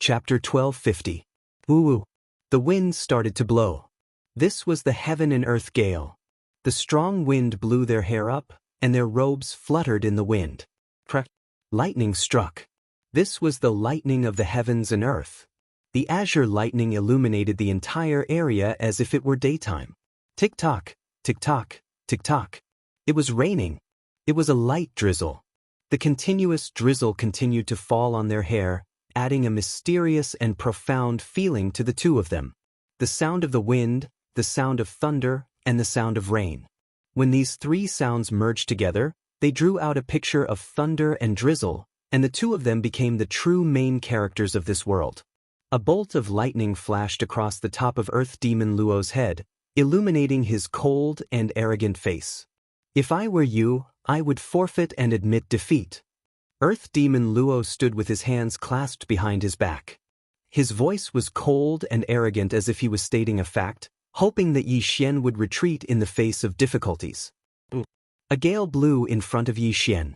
Chapter 1250. Woo-woo. The wind started to blow. This was the heaven and earth gale. The strong wind blew their hair up, and their robes fluttered in the wind. Crack. Lightning struck. This was the lightning of the heavens and earth. The azure lightning illuminated the entire area as if it were daytime. Tick-tock, tick-tock, tick-tock. It was raining. It was a light drizzle. The continuous drizzle continued to fall on their hair, adding a mysterious and profound feeling to the two of them. The sound of the wind, the sound of thunder, and the sound of rain. When these three sounds merged together, they drew out a picture of thunder and drizzle, and the two of them became the true main characters of this world. A bolt of lightning flashed across the top of Earth Demon Luo's head, illuminating his cold and arrogant face. If I were you, I would forfeit and admit defeat. Earth Demon Luo stood with his hands clasped behind his back. His voice was cold and arrogant as if he was stating a fact, hoping that Yi Xian would retreat in the face of difficulties. A gale blew in front of Yi Xian.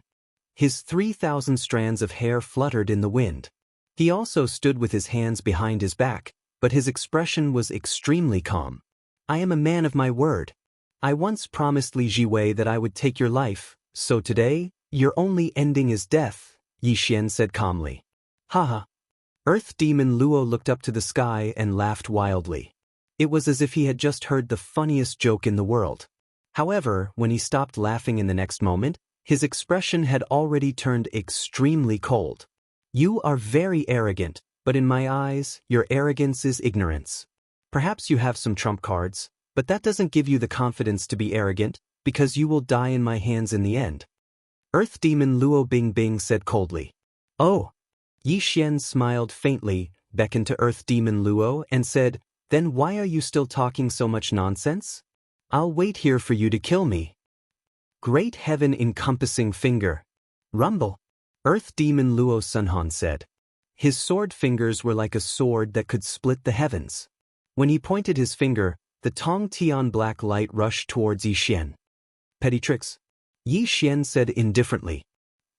His 3,000 strands of hair fluttered in the wind. He also stood with his hands behind his back, but his expression was extremely calm. I am a man of my word. I once promised Li Jiwei that I would take your life, so today, your only ending is death, Yi Xian said calmly. Haha. Earth Demon Luo looked up to the sky and laughed wildly. It was as if he had just heard the funniest joke in the world. However, when he stopped laughing in the next moment, his expression had already turned extremely cold. You are very arrogant, but in my eyes, your arrogance is ignorance. Perhaps you have some trump cards, but that doesn't give you the confidence to be arrogant, because you will die in my hands in the end. Earth Demon Luo Bing Bing said coldly. Oh. Yi Xian smiled faintly, beckoned to Earth Demon Luo, and said, Then why are you still talking so much nonsense? I'll wait here for you to kill me. Great heaven-encompassing finger. Rumble. Earth Demon Luo Sunhan said. His sword fingers were like a sword that could split the heavens. When he pointed his finger, the Tong Tian black light rushed towards Yi Xian. Petty tricks. Yi Xian said indifferently.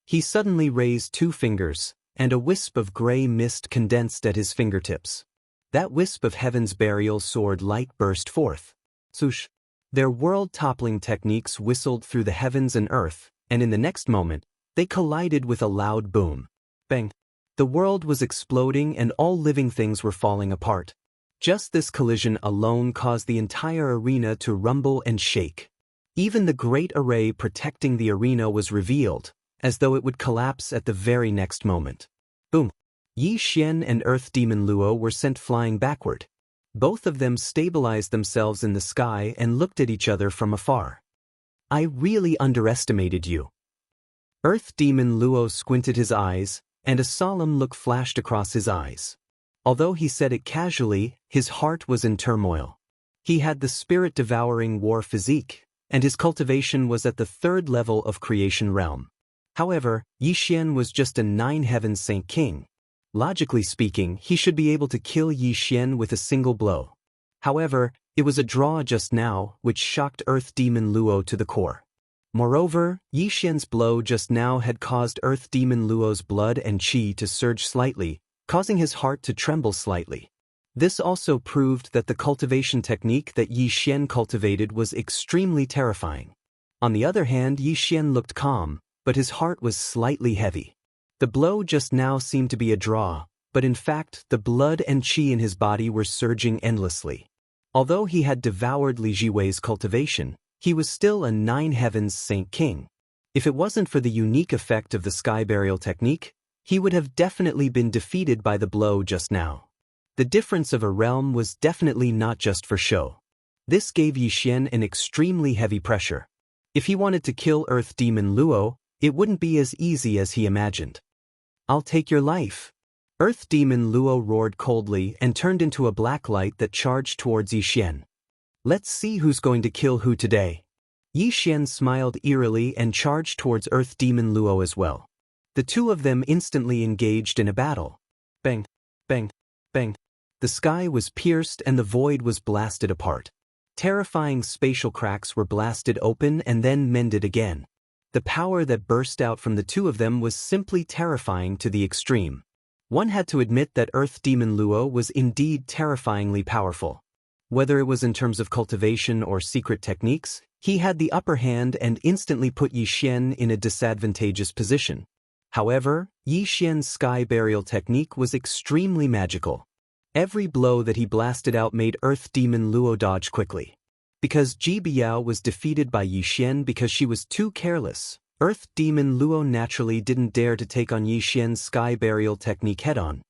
He suddenly raised two fingers, and a wisp of gray mist condensed at his fingertips. That wisp of heaven's burial sword light burst forth. Swoosh. Their world-toppling techniques whistled through the heavens and earth, and in the next moment, they collided with a loud boom. Bang. The world was exploding and all living things were falling apart. Just this collision alone caused the entire arena to rumble and shake. Even the great array protecting the arena was revealed, as though it would collapse at the very next moment. Boom. Yi Xian and Earth Demon Luo were sent flying backward. Both of them stabilized themselves in the sky and looked at each other from afar. I really underestimated you. Earth Demon Luo squinted his eyes, and a solemn look flashed across his eyes. Although he said it casually, his heart was in turmoil. He had the spirit-devouring war physique, and his cultivation was at the 3rd level of creation realm. However, Yi Xian was just a 9-heaven Saint King. Logically speaking, he should be able to kill Yi Xian with a single blow. However, it was a draw just now, which shocked Earth Demon Luo to the core. Moreover, Yi Xian's blow just now had caused Earth Demon Luo's blood and qi to surge slightly, causing his heart to tremble slightly. This also proved that the cultivation technique that Yi Xian cultivated was extremely terrifying. On the other hand, Yi Xian looked calm, but his heart was slightly heavy. The blow just now seemed to be a draw, but in fact, the blood and qi in his body were surging endlessly. Although he had devoured Li Jiwei's cultivation, he was still a 9 heavens Saint King. If it wasn't for the unique effect of the sky burial technique, he would have definitely been defeated by the blow just now. The difference of a realm was definitely not just for show. This gave Yi Xian an extremely heavy pressure. If he wanted to kill Earth Demon Luo, it wouldn't be as easy as he imagined. I'll take your life. Earth Demon Luo roared coldly and turned into a black light that charged towards Yi Xian. Let's see who's going to kill who today. Yi Xian smiled eerily and charged towards Earth Demon Luo as well. The two of them instantly engaged in a battle. Bang, bang, bang. The sky was pierced and the void was blasted apart. Terrifying spatial cracks were blasted open and then mended again. The power that burst out from the two of them was simply terrifying to the extreme. One had to admit that Earth Demon Luo was indeed terrifyingly powerful. Whether it was in terms of cultivation or secret techniques, he had the upper hand and instantly put Yi Xian in a disadvantageous position. However, Yi Xian's sky burial technique was extremely magical. Every blow that he blasted out made Earth Demon Luo dodge quickly. Because Ji Biao was defeated by Yi Xian because she was too careless, Earth Demon Luo naturally didn't dare to take on Yi Xian's sky burial technique head-on.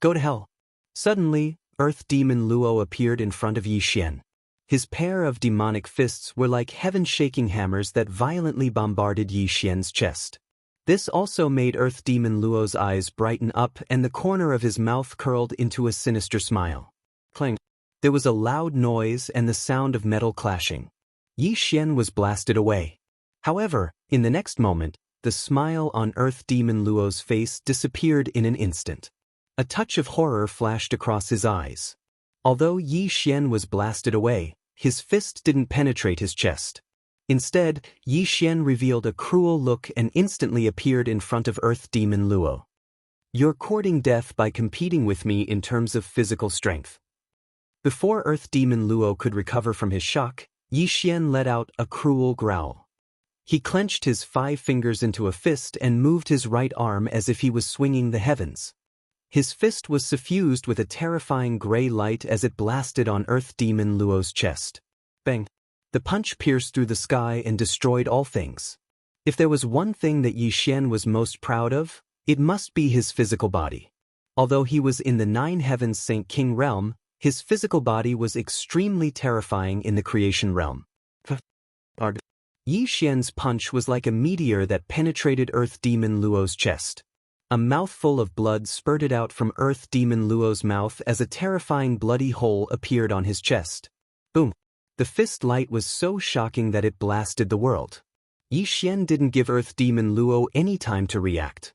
Go to hell. Suddenly, Earth Demon Luo appeared in front of Yi Xian. His pair of demonic fists were like heaven-shaking hammers that violently bombarded Yi Xian's chest. This also made Earth Demon Luo's eyes brighten up and the corner of his mouth curled into a sinister smile. Clang. There was a loud noise and the sound of metal clashing. Yi Xian was blasted away. However, in the next moment, the smile on Earth Demon Luo's face disappeared in an instant. A touch of horror flashed across his eyes. Although Yi Xian was blasted away, his fist didn't penetrate his chest. Instead, Yi Xian revealed a cruel look and instantly appeared in front of Earth Demon Luo. You're courting death by competing with me in terms of physical strength. Before Earth Demon Luo could recover from his shock, Yi Xian let out a cruel growl. He clenched his 5 fingers into a fist and moved his right arm as if he was swinging the heavens. His fist was suffused with a terrifying gray light as it blasted on Earth Demon Luo's chest. Bang! The punch pierced through the sky and destroyed all things. If there was one thing that Yi Xian was most proud of, it must be his physical body. Although he was in the 9 Heavens Saint King realm, his physical body was extremely terrifying in the creation realm. Yi Xian's punch was like a meteor that penetrated Earth Demon Luo's chest. A mouthful of blood spurted out from Earth Demon Luo's mouth as a terrifying bloody hole appeared on his chest. Boom! The fist light was so shocking that it blasted the world. Yi Xian didn't give Earth Demon Luo any time to react.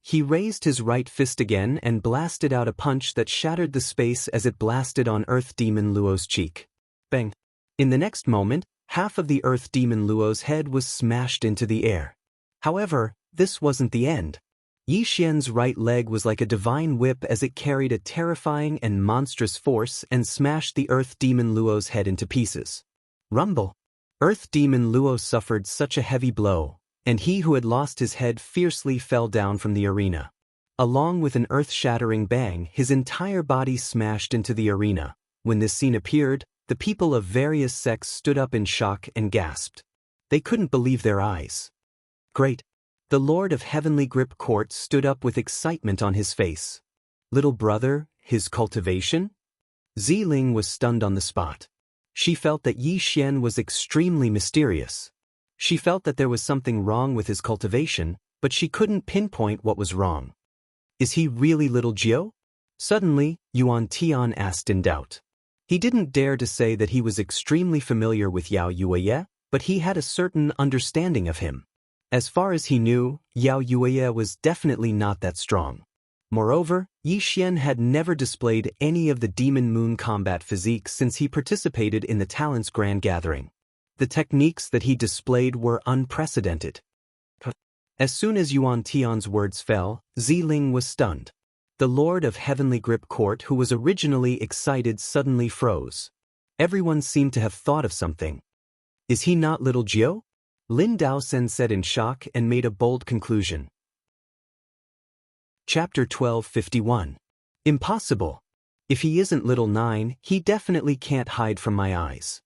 He raised his right fist again and blasted out a punch that shattered the space as it blasted on Earth Demon Luo's cheek. Bang! In the next moment, half of the Earth Demon Luo's head was smashed into the air. However, this wasn't the end. Yi Xian's right leg was like a divine whip as it carried a terrifying and monstrous force and smashed the Earth Demon Luo's head into pieces. Rumble! Earth Demon Luo suffered such a heavy blow, and he who had lost his head fiercely fell down from the arena. Along with an earth-shattering bang, his entire body smashed into the arena. When this scene appeared, the people of various sects stood up in shock and gasped. They couldn't believe their eyes. Great! The Lord of Heavenly Grip Court stood up with excitement on his face. Little brother, his cultivation? Ziling was stunned on the spot. She felt that Yi Xian was extremely mysterious. She felt that there was something wrong with his cultivation, but she couldn't pinpoint what was wrong. Is he really Little Jiao? Suddenly, Yuan Tian asked in doubt. He didn't dare to say that he was extremely familiar with Yao Yueye, but he had a certain understanding of him. As far as he knew, Yao Yueye was definitely not that strong. Moreover, Yi Xian had never displayed any of the Demon Moon combat physique since he participated in the Talents Grand Gathering. The techniques that he displayed were unprecedented. As soon as Yuan Tian's words fell, Ziling was stunned. The Lord of Heavenly Grip Court, who was originally excited, suddenly froze. Everyone seemed to have thought of something. Is he not Little Jiao? Lin Daosen said in shock and made a bold conclusion. Chapter 1251. Impossible. If he isn't Little Nine, he definitely can't hide from my eyes.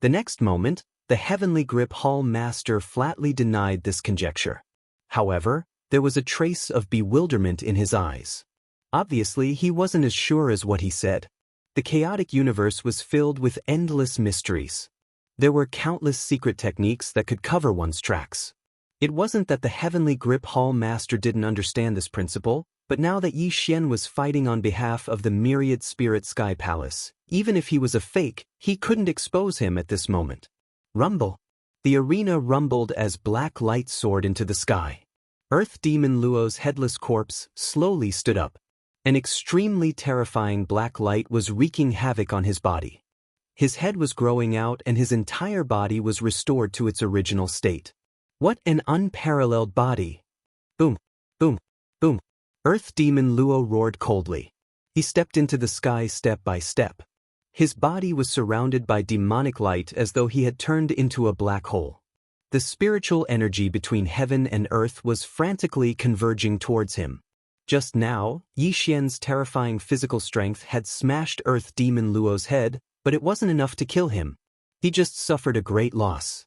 The next moment, the Heavenly Grip Hall Master flatly denied this conjecture. However, there was a trace of bewilderment in his eyes. Obviously, he wasn't as sure as what he said. The chaotic universe was filled with endless mysteries. There were countless secret techniques that could cover one's tracks. It wasn't that the Heavenly Grip Hall Master didn't understand this principle, but now that Yi Xian was fighting on behalf of the Myriad Spirit Sky Palace, even if he was a fake, he couldn't expose him at this moment. Rumble! The arena rumbled as black light soared into the sky. Earth Demon Luo's headless corpse slowly stood up. An extremely terrifying black light was wreaking havoc on his body. His head was growing out and his entire body was restored to its original state. What an unparalleled body! Boom! Boom! Boom! Earth Demon Luo roared coldly. He stepped into the sky step by step. His body was surrounded by demonic light as though he had turned into a black hole. The spiritual energy between heaven and earth was frantically converging towards him. Just now, Yi Xian's terrifying physical strength had smashed Earth Demon Luo's head, but it wasn't enough to kill him. He just suffered a great loss.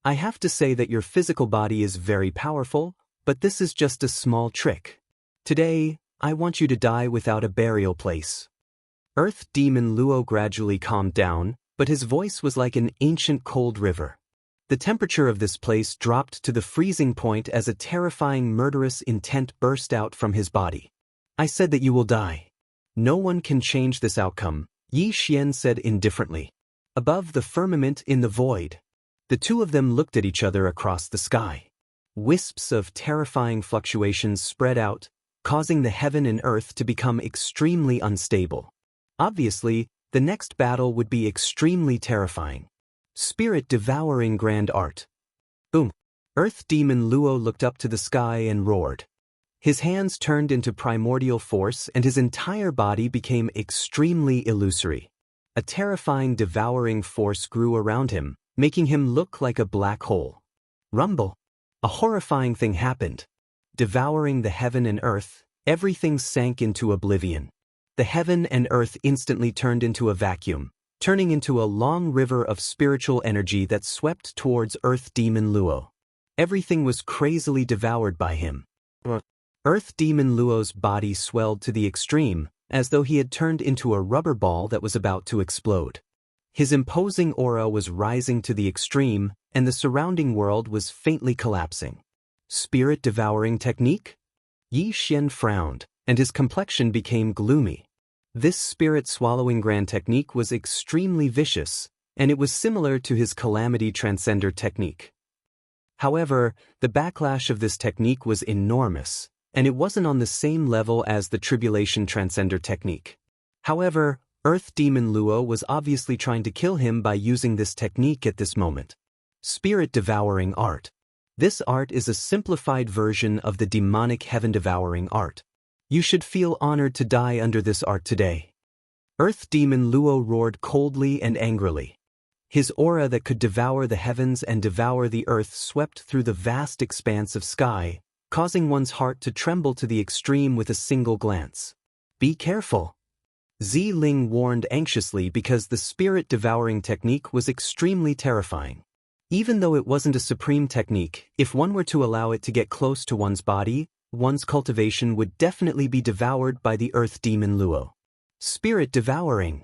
I have to say that your physical body is very powerful, but this is just a small trick. Today, I want you to die without a burial place. Earth Demon Luo gradually calmed down, but his voice was like an ancient cold river. The temperature of this place dropped to the freezing point as a terrifying murderous intent burst out from his body. I said that you will die. No one can change this outcome, Yi Xian said indifferently. Above the firmament in the void, the two of them looked at each other across the sky. Wisps of terrifying fluctuations spread out, causing the heaven and earth to become extremely unstable. Obviously, the next battle would be extremely terrifying. Spirit-devouring grand art. Boom! Earth Demon Luo looked up to the sky and roared. His hands turned into primordial force and his entire body became extremely illusory. A terrifying devouring force grew around him, making him look like a black hole. Rumble! A horrifying thing happened. Devouring the heaven and earth, everything sank into oblivion. The heaven and earth instantly turned into a vacuum, turning into a long river of spiritual energy that swept towards Earth Demon Luo. Everything was crazily devoured by him. Earth Demon Luo's body swelled to the extreme, as though he had turned into a rubber ball that was about to explode. His imposing aura was rising to the extreme, and the surrounding world was faintly collapsing. Spirit-devouring technique? Yi Xian frowned, and his complexion became gloomy. This spirit-swallowing grand technique was extremely vicious, and it was similar to his Calamity Transcender technique. However, the backlash of this technique was enormous, and it wasn't on the same level as the Tribulation Transcender technique. However, Earth Demon Luo was obviously trying to kill him by using this technique at this moment. Spirit-devouring art. This art is a simplified version of the demonic heaven-devouring art. You should feel honored to die under this art today. Earth Demon Luo roared coldly and angrily. His aura that could devour the heavens and devour the earth swept through the vast expanse of sky, causing one's heart to tremble to the extreme with a single glance. Be careful. Zi Ling warned anxiously because the spirit-devouring technique was extremely terrifying. Even though it wasn't a supreme technique, if one were to allow it to get close to one's body, one's cultivation would definitely be devoured by the Earth Demon Luo. Spirit-devouring.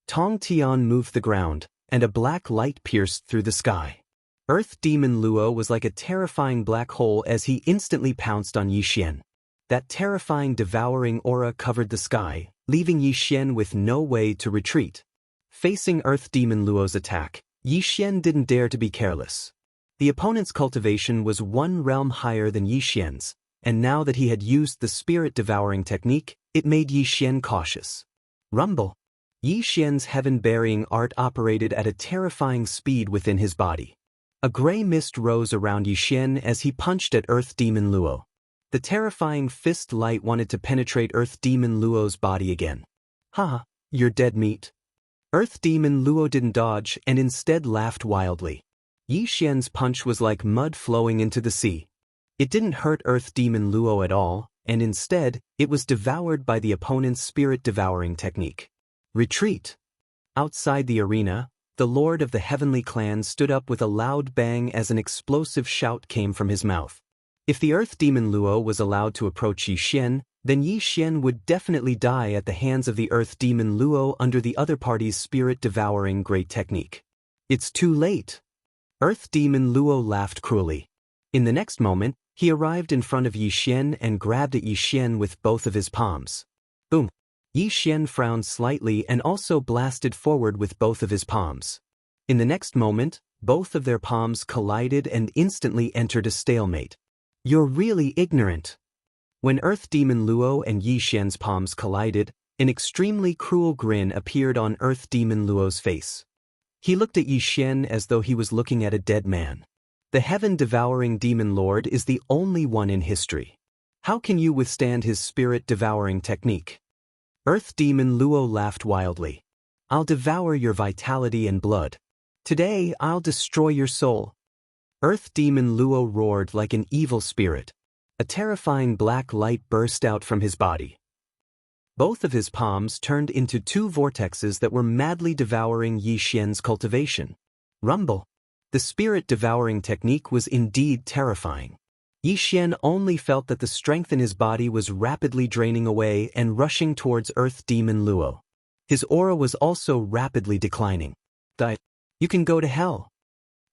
Tong Tian moved the ground, and a black light pierced through the sky. Earth Demon Luo was like a terrifying black hole as he instantly pounced on Yi Xian. That terrifying devouring aura covered the sky, leaving Yi Xian with no way to retreat. Facing Earth Demon Luo's attack, Yi Xian didn't dare to be careless. The opponent's cultivation was one realm higher than Yi Xian's, and now that he had used the spirit-devouring technique, it made Yi Xian cautious. Rumble! Yi Xian's heaven-burying art operated at a terrifying speed within his body. A gray mist rose around Yi Xian as he punched at Earth Demon Luo. The terrifying fist light wanted to penetrate Earth Demon Luo's body again. Ha! You're dead meat. Earth Demon Luo didn't dodge and instead laughed wildly. Yi Xian's punch was like mud flowing into the sea. It didn't hurt Earth Demon Luo at all, and instead, it was devoured by the opponent's spirit-devouring technique. Retreat! Outside the arena, the Lord of the Heavenly Clan stood up with a loud bang as an explosive shout came from his mouth. If the Earth Demon Luo was allowed to approach Yi Xian, then Yi Xian would definitely die at the hands of the Earth Demon Luo under the other party's spirit-devouring great technique. It's too late. Earth Demon Luo laughed cruelly. In the next moment, he arrived in front of Yi Xian and grabbed at Yi Xian with both of his palms. Boom! Yi Xian frowned slightly and also blasted forward with both of his palms. In the next moment, both of their palms collided and instantly entered a stalemate. You're really ignorant. When Earth Demon Luo and Yi Xian's palms collided, an extremely cruel grin appeared on Earth Demon Luo's face. He looked at Yi Xian as though he was looking at a dead man. The heaven-devouring demon lord is the only one in history. How can you withstand his spirit-devouring technique? Earth Demon Luo laughed wildly. I'll devour your vitality and blood. Today, I'll destroy your soul. Earth Demon Luo roared like an evil spirit. A terrifying black light burst out from his body. Both of his palms turned into two vortexes that were madly devouring Yi Xian's cultivation. Rumble. The spirit-devouring technique was indeed terrifying. Yi Xian only felt that the strength in his body was rapidly draining away and rushing towards Earth Demon Luo. His aura was also rapidly declining. You can go to hell.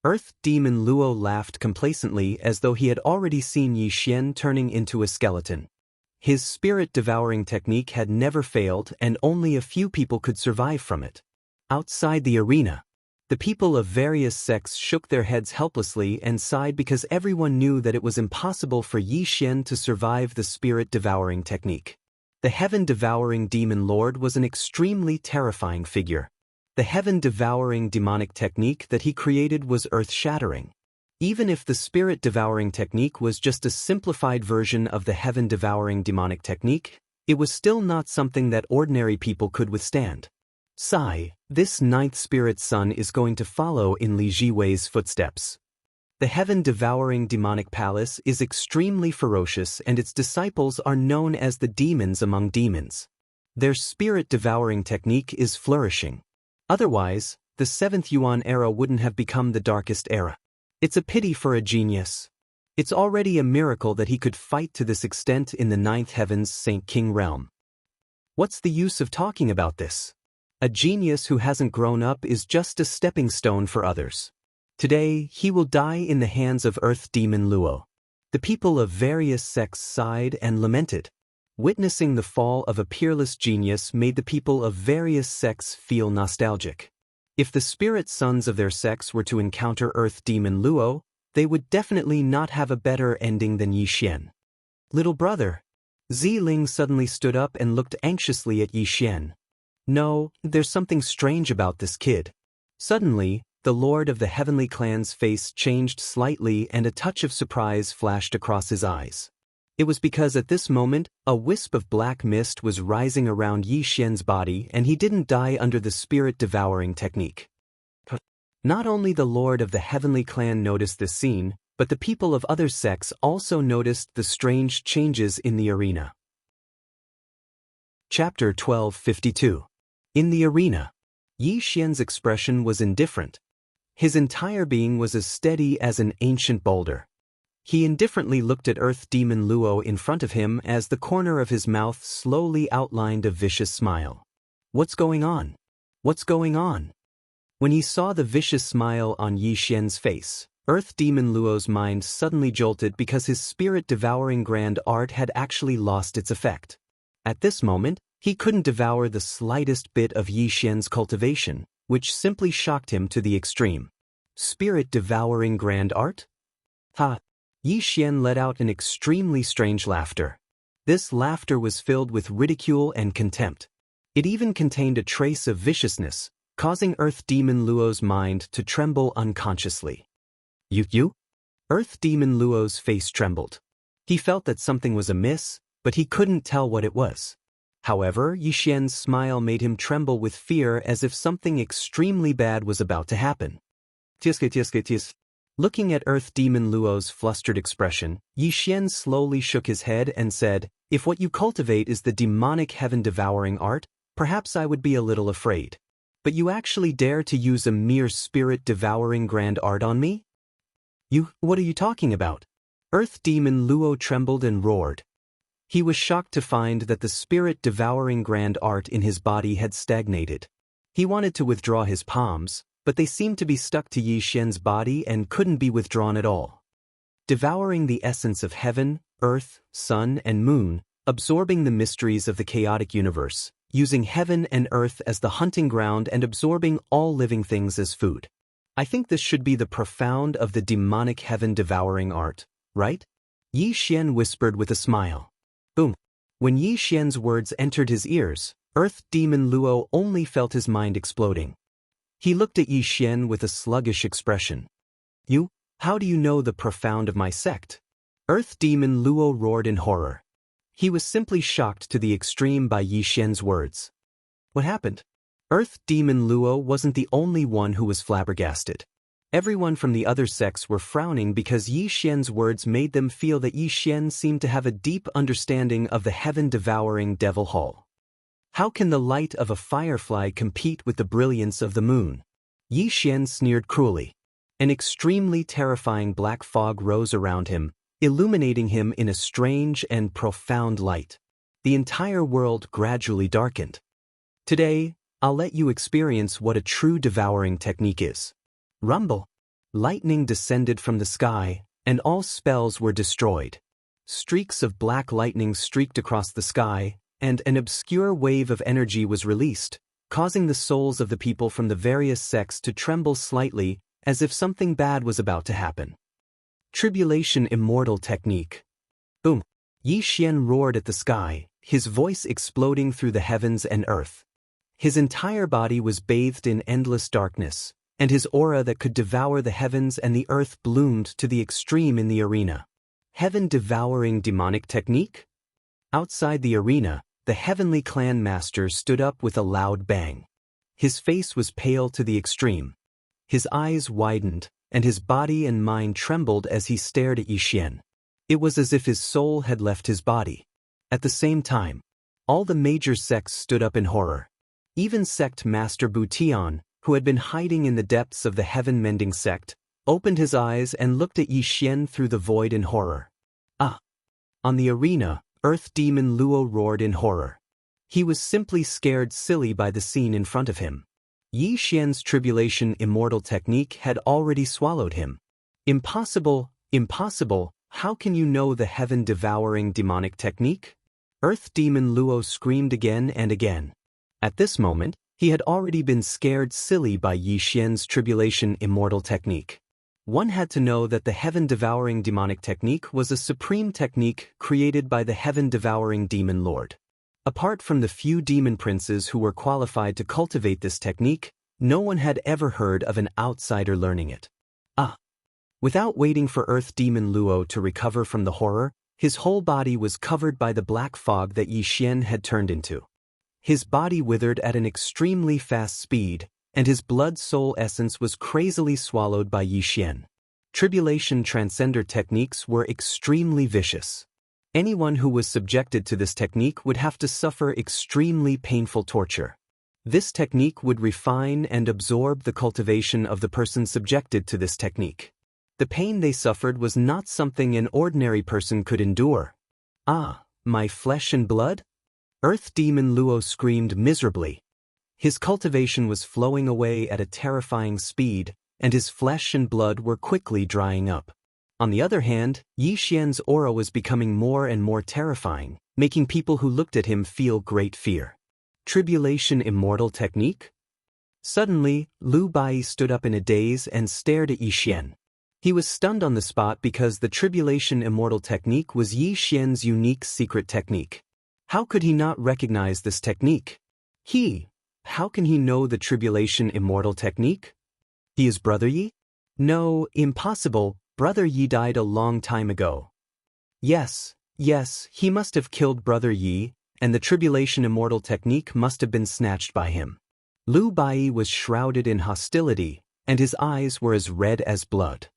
Earth Demon Luo laughed complacently as though he had already seen Yi Xian turning into a skeleton. His spirit-devouring technique had never failed and only a few people could survive from it. Outside the arena, the people of various sects shook their heads helplessly and sighed because everyone knew that it was impossible for Yi Xian to survive the spirit-devouring technique. The heaven-devouring demon lord was an extremely terrifying figure. The heaven-devouring demonic technique that he created was earth-shattering. Even if the spirit-devouring technique was just a simplified version of the heaven-devouring demonic technique, it was still not something that ordinary people could withstand. Sigh, this ninth spirit son is going to follow in Li Jiwei's footsteps. The heaven-devouring demonic palace is extremely ferocious and its disciples are known as the demons among demons. Their spirit-devouring technique is flourishing. Otherwise, the 7th Yuan era wouldn't have become the darkest era. It's a pity for a genius. It's already a miracle that he could fight to this extent in the 9th heaven's Saint King realm. What's the use of talking about this? A genius who hasn't grown up is just a stepping stone for others. Today, he will die in the hands of Earth Demon Luo. The people of various sects sighed and lamented. Witnessing the fall of a peerless genius made the people of various sects feel nostalgic. If the spirit sons of their sects were to encounter Earth Demon Luo, they would definitely not have a better ending than Yi Xian. Little brother. Ziling suddenly stood up and looked anxiously at Yi Xian. No, there's something strange about this kid. Suddenly, the Lord of the Heavenly Clan's face changed slightly and a touch of surprise flashed across his eyes. It was because at this moment, a wisp of black mist was rising around Yi Xian's body and he didn't die under the spirit-devouring technique. Not only the Lord of the Heavenly Clan noticed this scene, but the people of other sects also noticed the strange changes in the arena. Chapter 1252. In the arena, Yi Xian's expression was indifferent. His entire being was as steady as an ancient boulder. He indifferently looked at Earth Demon Luo in front of him as the corner of his mouth slowly outlined a vicious smile. What's going on? What's going on? When he saw the vicious smile on Yi Xian's face, Earth Demon Luo's mind suddenly jolted because his spirit-devouring grand art had actually lost its effect. At this moment, he couldn't devour the slightest bit of Yi Xian's cultivation, which simply shocked him to the extreme. Spirit-devouring grand art? Ha! Yi Xian let out an extremely strange laughter. This laughter was filled with ridicule and contempt. It even contained a trace of viciousness, causing Earth Demon Luo's mind to tremble unconsciously. You? Earth Demon Luo's face trembled. He felt that something was amiss, but he couldn't tell what it was. However, Yi Xian's smile made him tremble with fear as if something extremely bad was about to happen. Tis. Looking at Earth Demon Luo's flustered expression, Yi Xian slowly shook his head and said, "If what you cultivate is the demonic heaven-devouring art, perhaps I would be a little afraid. But you actually dare to use a mere spirit-devouring grand art on me? What are you talking about?" Earth Demon Luo trembled and roared. He was shocked to find that the spirit-devouring grand art in his body had stagnated. He wanted to withdraw his palms, but they seemed to be stuck to Yi Xian's body and couldn't be withdrawn at all. Devouring the essence of heaven, earth, sun, and moon, absorbing the mysteries of the chaotic universe, using heaven and earth as the hunting ground and absorbing all living things as food. I think this should be the profound of the demonic heaven-devouring art, right? Yi Xian whispered with a smile. Boom. When Yi Xian's words entered his ears, Earth Demon Luo only felt his mind exploding. He looked at Yi Xian with a sluggish expression. How do you know the profound of my sect? Earth Demon Luo roared in horror. He was simply shocked to the extreme by Yi Xian's words. What happened? Earth Demon Luo wasn't the only one who was flabbergasted. Everyone from the other sects were frowning because Yi Xian's words made them feel that Yi Xian seemed to have a deep understanding of the heaven-devouring devil hall. How can the light of a firefly compete with the brilliance of the moon? Yi Xian sneered cruelly. An extremely terrifying black fog rose around him, illuminating him in a strange and profound light. The entire world gradually darkened. Today, I'll let you experience what a true devouring technique is. Rumble. Lightning descended from the sky, and all spells were destroyed. Streaks of black lightning streaked across the sky, and an obscure wave of energy was released, causing the souls of the people from the various sects to tremble slightly as if something bad was about to happen. Tribulation Immortal Technique. Boom! Yi Xian roared at the sky, his voice exploding through the heavens and earth. His entire body was bathed in endless darkness, and his aura that could devour the heavens and the earth bloomed to the extreme in the arena. Heaven-devouring demonic technique? Outside the arena, the heavenly clan master stood up with a loud bang. His face was pale to the extreme. His eyes widened, and his body and mind trembled as he stared at Yi Xian. It was as if his soul had left his body. At the same time, all the major sects stood up in horror. Even sect master Bu Tian, who had been hiding in the depths of the heaven-mending sect, opened his eyes and looked at Yi Xian through the void in horror. Ah! On the arena, Earth Demon Luo roared in horror. He was simply scared silly by the scene in front of him. Yi Xian's tribulation immortal technique had already swallowed him. Impossible, impossible, how can you know the heaven-devouring demonic technique? Earth Demon Luo screamed again and again. At this moment, he had already been scared silly by Yi Xian's tribulation immortal technique. One had to know that the heaven-devouring demonic technique was a supreme technique created by the heaven-devouring demon lord. Apart from the few demon princes who were qualified to cultivate this technique, no one had ever heard of an outsider learning it. Ah! Without waiting for Earth Demon Luo to recover from the horror, his whole body was covered by the black fog that Yi Xian had turned into. His body withered at an extremely fast speed, and his blood-soul essence was crazily swallowed by Yi Xian. Tribulation transcender techniques were extremely vicious. Anyone who was subjected to this technique would have to suffer extremely painful torture. This technique would refine and absorb the cultivation of the person subjected to this technique. The pain they suffered was not something an ordinary person could endure. Ah, my flesh and blood? Earth Demon Luo screamed miserably. His cultivation was flowing away at a terrifying speed, and his flesh and blood were quickly drying up. On the other hand, Yi Xian's aura was becoming more and more terrifying, making people who looked at him feel great fear. Tribulation Immortal Technique? Suddenly, Lu Bai stood up in a daze and stared at Yi Xian. He was stunned on the spot because the Tribulation Immortal Technique was Yi Xian's unique secret technique. How could he not recognize this technique? How can he know the Tribulation Immortal Technique? He is Brother Yi? No, impossible, Brother Yi died a long time ago. Yes, he must have killed Brother Yi, and the Tribulation Immortal Technique must have been snatched by him. Lu Bai was shrouded in hostility, and his eyes were as red as blood.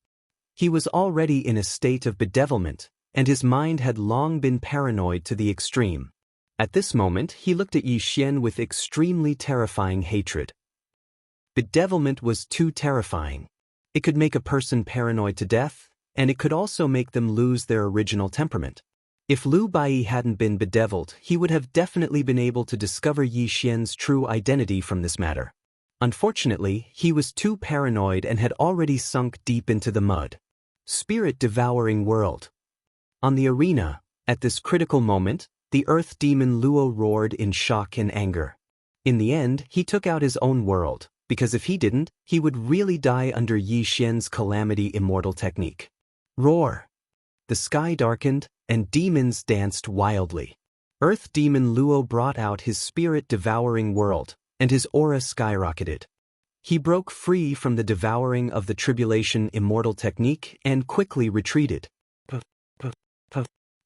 He was already in a state of bedevilment, and his mind had long been paranoid to the extreme. At this moment, he looked at Yi Xian with extremely terrifying hatred. Bedevilment was too terrifying. It could make a person paranoid to death, and it could also make them lose their original temperament. If Lu Bai hadn't been bedeviled, he would have definitely been able to discover Yi Xian's true identity from this matter. Unfortunately, he was too paranoid and had already sunk deep into the mud. Spirit-devouring world. On the arena, at this critical moment, the Earth Demon Luo roared in shock and anger. In the end, he took out his own world, because if he didn't, he would really die under Yi Xian's calamity immortal technique. Roar! The sky darkened, and demons danced wildly. Earth Demon Luo brought out his spirit-devouring world, and his aura skyrocketed. He broke free from the devouring of the Tribulation Immortal Technique and quickly retreated.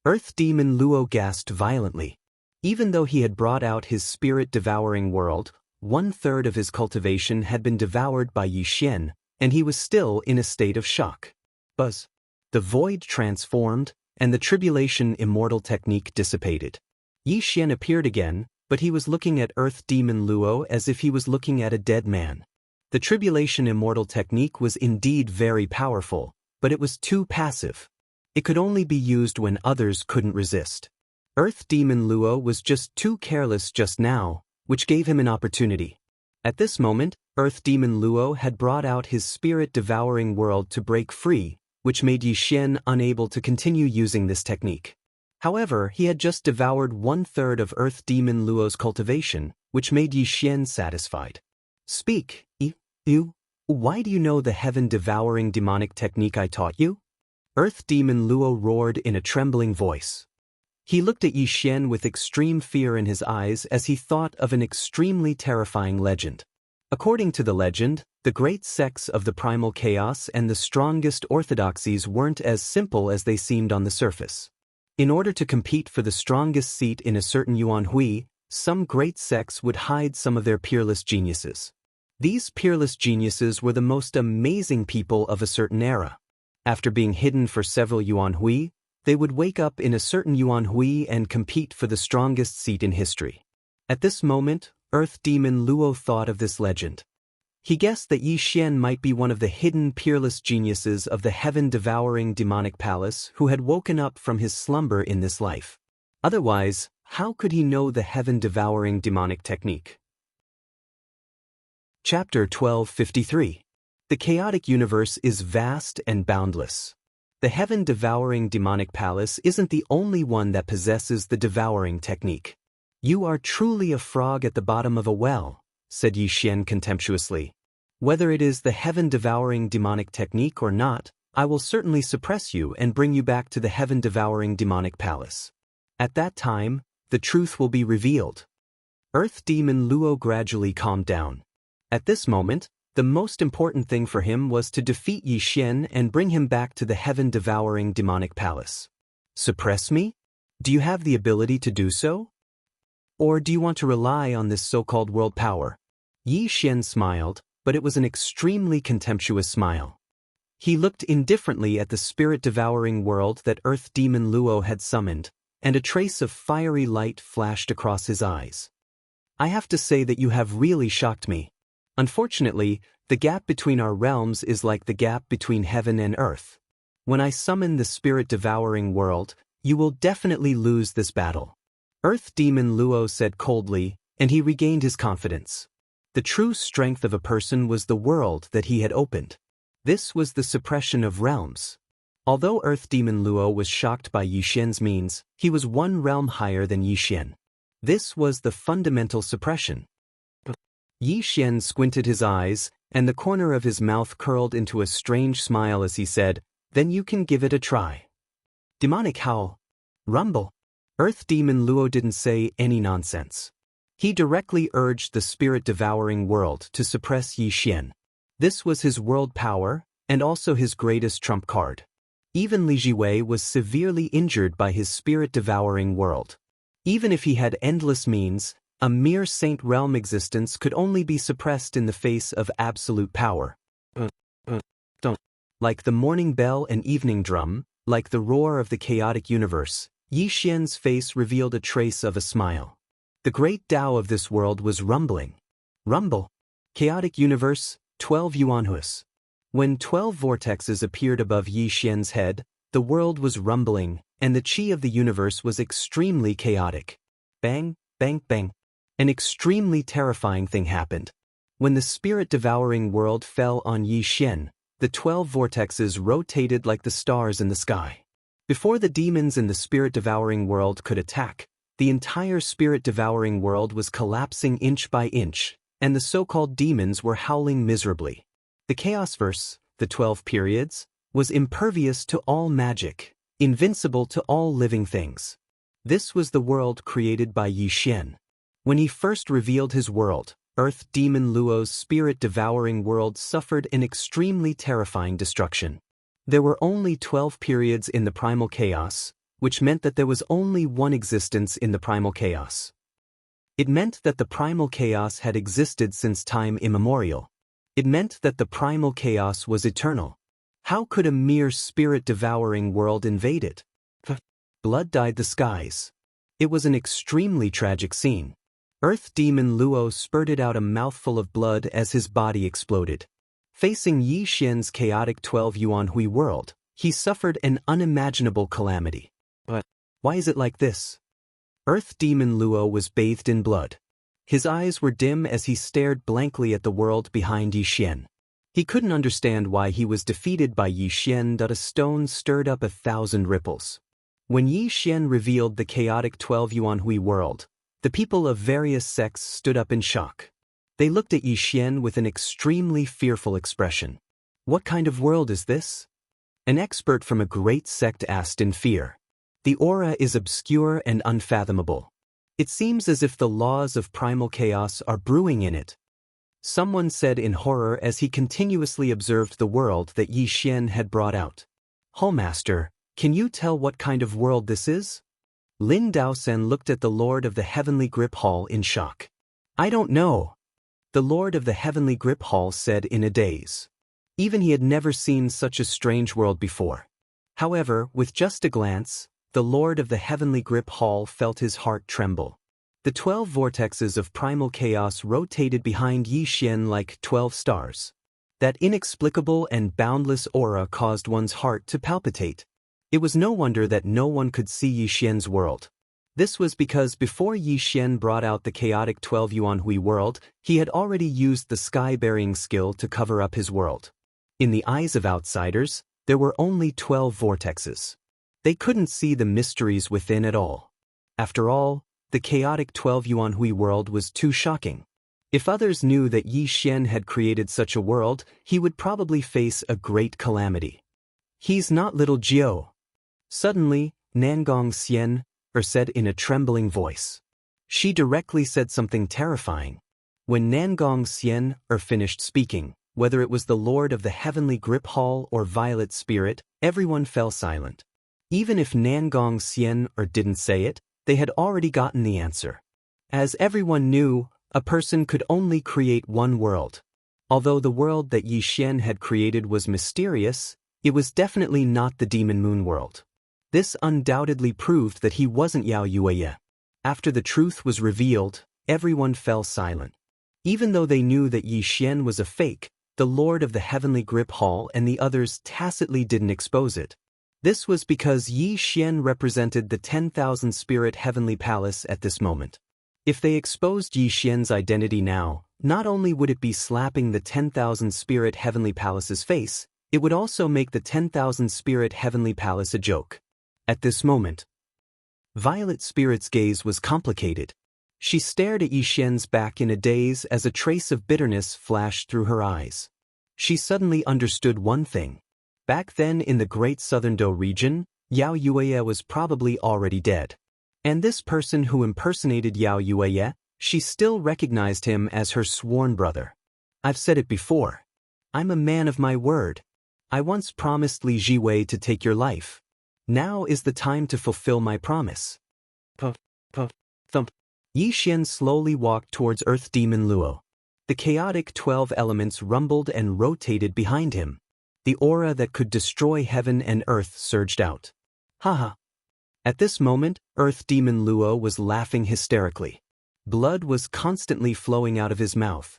Earth demon Luo gasped violently. Even though he had brought out his spirit-devouring world, 1/3 of his cultivation had been devoured by Yi Xian, and he was still in a state of shock. Buzz. The void transformed, and the tribulation immortal technique dissipated. Yi Xian appeared again, but he was looking at Earth demon Luo as if he was looking at a dead man. The tribulation immortal technique was indeed very powerful, but it was too passive. It could only be used when others couldn't resist. Earth demon Luo was just too careless just now, which gave him an opportunity. At this moment, Earth demon Luo had brought out his spirit-devouring world to break free, which made Yi Xian unable to continue using this technique. However, he had just devoured 1/3 of Earth demon Luo's cultivation, which made Yi Xian satisfied. Speak, you. Why do you know the heaven-devouring demonic technique I taught you? Earth demon Luo roared in a trembling voice. He looked at Yi Xian with extreme fear in his eyes as he thought of an extremely terrifying legend. According to the legend, the great sects of the primal chaos and the strongest orthodoxies weren't as simple as they seemed on the surface. In order to compete for the strongest seat in a certain Yuan Hui, some great sects would hide some of their peerless geniuses. These peerless geniuses were the most amazing people of a certain era. After being hidden for several Yuan Hui, they would wake up in a certain Yuan Hui and compete for the strongest seat in history. At this moment, Earth demon Luo thought of this legend. He guessed that Yi Xian might be one of the hidden peerless geniuses of the heaven-devouring demonic palace who had woken up from his slumber in this life. Otherwise, how could he know the heaven-devouring demonic technique? Chapter 1253. The chaotic universe is vast and boundless. The heaven-devouring demonic palace isn't the only one that possesses the devouring technique. You are truly a frog at the bottom of a well, said Yi Xian contemptuously. Whether it is the heaven-devouring demonic technique or not, I will certainly suppress you and bring you back to the heaven-devouring demonic palace. At that time, the truth will be revealed. Earth demon Luo gradually calmed down. At this moment, the most important thing for him was to defeat Yi Xian and bring him back to the heaven-devouring demonic palace. Suppress me? Do you have the ability to do so? Or do you want to rely on this so-called world power? Yi Xian smiled, but it was an extremely contemptuous smile. He looked indifferently at the spirit-devouring world that Earth demon Luo had summoned, and a trace of fiery light flashed across his eyes. I have to say that you have really shocked me. Unfortunately, the gap between our realms is like the gap between heaven and earth. When I summon the spirit-devouring world, you will definitely lose this battle. Earth demon Luo said coldly, and he regained his confidence. The true strength of a person was the world that he had opened. This was the suppression of realms. Although Earth demon Luo was shocked by Yi Xian's means, he was one realm higher than Yi Xian. This was the fundamental suppression. Yi Xian squinted his eyes, and the corner of his mouth curled into a strange smile as he said, "Then you can give it a try." Demonic howl. Rumble. Earth demon Luo didn't say any nonsense. He directly urged the spirit-devouring world to suppress Yi Xian. This was his world power, and also his greatest trump card. Even Li Jiwei was severely injured by his spirit-devouring world. Even if he had endless means, a mere saint realm existence could only be suppressed in the face of absolute power. Like the morning bell and evening drum, like the roar of the chaotic universe, Yi Xian's face revealed a trace of a smile. The great Tao of this world was rumbling. Rumble. Chaotic universe, 12 Yuanhus. When 12 vortexes appeared above Yi Xian's head, the world was rumbling, and the qi of the universe was extremely chaotic. Bang, bang, bang. An extremely terrifying thing happened. When the spirit-devouring world fell on Yi Xian, the 12 vortexes rotated like the stars in the sky. Before the demons in the spirit-devouring world could attack, the entire spirit-devouring world was collapsing inch by inch, and the so-called demons were howling miserably. The Chaosverse, the 12 periods, was impervious to all magic, invincible to all living things. This was the world created by Yi Xian. When he first revealed his world, Earth demon Luo's spirit-devouring world suffered an extremely terrifying destruction. There were only 12 periods in the primal chaos, which meant that there was only one existence in the primal chaos. It meant that the primal chaos had existed since time immemorial. It meant that the primal chaos was eternal. How could a mere spirit-devouring world invade it? Blood dyed the skies. It was an extremely tragic scene. Earth demon Luo spurted out a mouthful of blood as his body exploded. Facing Yi Xian's chaotic 12 Yuan Hui world, he suffered an unimaginable calamity. But why is it like this? Earth demon Luo was bathed in blood. His eyes were dim as he stared blankly at the world behind Yi Xian. He couldn't understand why he was defeated by Yi Xian. A stone stirred up 1,000 ripples. When Yi Xian revealed the chaotic 12 Yuan Hui world, the people of various sects stood up in shock. They looked at Yi Xian with an extremely fearful expression. What kind of world is this? An expert from a great sect asked in fear. The aura is obscure and unfathomable. It seems as if the laws of primal chaos are brewing in it. Someone said in horror as he continuously observed the world that Yi Xian had brought out. Master, can you tell what kind of world this is? Lin Daosen looked at the Lord of the Heavenly Grip Hall in shock. I don't know. The Lord of the Heavenly Grip Hall said in a daze. Even he had never seen such a strange world before. However, with just a glance, the Lord of the Heavenly Grip Hall felt his heart tremble. The 12 vortexes of primal chaos rotated behind Yi Xian like 12 stars. That inexplicable and boundless aura caused one's heart to palpitate. It was no wonder that no one could see Yi Xian's world. This was because before Yi Xian brought out the chaotic 12 Yuan Hui world, he had already used the sky-burying skill to cover up his world. In the eyes of outsiders, there were only 12 vortexes. They couldn't see the mysteries within at all. After all, the chaotic 12 Yuan Hui world was too shocking. If others knew that Yi Xian had created such a world, he would probably face a great calamity. He's not little Jiao. Suddenly, Nangong Xian said in a trembling voice. She directly said something terrifying. When Nangong Xian finished speaking, whether it was the Lord of the Heavenly Grip Hall or Violet Spirit, everyone fell silent. Even if Nangong Xian didn't say it, they had already gotten the answer. As everyone knew, a person could only create one world. Although the world that Yi Xian had created was mysterious, it was definitely not the Demon Moon world. This undoubtedly proved that he wasn't Yao Yueye. After the truth was revealed, everyone fell silent. Even though they knew that Yi Xian was a fake, the Lord of the Heavenly Grip Hall and the others tacitly didn't expose it. This was because Yi Xian represented the 10,000 Spirit Heavenly Palace at this moment. If they exposed Yi Xian's identity now, not only would it be slapping the 10,000 Spirit Heavenly Palace's face, it would also make the 10,000 Spirit Heavenly Palace a joke. At this moment, Violet Spirit's gaze was complicated. She stared at Yi Xian's back in a daze as a trace of bitterness flashed through her eyes. She suddenly understood one thing. Back then in the Great Southern Dou region, Yao Yueye was probably already dead. And this person who impersonated Yao Yueye, she still recognized him as her sworn brother. I've said it before. I'm a man of my word. I once promised Li Jiwei to take your life. Now is the time to fulfill my promise. Puff, puff, thump. Yi Xian slowly walked towards Earth Demon Luo. The chaotic 12 elements rumbled and rotated behind him. The aura that could destroy heaven and earth surged out. Haha. At this moment, Earth Demon Luo was laughing hysterically. Blood was constantly flowing out of his mouth.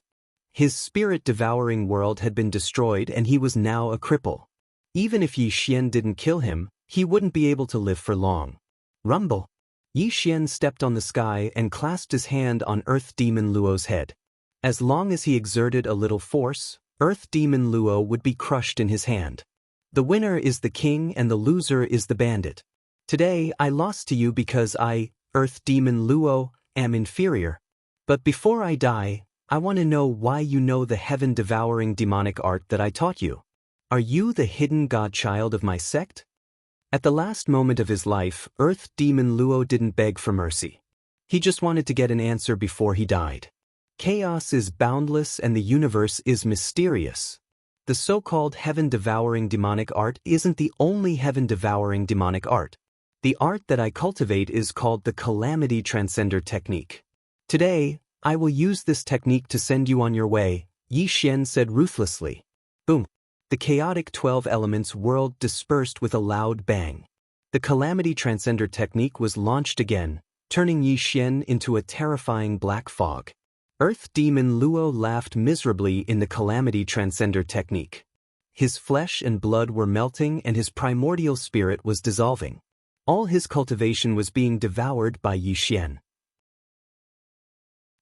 His spirit-devouring world had been destroyed and he was now a cripple. Even if Yi Xian didn't kill him, he wouldn't be able to live for long. Rumble. Yi Xian stepped on the sky and clasped his hand on Earth Demon Luo's head. As long as he exerted a little force, Earth Demon Luo would be crushed in his hand. The winner is the king and the loser is the bandit. Today I lost to you because I, Earth Demon Luo, am inferior. But before I die, I want to know why you know the heaven-devouring demonic art that I taught you. Are you the hidden godchild of my sect? At the last moment of his life, Earth Demon Luo didn't beg for mercy. He just wanted to get an answer before he died. Chaos is boundless and the universe is mysterious. The so-called heaven-devouring demonic art isn't the only heaven-devouring demonic art. The art that I cultivate is called the Calamity Transcender technique. Today, I will use this technique to send you on your way, Yi Xian said ruthlessly. Boom. The chaotic 12 elements world dispersed with a loud bang. The Calamity Transcender technique was launched again, turning Yi Xian into a terrifying black fog. Earth demon Luo laughed miserably in the Calamity Transcender technique. His flesh and blood were melting and his primordial spirit was dissolving. All his cultivation was being devoured by Yi Xian.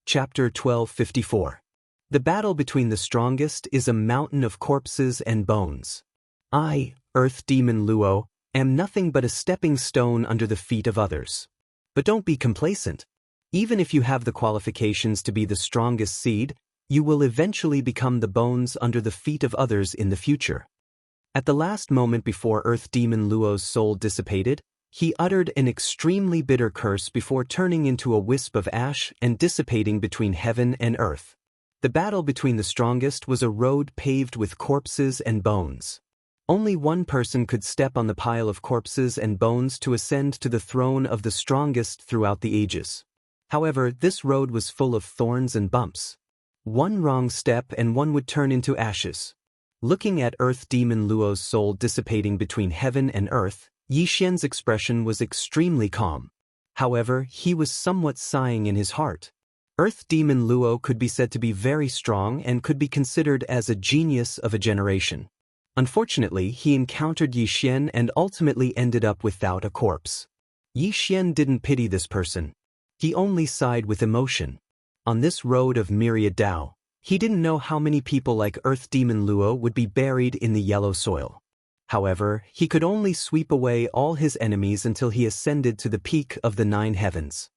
Chapter 1254. The battle between the strongest is a mountain of corpses and bones. I, Earth Demon Luo, am nothing but a stepping stone under the feet of others. But don't be complacent. Even if you have the qualifications to be the strongest seed, you will eventually become the bones under the feet of others in the future. At the last moment before Earth Demon Luo's soul dissipated, he uttered an extremely bitter curse before turning into a wisp of ash and dissipating between heaven and earth. The battle between the strongest was a road paved with corpses and bones. Only one person could step on the pile of corpses and bones to ascend to the throne of the strongest throughout the ages. However, this road was full of thorns and bumps. One wrong step and one would turn into ashes. Looking at Earth Demon Luo's soul dissipating between heaven and earth, Yi Xian's expression was extremely calm. However, he was somewhat sighing in his heart. Earth Demon Luo could be said to be very strong and could be considered as a genius of a generation. Unfortunately, he encountered Yi Xian and ultimately ended up without a corpse. Yi Xian didn't pity this person. He only sighed with emotion. On this road of myriad Tao, he didn't know how many people like Earth Demon Luo would be buried in the yellow soil. However, he could only sweep away all his enemies until he ascended to the peak of the 9 heavens.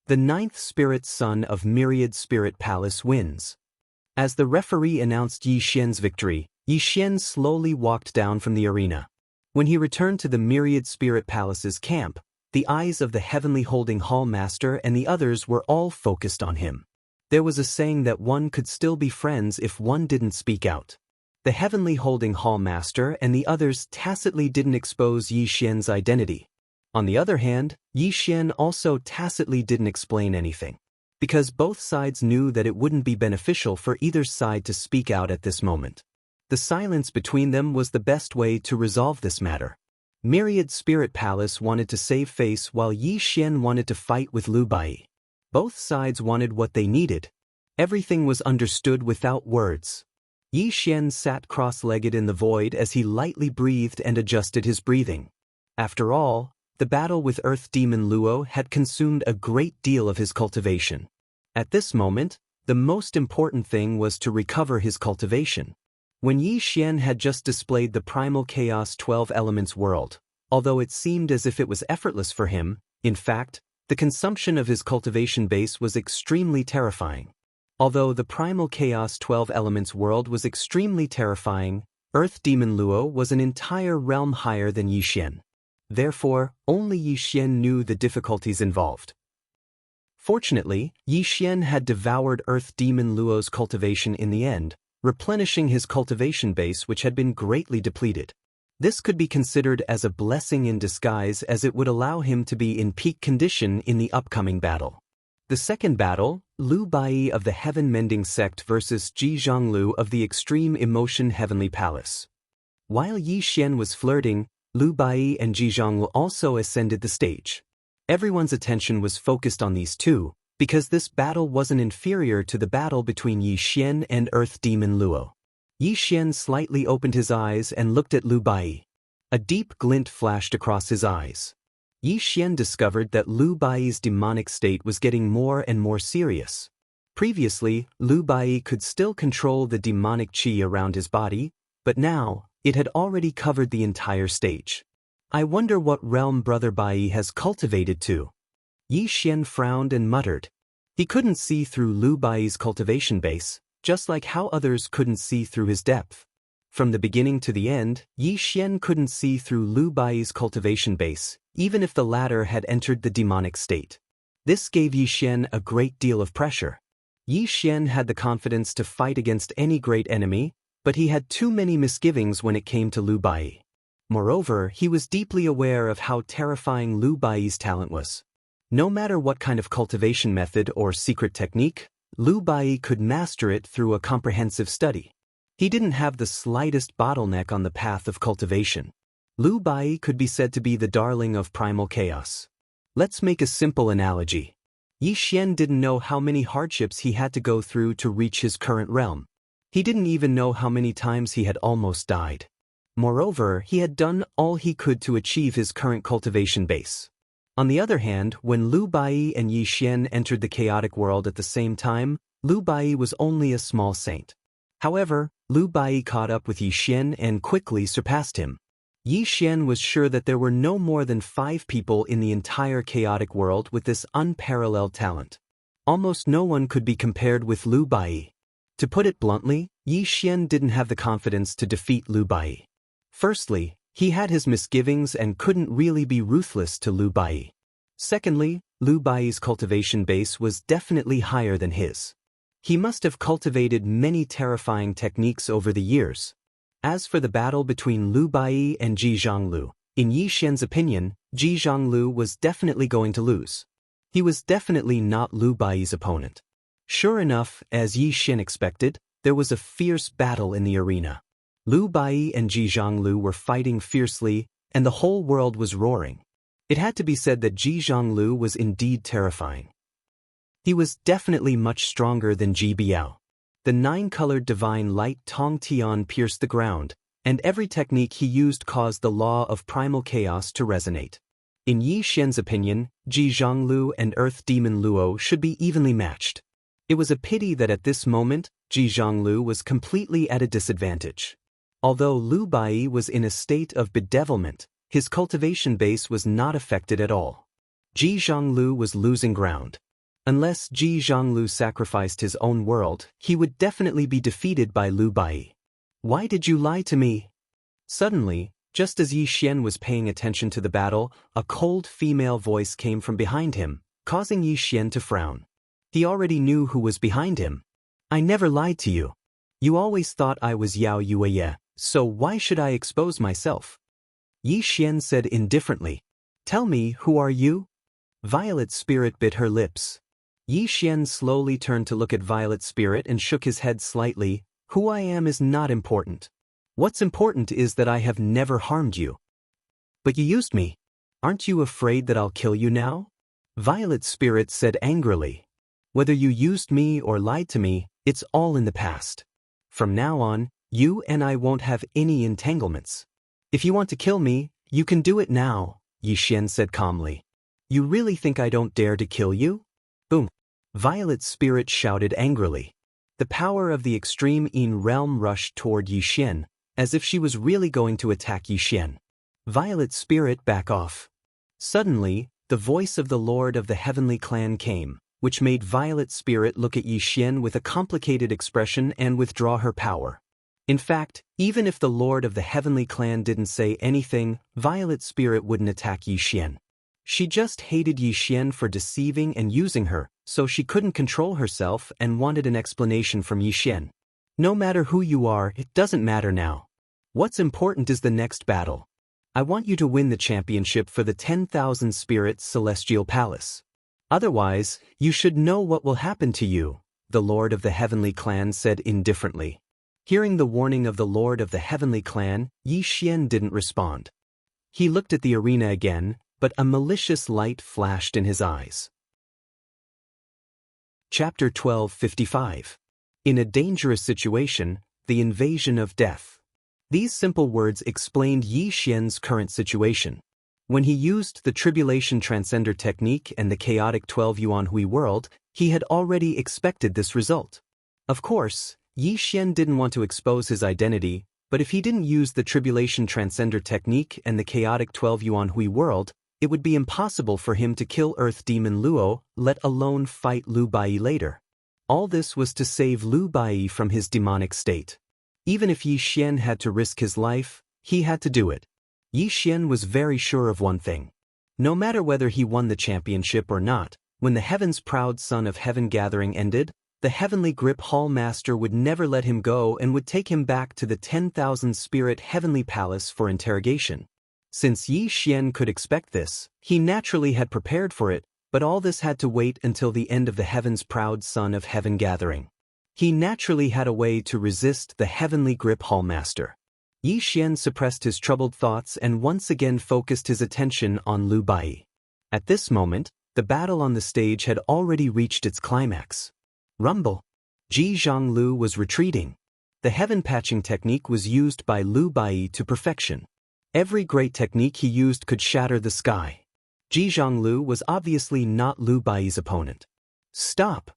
The 9th spirit son of Myriad Spirit Palace wins. As the referee announced Yi Xian's victory, Yi Xian slowly walked down from the arena. When he returned to the Myriad Spirit Palace's camp, the eyes of the Heavenly Holding Hall Master and the others were all focused on him. There was a saying that one could still be friends if one didn't speak out. The Heavenly Holding Hall Master and the others tacitly didn't expose Yi Xian's identity. On the other hand, Yi Xian also tacitly didn't explain anything, because both sides knew that it wouldn't be beneficial for either side to speak out at this moment. The silence between them was the best way to resolve this matter. Myriad Spirit Palace wanted to save face while Yi Xian wanted to fight with Lu Bai. Both sides wanted what they needed. Everything was understood without words. Yi Xian sat cross-legged in the void as he lightly breathed and adjusted his breathing. After all, the battle with Earth Demon Luo had consumed a great deal of his cultivation. At this moment, the most important thing was to recover his cultivation. When Yi Xian had just displayed the primal chaos 12 elements world, although it seemed as if it was effortless for him, in fact, the consumption of his cultivation base was extremely terrifying. Although the primal chaos 12 elements world was extremely terrifying, Earth Demon Luo was an entire realm higher than Yi Xian. Therefore, only Yi Xian knew the difficulties involved. Fortunately, Yi Xian had devoured Earth Demon Luo's cultivation in the end, replenishing his cultivation base which had been greatly depleted. This could be considered as a blessing in disguise as it would allow him to be in peak condition in the upcoming battle. The second battle, Lu Bai of the Heaven Mending Sect versus Ji Zhonglu of the Extreme Emotion Heavenly Palace. While Yi Xian was flirting, Lu Bai and Ji Zhonglu also ascended the stage. Everyone's attention was focused on these two, because this battle wasn't inferior to the battle between Yi Xian and Earth Demon Luo. Yi Xian slightly opened his eyes and looked at Lu Bai. A deep glint flashed across his eyes. Yi Xian discovered that Lu Bai's demonic state was getting more and more serious. Previously, Lu Bai could still control the demonic qi around his body, but now, it had already covered the entire stage. I wonder what realm Brother Bai has cultivated to. Yi Xian frowned and muttered. He couldn't see through Lu Bai's cultivation base, just like how others couldn't see through his depth. From the beginning to the end, Yi Xian couldn't see through Lu Bai's cultivation base, even if the latter had entered the demonic state. This gave Yi Xian a great deal of pressure. Yi Xian had the confidence to fight against any great enemy, but he had too many misgivings when it came to Lu Bai. Moreover, he was deeply aware of how terrifying Lu Bai's talent was. No matter what kind of cultivation method or secret technique, Lu Bai could master it through a comprehensive study. He didn't have the slightest bottleneck on the path of cultivation. Lu Bai could be said to be the darling of primal chaos. Let's make a simple analogy. Yi Xian didn't know how many hardships he had to go through to reach his current realm. He didn't even know how many times he had almost died. Moreover, he had done all he could to achieve his current cultivation base. On the other hand, when Lu Bai and Yi Xian entered the chaotic world at the same time, Lu Bai was only a small saint. However, Lu Bai caught up with Yi Xian and quickly surpassed him. Yi Xian was sure that there were no more than 5 people in the entire chaotic world with this unparalleled talent. Almost no one could be compared with Lu Bai. To put it bluntly, Yi Xian didn't have the confidence to defeat Lu Bai. Firstly, he had his misgivings and couldn't really be ruthless to Lu Bai. Secondly, Lu Bai's cultivation base was definitely higher than his. He must have cultivated many terrifying techniques over the years. As for the battle between Lu Bai and Ji Zhonglu, in Yi Xian's opinion, Ji Zhonglu was definitely going to lose. He was definitely not Lu Bai's opponent. Sure enough, as Yi Xian expected, there was a fierce battle in the arena. Lu Bai and Ji Zhonglu were fighting fiercely, and the whole world was roaring. It had to be said that Ji Zhonglu was indeed terrifying. He was definitely much stronger than Ji Biao. The 9-colored divine light Tong Tian pierced the ground, and every technique he used caused the law of primal chaos to resonate. In Yi Xian's opinion, Ji Zhonglu and Earth Demon Luo should be evenly matched. It was a pity that at this moment, Ji Zhonglu was completely at a disadvantage. Although Lu Bai was in a state of bedevilment, his cultivation base was not affected at all. Ji Zhonglu was losing ground. Unless Ji Zhonglu sacrificed his own world, he would definitely be defeated by Lu Bai. Why did you lie to me? Suddenly, just as Yi Xian was paying attention to the battle, a cold female voice came from behind him, causing Yi Xian to frown. He already knew who was behind him. I never lied to you. You always thought I was Yao Yueye, so why should I expose myself? Yi Xian said indifferently. Tell me, who are you? Violet Spirit bit her lips. Yi Xian slowly turned to look at Violet Spirit and shook his head slightly. Who I am is not important. What's important is that I have never harmed you. But you used me. Aren't you afraid that I'll kill you now? Violet Spirit said angrily. Whether you used me or lied to me, it's all in the past. From now on, you and I won't have any entanglements. If you want to kill me, you can do it now, Yi Xian said calmly. You really think I don't dare to kill you? Boom. Violet Spirit shouted angrily. The power of the extreme Yin realm rushed toward Yi Xian, as if she was really going to attack Yi Xian. Violet Spirit, back off. Suddenly, the voice of the Lord of the Heavenly Clan came, which made Violet Spirit look at Yi Xian with a complicated expression and withdraw her power. In fact, even if the Lord of the Heavenly Clan didn't say anything, Violet Spirit wouldn't attack Yi Xian. She just hated Yi Xian for deceiving and using her, so she couldn't control herself and wanted an explanation from Yi Xian. No matter who you are, it doesn't matter now. What's important is the next battle. I want you to win the championship for the 10,000 Spirits Celestial Palace. Otherwise, you should know what will happen to you, the Lord of the Heavenly Clan said indifferently. Hearing the warning of the Lord of the Heavenly Clan, Yi Xian didn't respond. He looked at the arena again, but a malicious light flashed in his eyes. Chapter 1255. In a dangerous situation, the invasion of death. These simple words explained Yi Xian's current situation. When he used the Tribulation Transcender technique and the chaotic 12 Yuan Hui world, he had already expected this result. Of course, Yi Xian didn't want to expose his identity, but if he didn't use the Tribulation Transcender technique and the chaotic 12 Yuan Hui world, it would be impossible for him to kill Earth Demon Luo, let alone fight Lu Bai later. All this was to save Lu Bai from his demonic state. Even if Yi Xian had to risk his life, he had to do it. Yi Xian was very sure of one thing. No matter whether he won the championship or not, when the Heaven's proud Son of Heaven gathering ended, the Heavenly Grip Hall Master would never let him go and would take him back to the 10,000 Spirit Heavenly Palace for interrogation. Since Yi Xian could expect this, he naturally had prepared for it, but all this had to wait until the end of the Heaven's Proud Son of Heaven gathering. He naturally had a way to resist the Heavenly Grip Hall Master. Yi Xian suppressed his troubled thoughts and once again focused his attention on Lu Bai. At this moment, the battle on the stage had already reached its climax. Rumble. Ji Zhonglu was retreating. The heaven patching technique was used by Lu Bai to perfection. Every great technique he used could shatter the sky. Ji Zhonglu was obviously not Lu Bai's opponent. Stop!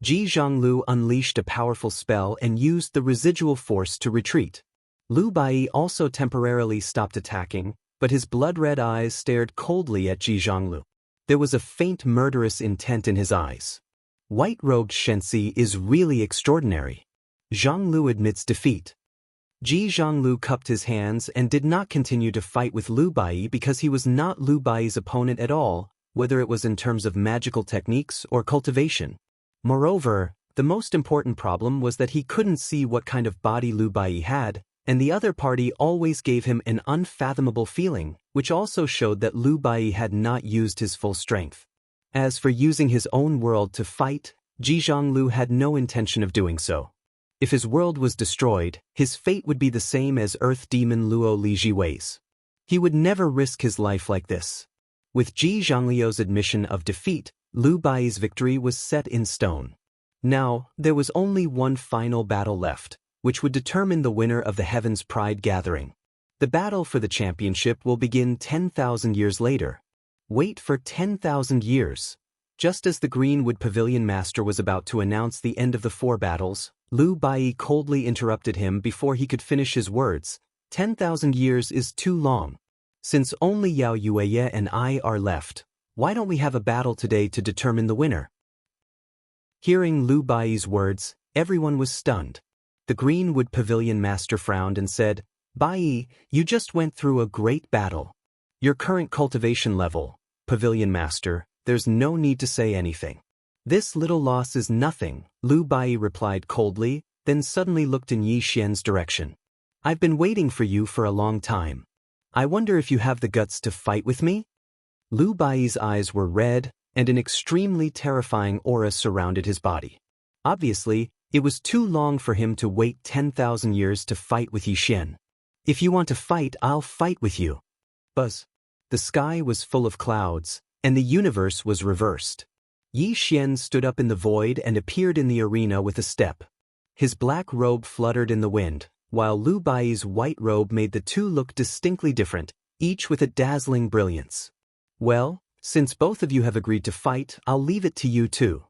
Ji Zhonglu unleashed a powerful spell and used the residual force to retreat. Lu Bai also temporarily stopped attacking, but his blood-red eyes stared coldly at Ji Zhonglu. There was a faint murderous intent in his eyes. White-robed Shenxi is really extraordinary. Zhonglu admits defeat. Ji Zhonglu cupped his hands and did not continue to fight with Lu Bai because he was not Lu Bai's opponent at all, whether it was in terms of magical techniques or cultivation. Moreover, the most important problem was that he couldn't see what kind of body Lu Bai had, and the other party always gave him an unfathomable feeling, which also showed that Lu Bai had not used his full strength. As for using his own world to fight, Ji Zhonglu had no intention of doing so. If his world was destroyed, his fate would be the same as Earth Demon Luo Lijiwei's. He would never risk his life like this. With Ji Zhongliu's admission of defeat, Lu Bai's victory was set in stone. Now, there was only one final battle left, which would determine the winner of the Heaven's Pride gathering. The battle for the championship will begin 10,000 years later. Wait for 10,000 years. Just as the Greenwood Pavilion Master was about to announce the end of the 4 battles, Lu Bai coldly interrupted him before he could finish his words. 10,000 years is too long. Since only Yao Yueye and I are left, why don't we have a battle today to determine the winner? Hearing Lu Bai's words, everyone was stunned. The Greenwood Pavilion Master frowned and said, Bai, you just went through a great battle. Your current cultivation level, Pavilion Master, there's no need to say anything. This little loss is nothing, Lu Bai replied coldly, then suddenly looked in Yi Xian's direction. I've been waiting for you for a long time. I wonder if you have the guts to fight with me? Lu Bai's eyes were red, and an extremely terrifying aura surrounded his body. Obviously, it was too long for him to wait 10,000 years to fight with Yi Xian. If you want to fight, I'll fight with you. Buzz. The sky was full of clouds, and the universe was reversed. Yi Xian stood up in the void and appeared in the arena with a step. His black robe fluttered in the wind, while Lu Bai's white robe made the two look distinctly different, each with a dazzling brilliance. Well, since both of you have agreed to fight, I'll leave it to you too.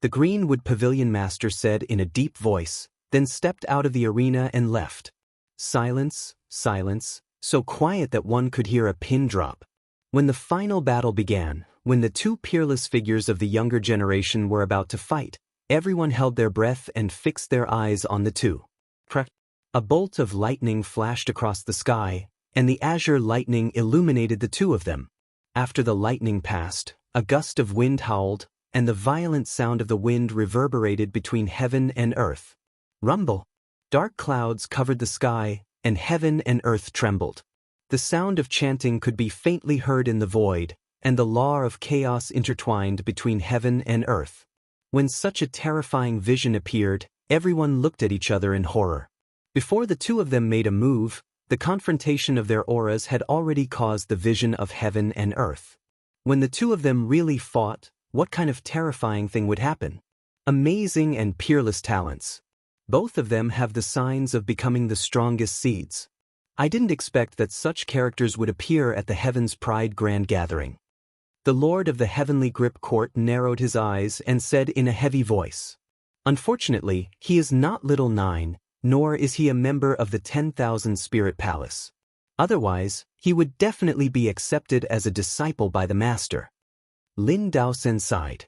The Greenwood Pavilion Master said in a deep voice, then stepped out of the arena and left. Silence, silence, so quiet that one could hear a pin drop. When the final battle began, when the two peerless figures of the younger generation were about to fight, everyone held their breath and fixed their eyes on the two. Crack! A bolt of lightning flashed across the sky, and the azure lightning illuminated the two of them. After the lightning passed, a gust of wind howled, and the violent sound of the wind reverberated between heaven and earth. Rumble! Dark clouds covered the sky, and heaven and earth trembled. The sound of chanting could be faintly heard in the void, and the law of chaos intertwined between heaven and earth. When such a terrifying vision appeared, everyone looked at each other in horror. Before the two of them made a move, the confrontation of their auras had already caused the vision of heaven and earth. When the two of them really fought, what kind of terrifying thing would happen? Amazing and peerless talents. Both of them have the signs of becoming the strongest seeds. I didn't expect that such characters would appear at the Heaven's Pride Grand Gathering. The Lord of the Heavenly Grip Court narrowed his eyes and said in a heavy voice, Unfortunately, he is not Little Nine, nor is he a member of the 10,000 Spirit Palace. Otherwise, he would definitely be accepted as a disciple by the Master. Lin Daosen sighed.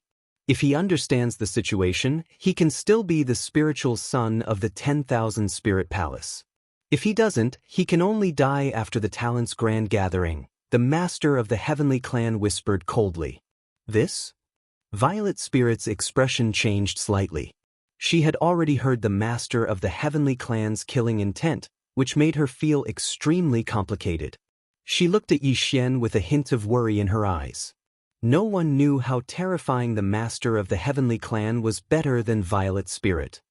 If he understands the situation, he can still be the spiritual son of the 10,000 Spirit Palace. If he doesn't, he can only die after the Talents Grand Gathering, the Master of the Heavenly Clan whispered coldly. This? Violet Spirit's expression changed slightly. She had already heard the master of the heavenly clan's killing intent, which made her feel extremely complicated. She looked at Yi Xian with a hint of worry in her eyes. No one knew how terrifying the master of the heavenly clan was better than Violet Spirit.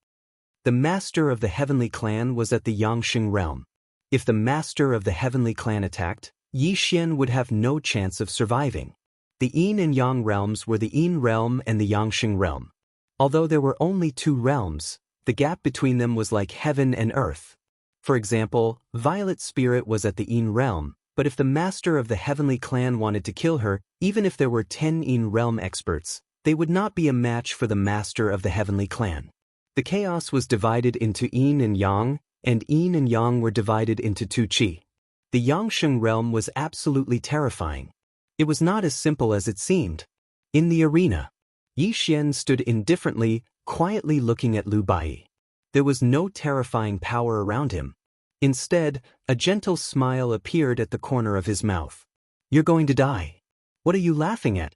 The master of the heavenly clan was at the Yangsheng realm. If the master of the heavenly clan attacked, Yi Xian would have no chance of surviving. The Yin and Yang realms were the Yin realm and the Yangsheng realm. Although there were only 2 realms, the gap between them was like heaven and earth. For example, Violet Spirit was at the Yin realm, but if the master of the heavenly clan wanted to kill her, even if there were 10 Yin realm experts, they would not be a match for the master of the heavenly clan. The chaos was divided into Yin and Yang were divided into 2 Qi. The Yangsheng realm was absolutely terrifying. It was not as simple as it seemed. In the arena, Yi Xian stood indifferently, quietly looking at Lu Bai. There was no terrifying power around him. Instead, a gentle smile appeared at the corner of his mouth. "You're going to die. What are you laughing at?"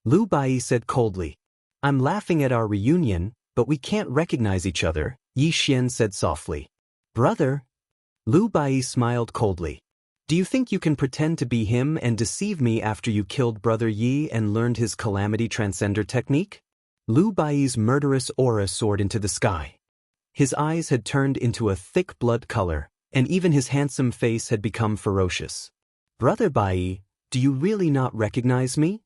Lu Bai said coldly. "I'm laughing at our reunion, but we can't recognize each other," Yi Xian said softly. "Brother?" Lu Bai smiled coldly. "Do you think you can pretend to be him and deceive me after you killed Brother Yi and learned his Calamity Transcender technique?" Lu Bai's murderous aura soared into the sky. His eyes had turned into a thick blood color, and even his handsome face had become ferocious. "Brother Bai, do you really not recognize me?"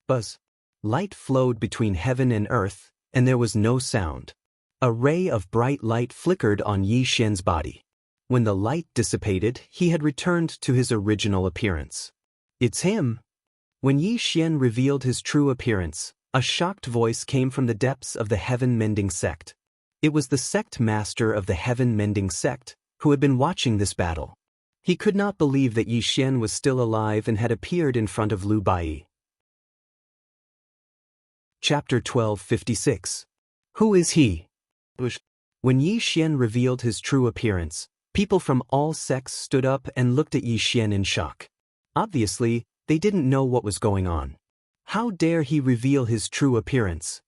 Buzz. Light flowed between heaven and earth, and there was no sound. A ray of bright light flickered on Yi Xian's body. When the light dissipated, he had returned to his original appearance. "It's him." When Yi Xian revealed his true appearance, a shocked voice came from the depths of the Heaven Mending Sect. It was the sect master of the Heaven Mending Sect, who had been watching this battle. He could not believe that Yi Xian was still alive and had appeared in front of Lu Bai. Chapter 1256. Who is he? When Yi Xian revealed his true appearance, people from all sects stood up and looked at Yi Xian in shock. Obviously, they didn't know what was going on. How dare he reveal his true appearance?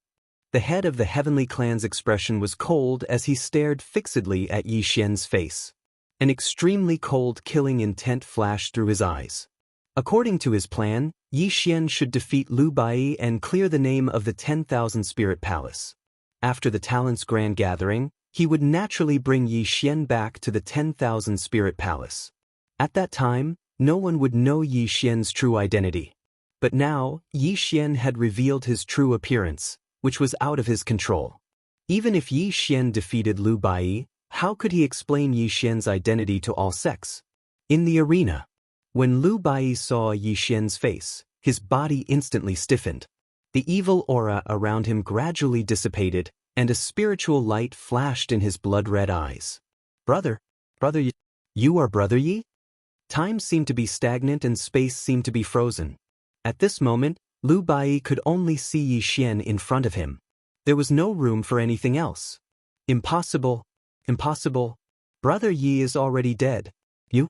The head of the heavenly clan's expression was cold as he stared fixedly at Yi Xian's face. An extremely cold killing intent flashed through his eyes. According to his plan, Yi Xian should defeat Lu Bai and clear the name of the 10,000 Spirit Palace. After the Talents Grand Gathering, he would naturally bring Yi Xian back to the 10,000 Spirit Palace. At that time, no one would know Yi Xian's true identity. But now, Yi Xian had revealed his true appearance, which was out of his control. Even if Yi Xian defeated Lu Bai, how could he explain Yi Xian's identity to all sects? In the arena, when Lu Bai saw Yi Xian's face, his body instantly stiffened. The evil aura around him gradually dissipated, and a spiritual light flashed in his blood-red eyes. Brother Yi, you are Brother Yi?" Time seemed to be stagnant and space seemed to be frozen. At this moment, Lu Bai could only see Yi Xian in front of him. There was no room for anything else. "Impossible. Impossible. Brother Yi is already dead." "You?"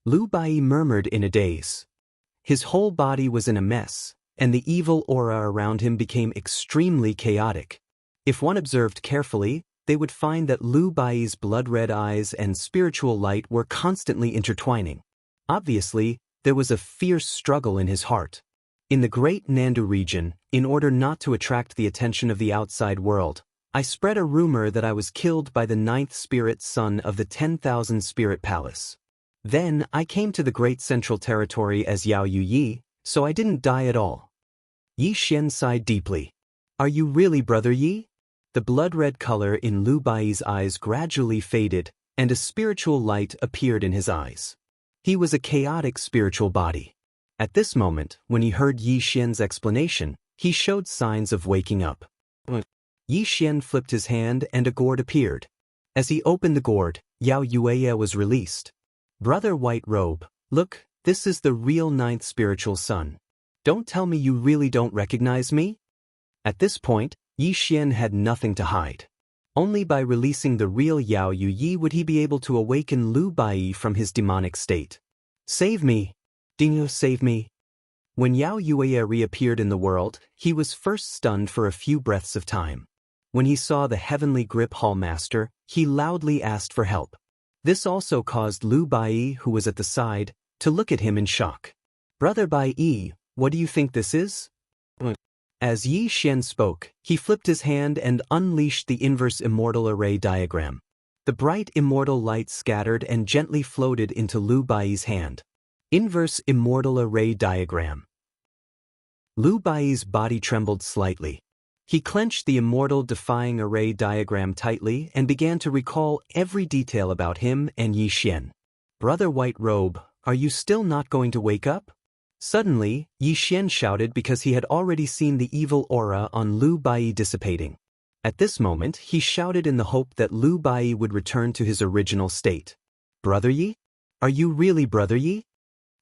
Lu Bai murmured in a daze. His whole body was in a mess, and the evil aura around him became extremely chaotic. If one observed carefully, they would find that Lu Bai's blood-red eyes and spiritual light were constantly intertwining. Obviously, there was a fierce struggle in his heart. In the great Nandu region, in order not to attract the attention of the outside world, I spread a rumor that I was killed by the 9th spirit son of the 10,000 Spirit Palace. Then I came to the great central territory as Yao Yu Yi, so I didn't die at all. Yi Xian sighed deeply. "Are you really Brother Yi?" The blood-red color in Lu Bai's eyes gradually faded, and a spiritual light appeared in his eyes. He was a chaotic spiritual body. At this moment, when he heard Yi Xian's explanation, he showed signs of waking up. Yi Xian flipped his hand and a gourd appeared. As he opened the gourd, Yao Yueya was released. "Brother White Robe, look, this is the real 9th spiritual son. Don't tell me you really don't recognize me?" At this point, Yi Xian had nothing to hide. Only by releasing the real Yao Yu Yi would he be able to awaken Lu Bai from his demonic state. "Save me! Dingo, save me!" When Yao Yueya reappeared in the world, he was first stunned for a few breaths of time. When he saw the heavenly grip hall master, he loudly asked for help. This also caused Lu Bai, who was at the side, to look at him in shock. "Brother Bai, what do you think this is?" As Yi Xian spoke, he flipped his hand and unleashed the inverse immortal array diagram. The bright immortal light scattered and gently floated into Lu Bai's hand. Inverse immortal array diagram. Lu Bai's body trembled slightly. He clenched the immortal defying array diagram tightly and began to recall every detail about him and Yi Xian. "Brother White Robe, are you still not going to wake up?" Suddenly, Yi Xian shouted because he had already seen the evil aura on Lu Bai dissipating. At this moment, he shouted in the hope that Lu Bai would return to his original state. "Brother Yi? Are you really Brother Yi?"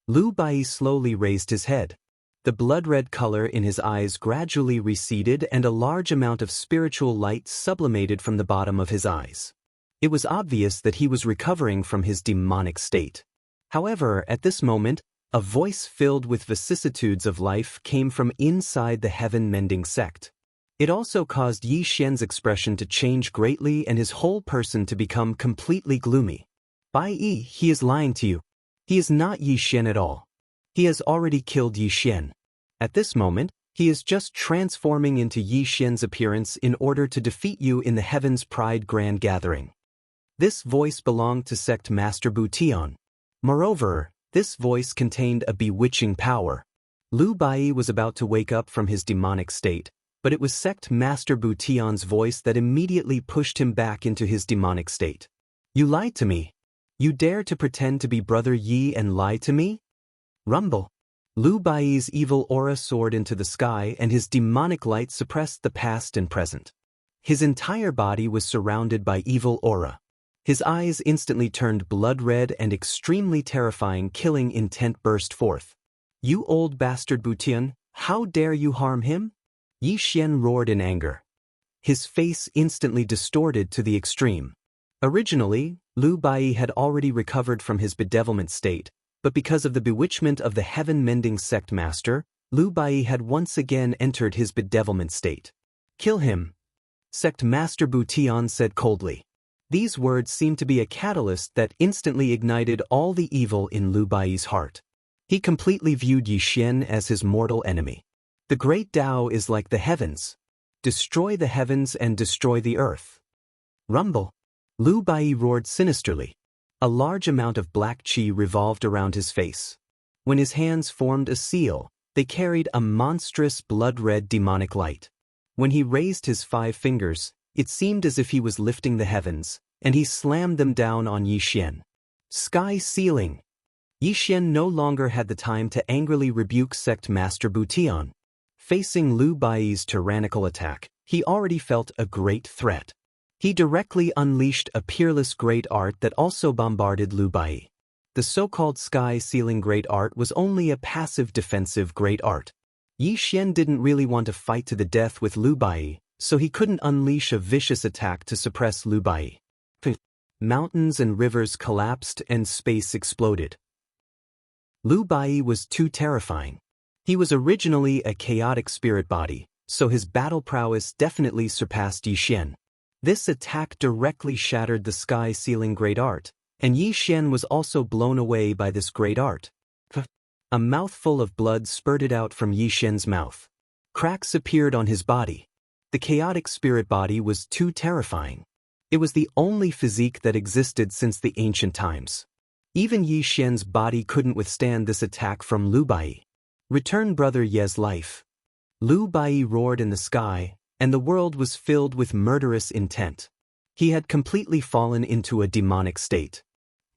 Lu Bai slowly raised his head. The blood-red color in his eyes gradually receded and a large amount of spiritual light sublimated from the bottom of his eyes. It was obvious that he was recovering from his demonic state. However, at this moment, a voice filled with vicissitudes of life came from inside the heaven-mending sect. It also caused Yi Xian's expression to change greatly and his whole person to become completely gloomy. "Bai Yi, he is lying to you. He is not Yi Xian at all. He has already killed Yi Xian. At this moment, he is just transforming into Yi Xian's appearance in order to defeat you in the Heaven's Pride Grand Gathering." This voice belonged to Sect Master Bu Tian. Moreover, this voice contained a bewitching power. Lu Bai was about to wake up from his demonic state, but it was Sect Master Bu Tian's voice that immediately pushed him back into his demonic state. "You lied to me. You dare to pretend to be Brother Yi and lie to me?" Rumble. Lu Bai's evil aura soared into the sky and his demonic light suppressed the past and present. His entire body was surrounded by evil aura. His eyes instantly turned blood-red and extremely terrifying killing intent burst forth. "You old bastard Butian, how dare you harm him?" Yi Xian roared in anger. His face instantly distorted to the extreme. Originally, Lu Bai had already recovered from his bedevilment state, but because of the bewitchment of the heaven-mending sect master, Lu Bai had once again entered his bedevilment state. "Kill him," Sect Master Bu Tian said coldly. These words seemed to be a catalyst that instantly ignited all the evil in Lu Bai's heart. He completely viewed Yi Xian as his mortal enemy. The great Tao is like the heavens. Destroy the heavens and destroy the earth. Rumble. Lu Bai roared sinisterly. A large amount of black qi revolved around his face. When his hands formed a seal, they carried a monstrous blood-red demonic light. When he raised his 5 fingers, it seemed as if he was lifting the heavens, and he slammed them down on Yi Xian. Sky ceiling. Yi Xian no longer had the time to angrily rebuke Sect Master Bu Tian. Facing Lu Bai's tyrannical attack, he already felt a great threat. He directly unleashed a peerless great art that also bombarded Lu Bai. The so-called sky ceiling great art was only a passive defensive great art. Yi Xian didn't really want to fight to the death with Lu Bai, so he couldn't unleash a vicious attack to suppress Lu Bai. Mountains and rivers collapsed and space exploded. Lu Bai was too terrifying. He was originally a chaotic spirit body, so his battle prowess definitely surpassed Yi Xian. This attack directly shattered the sky ceiling great art, and Yi Xian was also blown away by this great art. A mouthful of blood spurted out from Yi Xian's mouth. Cracks appeared on his body. The chaotic spirit body was too terrifying. It was the only physique that existed since the ancient times. Even Yi Xian's body couldn't withstand this attack from Lu Bai. Return Brother Ye's life. Lu Bai roared in the sky, and the world was filled with murderous intent. He had completely fallen into a demonic state.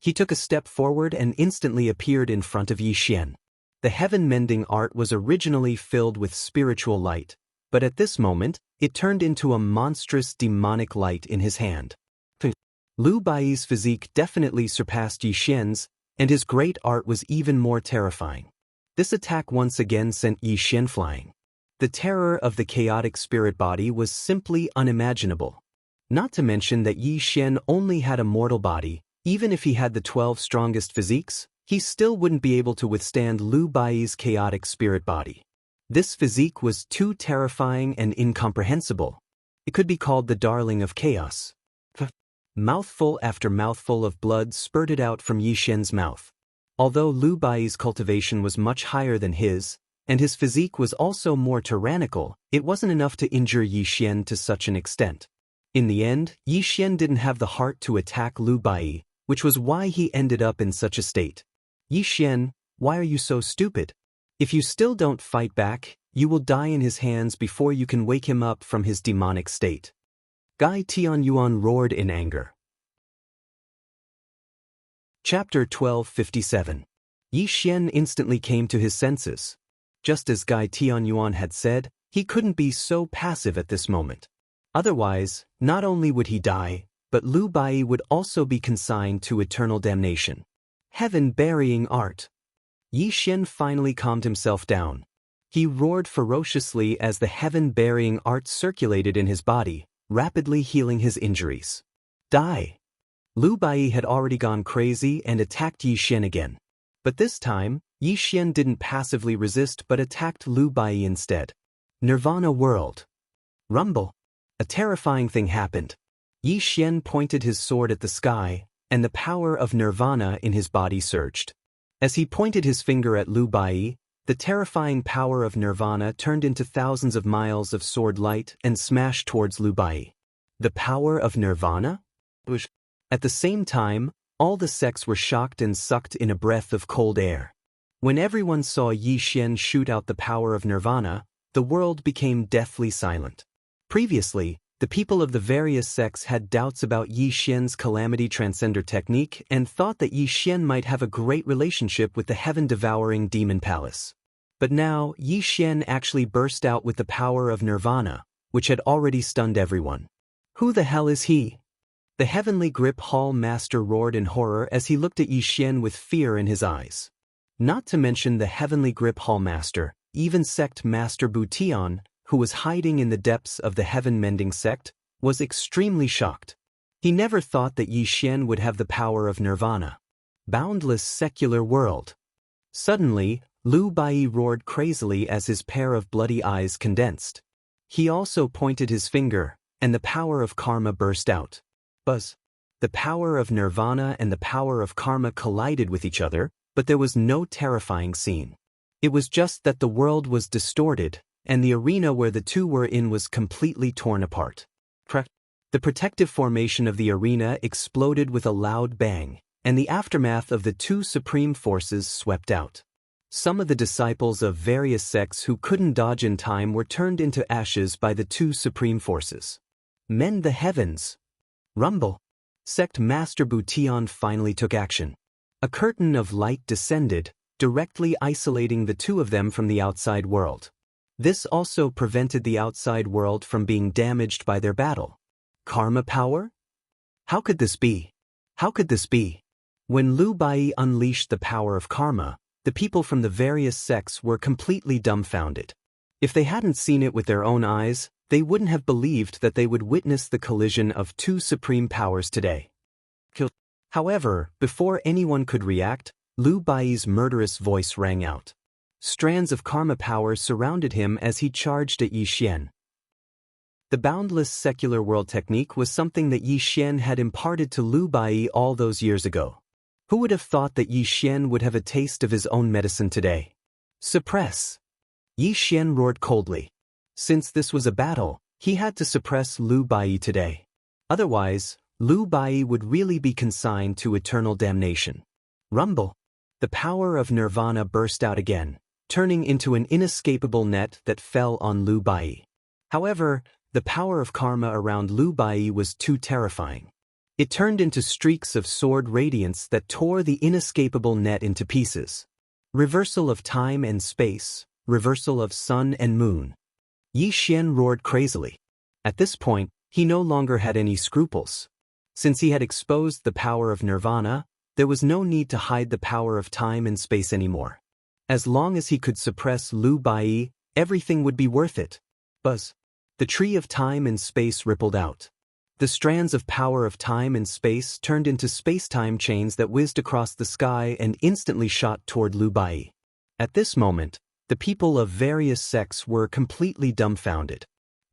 He took a step forward and instantly appeared in front of Yi Xian. The heaven-mending art was originally filled with spiritual light, but at this moment, it turned into a monstrous demonic light in his hand. Lu Bai's physique definitely surpassed Yi Xian's, and his great art was even more terrifying. This attack once again sent Yi Xian flying. The terror of the chaotic spirit body was simply unimaginable. Not to mention that Yi Xian only had a mortal body. Even if he had the 12 strongest physiques, he still wouldn't be able to withstand Lu Bai's chaotic spirit body. This physique was too terrifying and incomprehensible. It could be called the darling of chaos. Mouthful after mouthful of blood spurted out from Yi Xian's mouth. Although Lu Bai's cultivation was much higher than his, and his physique was also more tyrannical, it wasn't enough to injure Yi Xian to such an extent. In the end, Yi Xian didn't have the heart to attack Lu Bai, which was why he ended up in such a state. Yi Xian, why are you so stupid? If you still don't fight back, you will die in his hands before you can wake him up from his demonic state. Gai Tianyuan roared in anger. Chapter 1257. Yi Xian instantly came to his senses. Just as Gai Tianyuan had said, he couldn't be so passive at this moment. Otherwise, not only would he die, but Lu Bai would also be consigned to eternal damnation. Heaven-burying art. Yi Xian finally calmed himself down. He roared ferociously as the heaven-burying art circulated in his body, rapidly healing his injuries. Die! Lu Bai had already gone crazy and attacked Yi Xian again. But this time, Yi Xian didn't passively resist but attacked Lu Bai instead. Nirvana world. Rumble. A terrifying thing happened. Yi Xian pointed his sword at the sky, and the power of nirvana in his body surged. As he pointed his finger at Lu Bai, the terrifying power of nirvana turned into thousands of miles of sword light and smashed towards Lu Bai. The power of nirvana? At the same time, all the sects were shocked and sucked in a breath of cold air. When everyone saw Yi Xian shoot out the power of nirvana, the world became deathly silent. Previously, the people of the various sects had doubts about Yi Xian's calamity transcender technique and thought that Yi Xian might have a great relationship with the heaven-devouring demon palace. But now, Yi Xian actually burst out with the power of nirvana, which had already stunned everyone. Who the hell is he? The Heavenly Grip Hall Master roared in horror as he looked at Yi Xian with fear in his eyes. Not to mention the Heavenly Grip Hall Master, even Sect Master Butian, who was hiding in the depths of the heaven-mending sect, was extremely shocked. He never thought that Yi Xian would have the power of nirvana. Boundless secular world. Suddenly, Lu Bai roared crazily as his pair of bloody eyes condensed. He also pointed his finger, and the power of karma burst out. Buzz. The power of nirvana and the power of karma collided with each other, but there was no terrifying scene. It was just that the world was distorted, and the arena where the two were in was completely torn apart. The protective formation of the arena exploded with a loud bang, and the aftermath of the two supreme forces swept out. Some of the disciples of various sects who couldn't dodge in time were turned into ashes by the two supreme forces. Mend the heavens. Rumble. Sect Master Butian finally took action. A curtain of light descended, directly isolating the two of them from the outside world. This also prevented the outside world from being damaged by their battle. Karma power? How could this be? How could this be? When Lu Bai unleashed the power of karma, the people from the various sects were completely dumbfounded. If they hadn't seen it with their own eyes, they wouldn't have believed that they would witness the collision of two supreme powers today. However, before anyone could react, Lu Bai's murderous voice rang out. Strands of karma power surrounded him as he charged at Yi Xian. The boundless secular world technique was something that Yi Xian had imparted to Lu Bai all those years ago. Who would have thought that Yi Xian would have a taste of his own medicine today? Suppress! Yi Xian roared coldly. Since this was a battle, he had to suppress Lu Bai today. Otherwise, Lu Bai would really be consigned to eternal damnation. Rumble! The power of nirvana burst out again, turning into an inescapable net that fell on Lu Bai. However, the power of karma around Lu Bai was too terrifying. It turned into streaks of sword radiance that tore the inescapable net into pieces. Reversal of time and space, reversal of sun and moon. Yi Xian roared crazily. At this point, he no longer had any scruples. Since he had exposed the power of nirvana, there was no need to hide the power of time and space anymore. As long as he could suppress Lu Bai, everything would be worth it. Buzz. The tree of time and space rippled out. The strands of power of time and space turned into space-time chains that whizzed across the sky and instantly shot toward Lu Bai. At this moment, the people of various sects were completely dumbfounded.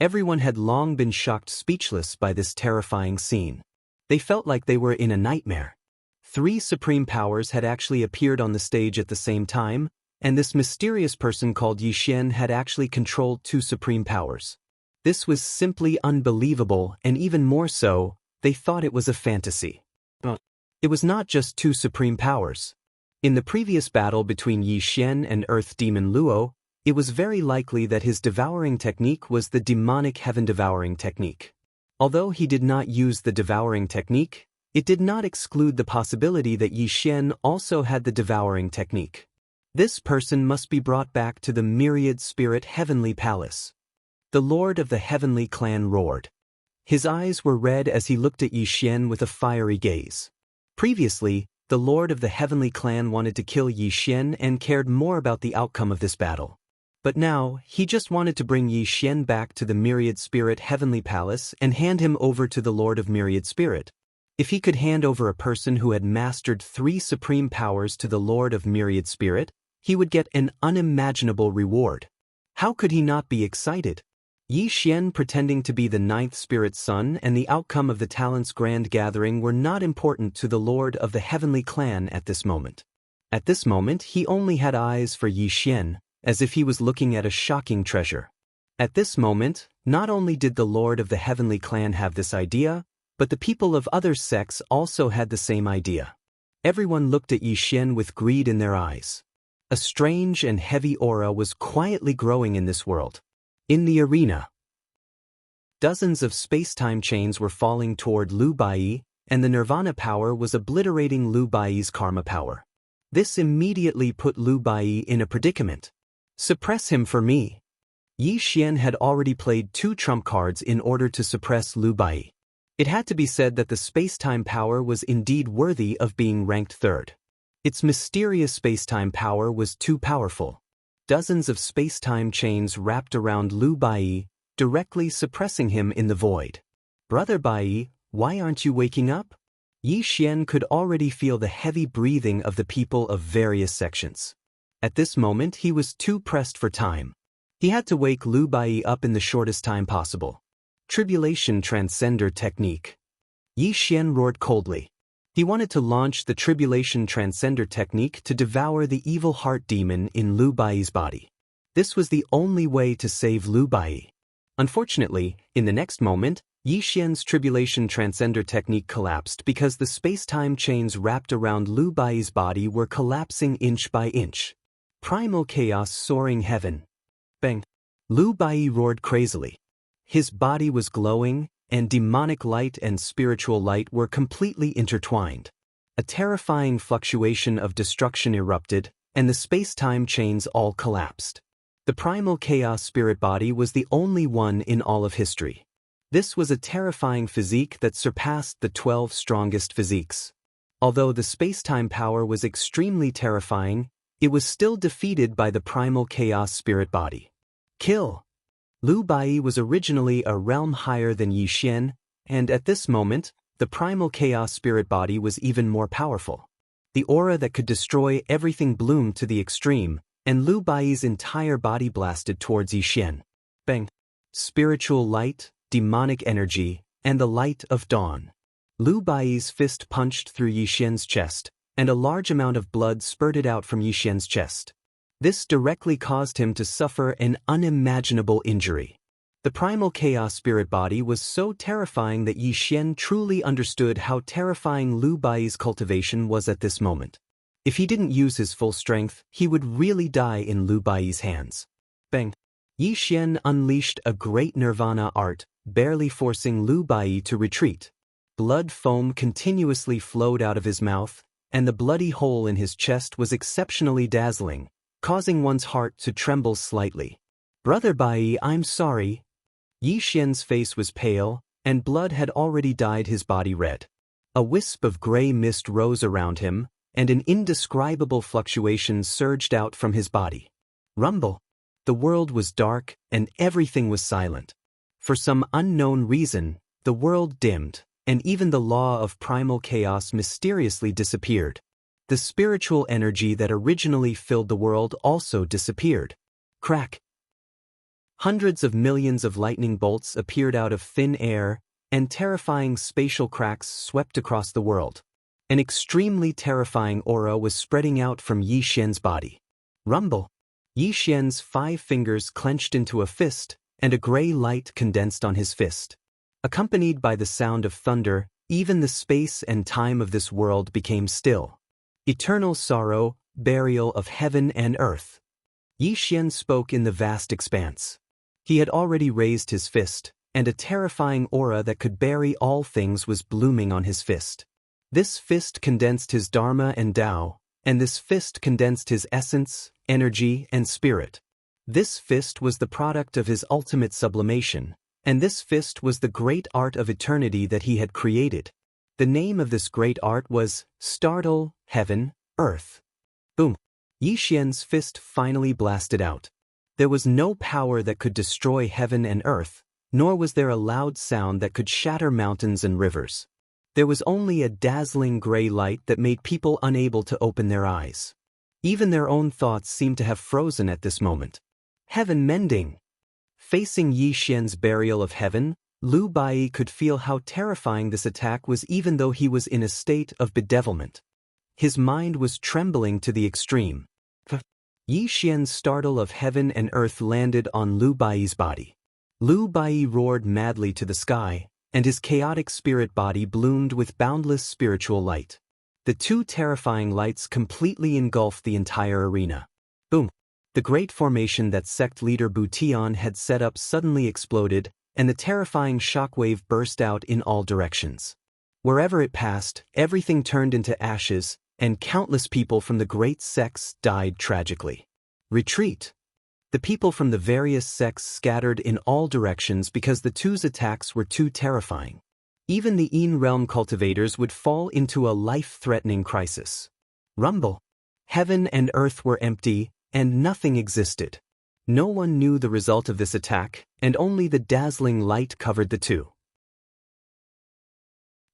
Everyone had long been shocked speechless by this terrifying scene. They felt like they were in a nightmare. 3 supreme powers had actually appeared on the stage at the same time, and this mysterious person called Yi Xian had actually controlled 2 supreme powers. This was simply unbelievable, and even more so, they thought it was a fantasy. But it was not just 2 supreme powers. In the previous battle between Yi Xian and Earth Demon Luo, it was very likely that his devouring technique was the demonic heaven devouring technique. Although he did not use the devouring technique, it did not exclude the possibility that Yi Xian also had the devouring technique. This person must be brought back to the myriad spirit heavenly palace. The Lord of the Heavenly Clan roared. His eyes were red as he looked at Yi Xian with a fiery gaze. Previously, the Lord of the Heavenly Clan wanted to kill Yi Xian and cared more about the outcome of this battle. But now, he just wanted to bring Yi Xian back to the Myriad Spirit Heavenly Palace and hand him over to the Lord of Myriad Spirit. If he could hand over a person who had mastered 3 supreme powers to the Lord of Myriad Spirit, he would get an unimaginable reward. How could he not be excited? Yi Xian pretending to be the 9th spirit's son and the outcome of the Talents Grand Gathering were not important to the Lord of the Heavenly Clan at this moment. At this moment, he only had eyes for Yi Xian, as if he was looking at a shocking treasure. At this moment, not only did the Lord of the Heavenly Clan have this idea, but the people of other sects also had the same idea. Everyone looked at Yi Xian with greed in their eyes. A strange and heavy aura was quietly growing in this world. In the arena, dozens of space-time chains were falling toward Lu Bai, and the Nirvana power was obliterating Lu Bai's karma power. This immediately put Lu Bai in a predicament. Suppress him for me. Yi Xian had already played 2 trump cards in order to suppress Lu Bai. It had to be said that the space-time power was indeed worthy of being ranked 3rd. Its mysterious space-time power was too powerful. Dozens of space-time chains wrapped around Lu Bai, directly suppressing him in the void. Brother Bai, why aren't you waking up? Yi Xian could already feel the heavy breathing of the people of various sections. At this moment he was too pressed for time. He had to wake Lu Bai up in the shortest time possible. Tribulation Transcender Technique. Yi Xian roared coldly. He wanted to launch the Tribulation Transcender Technique to devour the evil heart demon in Lu Bai's body. This was the only way to save Lu Bai. Unfortunately, in the next moment, Yi Xian's Tribulation Transcender Technique collapsed because the space-time chains wrapped around Lu Bai's body were collapsing inch by inch. Primal chaos soaring heaven. Bang! Lu Bai roared crazily. His body was glowing, and demonic light and spiritual light were completely intertwined. A terrifying fluctuation of destruction erupted, and the space-time chains all collapsed. The primal chaos spirit body was the only one in all of history. This was a terrifying physique that surpassed the 12 strongest physiques. Although the space-time power was extremely terrifying, it was still defeated by the primal chaos spirit body. Kill! Lu Bai was originally a realm higher than Yi Xian, and at this moment, the primal chaos spirit body was even more powerful. The aura that could destroy everything bloomed to the extreme, and Lu Bai's entire body blasted towards Yi Xian. Bang! Spiritual light, demonic energy, and the light of dawn. Lu Bai's fist punched through Yi Xian's chest, and a large amount of blood spurted out from Yi Xian's chest. This directly caused him to suffer an unimaginable injury. The primal chaos spirit body was so terrifying that Yi Xian truly understood how terrifying Lu Bai's cultivation was at this moment. If he didn't use his full strength, he would really die in Lu Bai's hands. Bang! Yi Xian unleashed a great nirvana art, barely forcing Lu Bai to retreat. Blood foam continuously flowed out of his mouth, and the bloody hole in his chest was exceptionally dazzling, causing one's heart to tremble slightly. Brother Bai, I'm sorry. Yi Xian's face was pale, and blood had already dyed his body red. A wisp of gray mist rose around him, and an indescribable fluctuation surged out from his body. Rumble! The world was dark, and everything was silent. For some unknown reason, the world dimmed, and even the law of primal chaos mysteriously disappeared. The spiritual energy that originally filled the world also disappeared. Crack! Hundreds of millions of lightning bolts appeared out of thin air, and terrifying spatial cracks swept across the world. An extremely terrifying aura was spreading out from Yi Xian's body. Rumble! Yi Xian's 5 fingers clenched into a fist, and a gray light condensed on his fist. Accompanied by the sound of thunder, even the space and time of this world became still. Eternal sorrow, burial of heaven and earth. Yi Xian spoke in the vast expanse. He had already raised his fist, and a terrifying aura that could bury all things was blooming on his fist. This fist condensed his Dharma and Tao, and this fist condensed his essence, energy, and spirit. This fist was the product of his ultimate sublimation, and this fist was the great art of eternity that he had created. The name of this great art was Startle, Heaven, Earth. Boom! Yi Xian's fist finally blasted out. There was no power that could destroy heaven and earth, nor was there a loud sound that could shatter mountains and rivers. There was only a dazzling gray light that made people unable to open their eyes. Even their own thoughts seemed to have frozen at this moment. Heaven mending! Facing Yi Xian's burial of heaven, Lu Bai could feel how terrifying this attack was even though he was in a state of bedevilment. His mind was trembling to the extreme. Yi Xian's startle of heaven and earth landed on Lu Bai's body. Lu Bai roared madly to the sky, and his chaotic spirit body bloomed with boundless spiritual light. The 2 terrifying lights completely engulfed the entire arena. Boom! The great formation that sect leader Bu Tian had set up suddenly exploded, and the terrifying shockwave burst out in all directions. Wherever it passed, everything turned into ashes, and countless people from the great sects died tragically. Retreat! The people from the various sects scattered in all directions because the 2's attacks were too terrifying. Even the Yin realm cultivators would fall into a life-threatening crisis. Rumble! Heaven and earth were empty, and nothing existed. No one knew the result of this attack, and only the dazzling light covered the 2.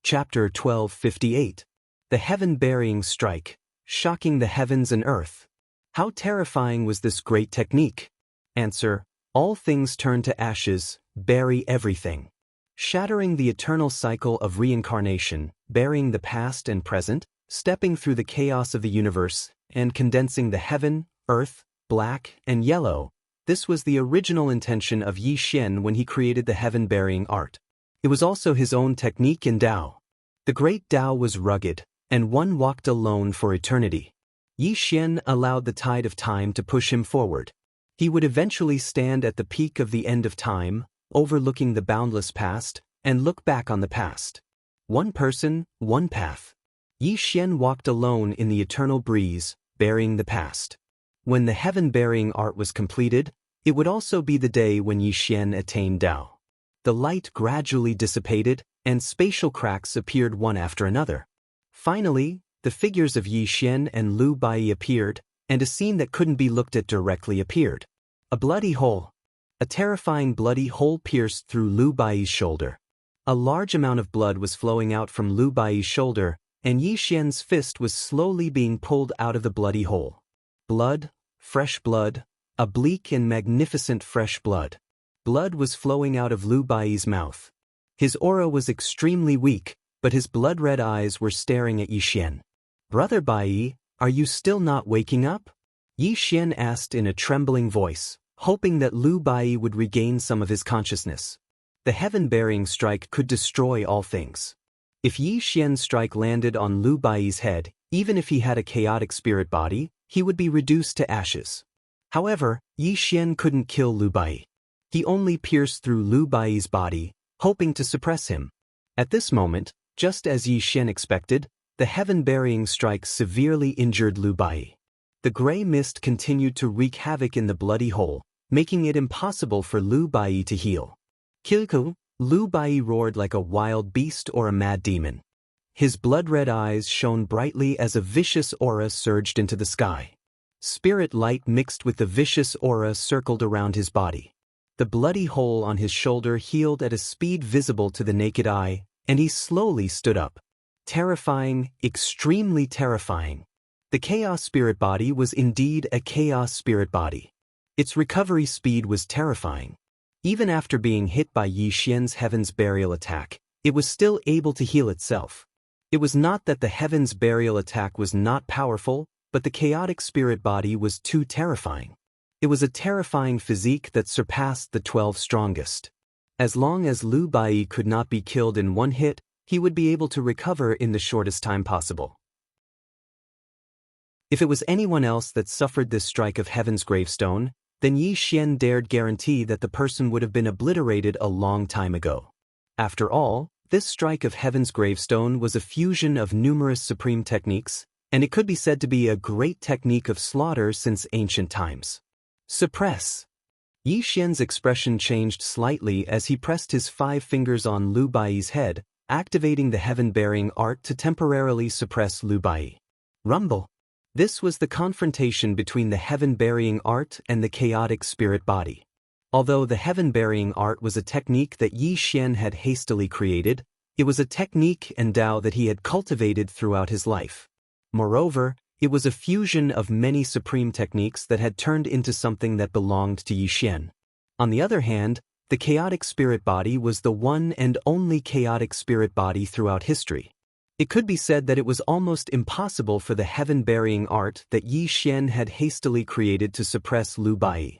Chapter 1258. The Heaven-Burying Strike, Shocking the Heavens and Earth. How terrifying was this great technique? Answer: all things turn to ashes, bury everything. Shattering the eternal cycle of reincarnation, burying the past and present, stepping through the chaos of the universe, and condensing the heaven, earth, black, and yellow. This was the original intention of Yi Xian when he created the heaven-burying art. It was also his own technique in Tao. The great Tao was rugged, and one walked alone for eternity. Yi Xian allowed the tide of time to push him forward. He would eventually stand at the peak of the end of time, overlooking the boundless past, and look back on the past. One person, one path. Yi Xian walked alone in the eternal breeze, burying the past. When the heaven-burying art was completed, it would also be the day when Yi Xian attained Tao. The light gradually dissipated, and spatial cracks appeared one after another. Finally, the figures of Yi Xian and Lu Bai appeared, and a scene that couldn't be looked at directly appeared. A bloody hole. A terrifying bloody hole pierced through Lu Bai's shoulder. A large amount of blood was flowing out from Lu Bai's shoulder, and Yi Xian's fist was slowly being pulled out of the bloody hole. Blood, fresh blood, a bleak and magnificent fresh blood. Blood was flowing out of Lu Bai's mouth. His aura was extremely weak, but his blood-red eyes were staring at Yi Xian. "Brother Bai, are you still not waking up?" Yi Xian asked in a trembling voice, hoping that Lu Bai would regain some of his consciousness. The heaven-burying strike could destroy all things. If Yi Xian's strike landed on Lu Bai's head, even if he had a chaotic spirit body, he would be reduced to ashes. However, Yi Xian couldn't kill Lu Bai. He only pierced through Lu Bai's body, hoping to suppress him. At this moment, just as Yi Xian expected, the heaven-burying strike severely injured Lu Bai. The gray mist continued to wreak havoc in the bloody hole, making it impossible for Lu Bai to heal. "Kilku!" Lu Bai roared like a wild beast or a mad demon. His blood-red eyes shone brightly as a vicious aura surged into the sky. Spirit light mixed with the vicious aura circled around his body. The bloody hole on his shoulder healed at a speed visible to the naked eye, and he slowly stood up. Terrifying, extremely terrifying. The chaos spirit body was indeed a chaos spirit body. Its recovery speed was terrifying. Even after being hit by Yi Xian's Heaven's Burial attack, it was still able to heal itself. It was not that the Heaven's Burial attack was not powerful, but the chaotic spirit body was too terrifying. It was a terrifying physique that surpassed the 12 strongest. As long as Lu Bai could not be killed in one hit, he would be able to recover in the shortest time possible. If it was anyone else that suffered this strike of Heaven's gravestone, then Yi Xian dared guarantee that the person would have been obliterated a long time ago. After all, this strike of Heaven's gravestone was a fusion of numerous supreme techniques, and it could be said to be a great technique of slaughter since ancient times. Suppress. Yi Xian's expression changed slightly as he pressed his 5 fingers on Lu Bai's head, activating the heaven-bearing art to temporarily suppress Lu Bai. Rumble. This was the confrontation between the heaven-burying art and the chaotic spirit body. Although the heaven-burying art was a technique that Yi Xian had hastily created, it was a technique and Tao that he had cultivated throughout his life. Moreover, it was a fusion of many supreme techniques that had turned into something that belonged to Yi Xian. On the other hand, the chaotic spirit body was the one and only chaotic spirit body throughout history. It could be said that it was almost impossible for the heaven-burying art that Yi Xian had hastily created to suppress Lu Bai.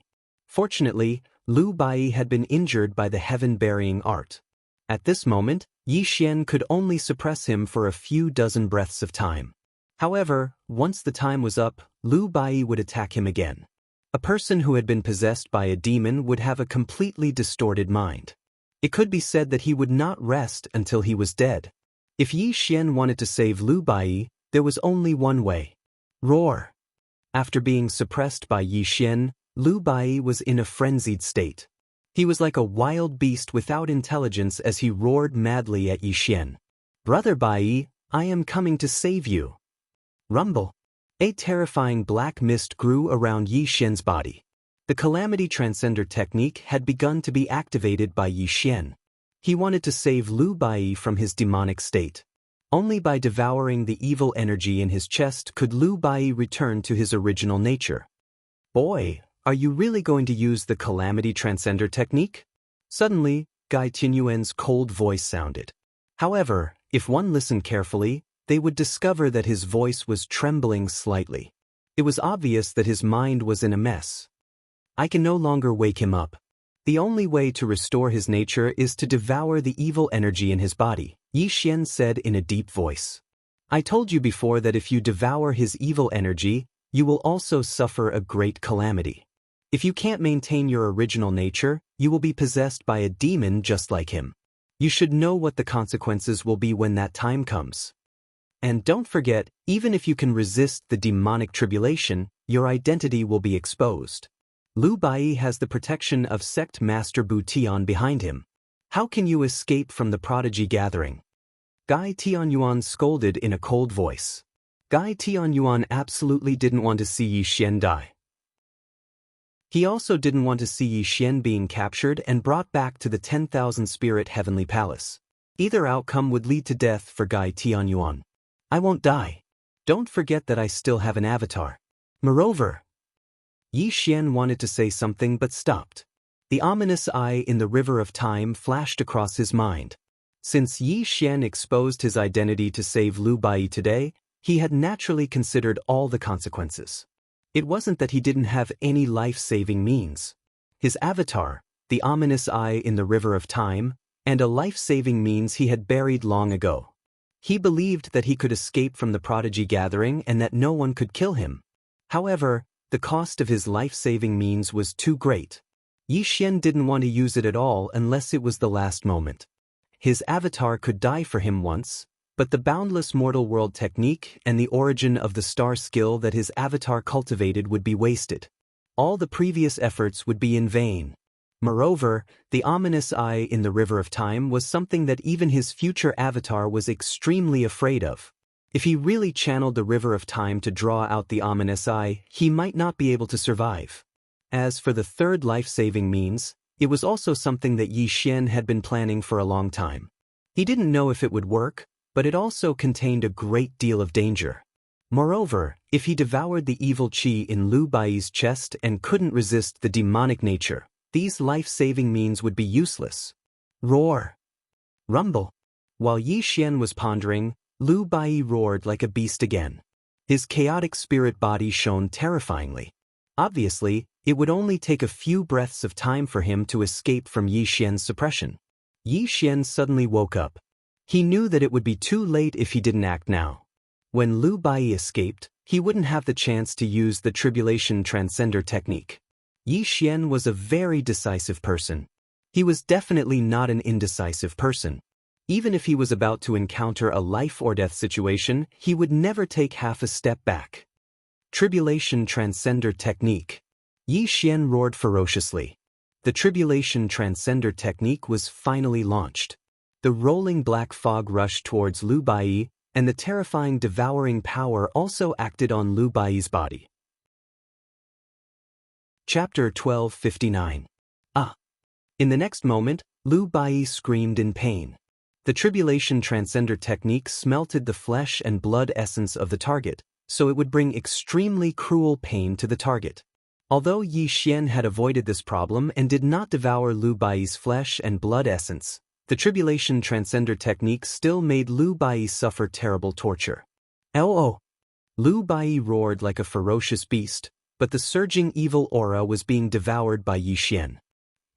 Fortunately, Lu Bai had been injured by the heaven-burying art. At this moment, Yi Xian could only suppress him for a few dozen breaths of time. However, once the time was up, Lu Bai would attack him again. A person who had been possessed by a demon would have a completely distorted mind. It could be said that he would not rest until he was dead. If Yi Xian wanted to save Lu Bai, there was only one way. Roar. After being suppressed by Yi Xian, Lu Bai was in a frenzied state. He was like a wild beast without intelligence as he roared madly at Yi Xian. Brother Bai, I am coming to save you. Rumble. A terrifying black mist grew around Yi Xian's body. The Calamity Transcender technique had begun to be activated by Yi Xian. He wanted to save Lu Bai from his demonic state. Only by devouring the evil energy in his chest could Lu Bai return to his original nature. Boy, are you really going to use the Calamity Transcender technique? Suddenly, Gai Tianyuan's cold voice sounded. However, if one listened carefully, they would discover that his voice was trembling slightly. It was obvious that his mind was in a mess. I can no longer wake him up. The only way to restore his nature is to devour the evil energy in his body, Yi Xian said in a deep voice. I told you before that if you devour his evil energy, you will also suffer a great calamity. If you can't maintain your original nature, you will be possessed by a demon just like him. You should know what the consequences will be when that time comes. And don't forget, even if you can resist the demonic tribulation, your identity will be exposed. Lu Bai has the protection of Sect Master Bu Tian behind him. How can you escape from the prodigy gathering? Gai Tianyuan scolded in a cold voice. Gai Tianyuan absolutely didn't want to see Yi Xian die. He also didn't want to see Yi Xian being captured and brought back to the 10,000 Spirit Heavenly Palace. Either outcome would lead to death for Gai Tianyuan. I won't die. Don't forget that I still have an avatar. Moreover, Yi Xian wanted to say something but stopped. The ominous eye in the river of time flashed across his mind. Since Yi Xian exposed his identity to save Lu Bai today, he had naturally considered all the consequences. It wasn't that he didn't have any life-saving means. His avatar, the ominous eye in the river of time, and a life-saving means he had buried long ago. He believed that he could escape from the prodigy gathering and that no one could kill him. However, the cost of his life-saving means was too great. Yi Xian didn't want to use it at all unless it was the last moment. His avatar could die for him once, but the boundless mortal world technique and the origin of the star skill that his avatar cultivated would be wasted. All the previous efforts would be in vain. Moreover, the ominous eye in the river of time was something that even his future avatar was extremely afraid of. If he really channeled the river of time to draw out the ominous eye, he might not be able to survive. As for the third life-saving means, it was also something that Yi Xian had been planning for a long time. He didn't know if it would work, but it also contained a great deal of danger. Moreover, if he devoured the evil qi in Lu Bai's chest and couldn't resist the demonic nature, these life-saving means would be useless. Roar! Rumble! While Yi Xian was pondering, Lu Bai roared like a beast again. His chaotic spirit body shone terrifyingly. Obviously, it would only take a few breaths of time for him to escape from Yi Xian's suppression. Yi Xian suddenly woke up. He knew that it would be too late if he didn't act now. When Lu Bai escaped, he wouldn't have the chance to use the Tribulation Transcender technique. Yi Xian was a very decisive person. He was definitely not an indecisive person. Even if he was about to encounter a life-or-death situation, he would never take half a step back. Tribulation Transcender technique. Yi Xian roared ferociously. The Tribulation Transcender technique was finally launched. The rolling black fog rushed towards Lu Bai, and the terrifying devouring power also acted on Lu Bai's body. Chapter 1259. In the next moment, Lu Bai screamed in pain. The Tribulation Transcender technique smelted the flesh and blood essence of the target, so it would bring extremely cruel pain to the target. Although Yi Xian had avoided this problem and did not devour Lu Bai's flesh and blood essence, the Tribulation Transcender technique still made Lu Bai suffer terrible torture. Oh! Lu Bai roared like a ferocious beast, but the surging evil aura was being devoured by Yi Xian.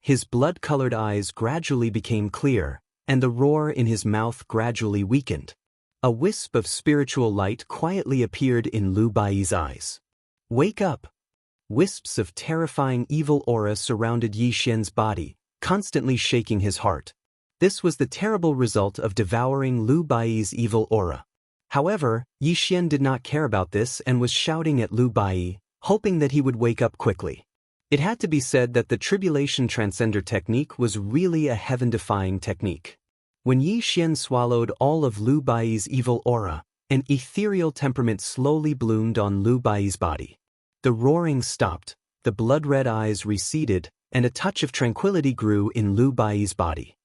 His blood-colored eyes gradually became clear, and the roar in his mouth gradually weakened. A wisp of spiritual light quietly appeared in Lu Bai's eyes. Wake up! Wisps of terrifying evil aura surrounded Yi Xian's body, constantly shaking his heart. This was the terrible result of devouring Lu Bai's evil aura. However, Yi Xian did not care about this and was shouting at Lu Bai, hoping that he would wake up quickly. It had to be said that the Tribulation Transcender technique was really a heaven-defying technique. When Yi Xian swallowed all of Lu Bai's evil aura, an ethereal temperament slowly bloomed on Lu Bai's body. The roaring stopped, the blood-red eyes receded, and a touch of tranquility grew in Lu Bai's body.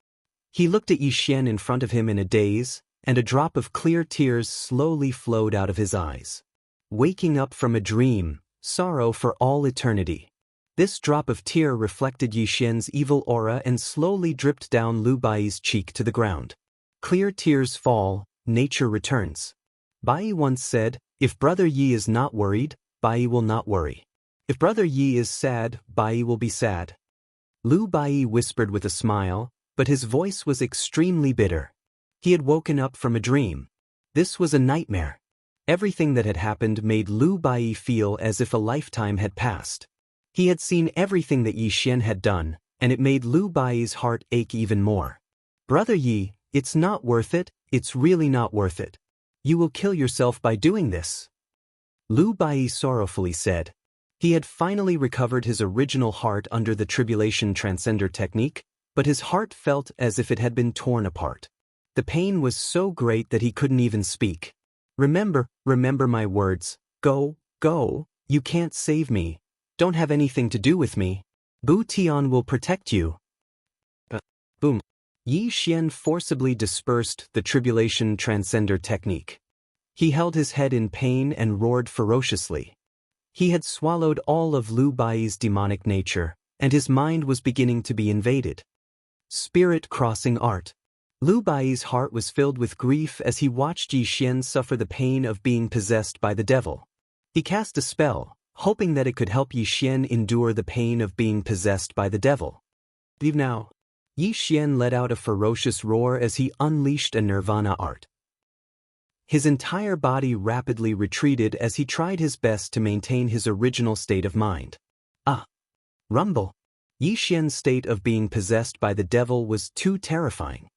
He looked at Yi Xian in front of him in a daze, and a drop of clear tears slowly flowed out of his eyes. Waking up from a dream, sorrow for all eternity. This drop of tear reflected Yi Xian's evil aura and slowly dripped down Lu Bai's cheek to the ground. Clear tears fall, nature returns. Bai once said, if Brother Yi is not worried, Bai will not worry. If Brother Yi is sad, Bai will be sad. Lu Bai whispered with a smile, but his voice was extremely bitter. He had woken up from a dream. This was a nightmare. Everything that had happened made Lu Bai feel as if a lifetime had passed. He had seen everything that Yi Xian had done, and it made Lu Bai's heart ache even more. Brother Yi, it's not worth it, it's really not worth it. You will kill yourself by doing this. Lu Bai sorrowfully said. He had finally recovered his original heart under the Tribulation Transcender technique, but his heart felt as if it had been torn apart. The pain was so great that he couldn't even speak. Remember my words. Go, you can't save me. Don't have anything to do with me. Bu Tian will protect you. Boom. Yi Xian forcibly dispersed the Tribulation Transcender technique. He held his head in pain and roared ferociously. He had swallowed all of Lu Bai's demonic nature, and his mind was beginning to be invaded. Spirit crossing art. Lu Bai's heart was filled with grief as he watched Yi Xian suffer the pain of being possessed by the devil. He cast a spell, hoping that it could help Yi Xian endure the pain of being possessed by the devil. Leave now. Yi Xian let out a ferocious roar as he unleashed a nirvana art. His entire body rapidly retreated as he tried his best to maintain his original state of mind. Rumble. Yi Xian's state of being possessed by the devil was too terrifying.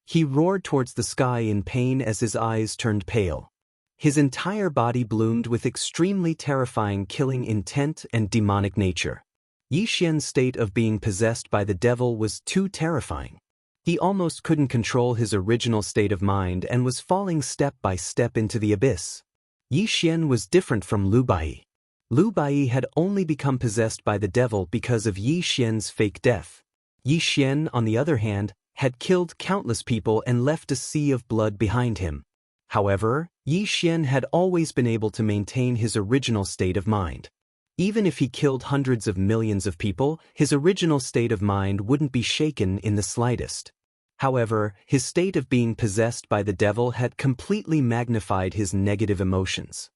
He roared towards the sky in pain as his eyes turned pale. His entire body bloomed with extremely terrifying killing intent and demonic nature. Yi Xian's state of being possessed by the devil was too terrifying. He almost couldn't control his original state of mind and was falling step by step into the abyss. Yi Xian was different from Lu Bai. Lu Bai had only become possessed by the devil because of Yi Xian's fake death. Yi Xian, on the other hand, had killed countless people and left a sea of blood behind him. However, Yi Xian had always been able to maintain his original state of mind. Even if he killed hundreds of millions of people, his original state of mind wouldn't be shaken in the slightest. However, his state of being possessed by the devil had completely magnified his negative emotions.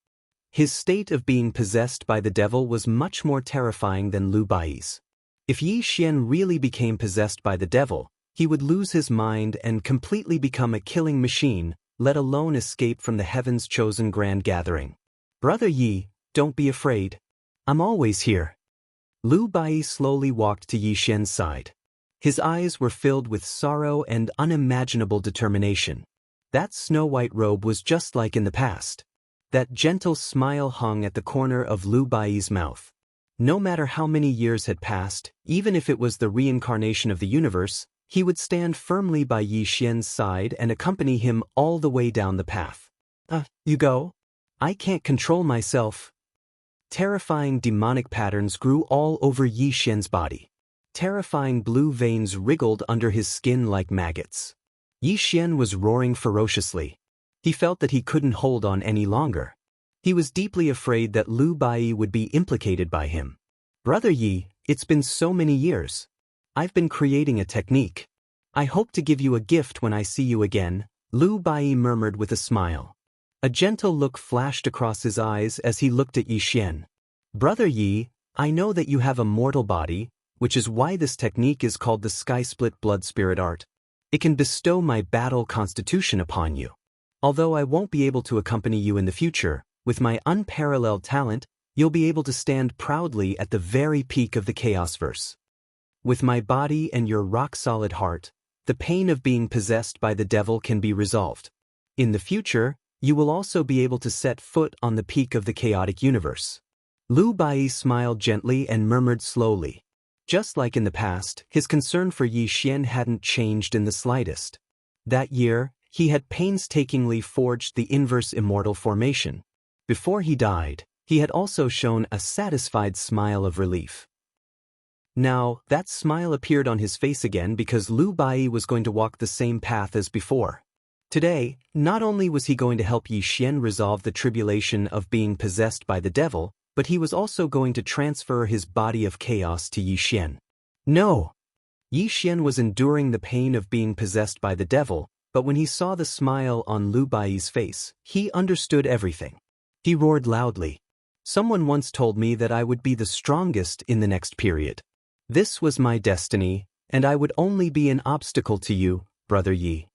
His state of being possessed by the devil was much more terrifying than Lu Bai's. If Yi Xian really became possessed by the devil, he would lose his mind and completely become a killing machine, let alone escape from the heaven's chosen grand gathering. Brother Yi, don't be afraid. I'm always here. Lu Bai slowly walked to Yi Xian's side. His eyes were filled with sorrow and unimaginable determination. That snow-white robe was just like in the past. That gentle smile hung at the corner of Lu Bai's mouth. No matter how many years had passed, even if it was the reincarnation of the universe, he would stand firmly by Yi Xian's side and accompany him all the way down the path. You go? I can't control myself. Terrifying demonic patterns grew all over Yi Xian's body. Terrifying blue veins wriggled under his skin like maggots. Yi Xian was roaring ferociously. He felt that he couldn't hold on any longer. He was deeply afraid that Lu Bai would be implicated by him. Brother Yi, it's been so many years. I've been creating a technique. I hope to give you a gift when I see you again, Lu Bai murmured with a smile. A gentle look flashed across his eyes as he looked at Yi Xian. Brother Yi, I know that you have a mortal body, which is why this technique is called the Sky Split Blood Spirit Art. It can bestow my battle constitution upon you. Although I won't be able to accompany you in the future, with my unparalleled talent, you'll be able to stand proudly at the very peak of the Chaosverse. With my body and your rock-solid heart, the pain of being possessed by the devil can be resolved. In the future, you will also be able to set foot on the peak of the chaotic universe. Lu Bai smiled gently and murmured slowly. Just like in the past, his concern for Yi Xian hadn't changed in the slightest. That year, he had painstakingly forged the inverse Immortal formation. Before he died, he had also shown a satisfied smile of relief. Now, that smile appeared on his face again because Lu Bai was going to walk the same path as before. Today, not only was he going to help Yi Xian resolve the tribulation of being possessed by the devil, but he was also going to transfer his body of chaos to Yi Xian. No! Yi Xian was enduring the pain of being possessed by the devil, but when he saw the smile on Lu Bai's face, he understood everything. He roared loudly. Someone once told me that I would be the strongest in the next period. This was my destiny, and I would only be an obstacle to you, Brother Yi.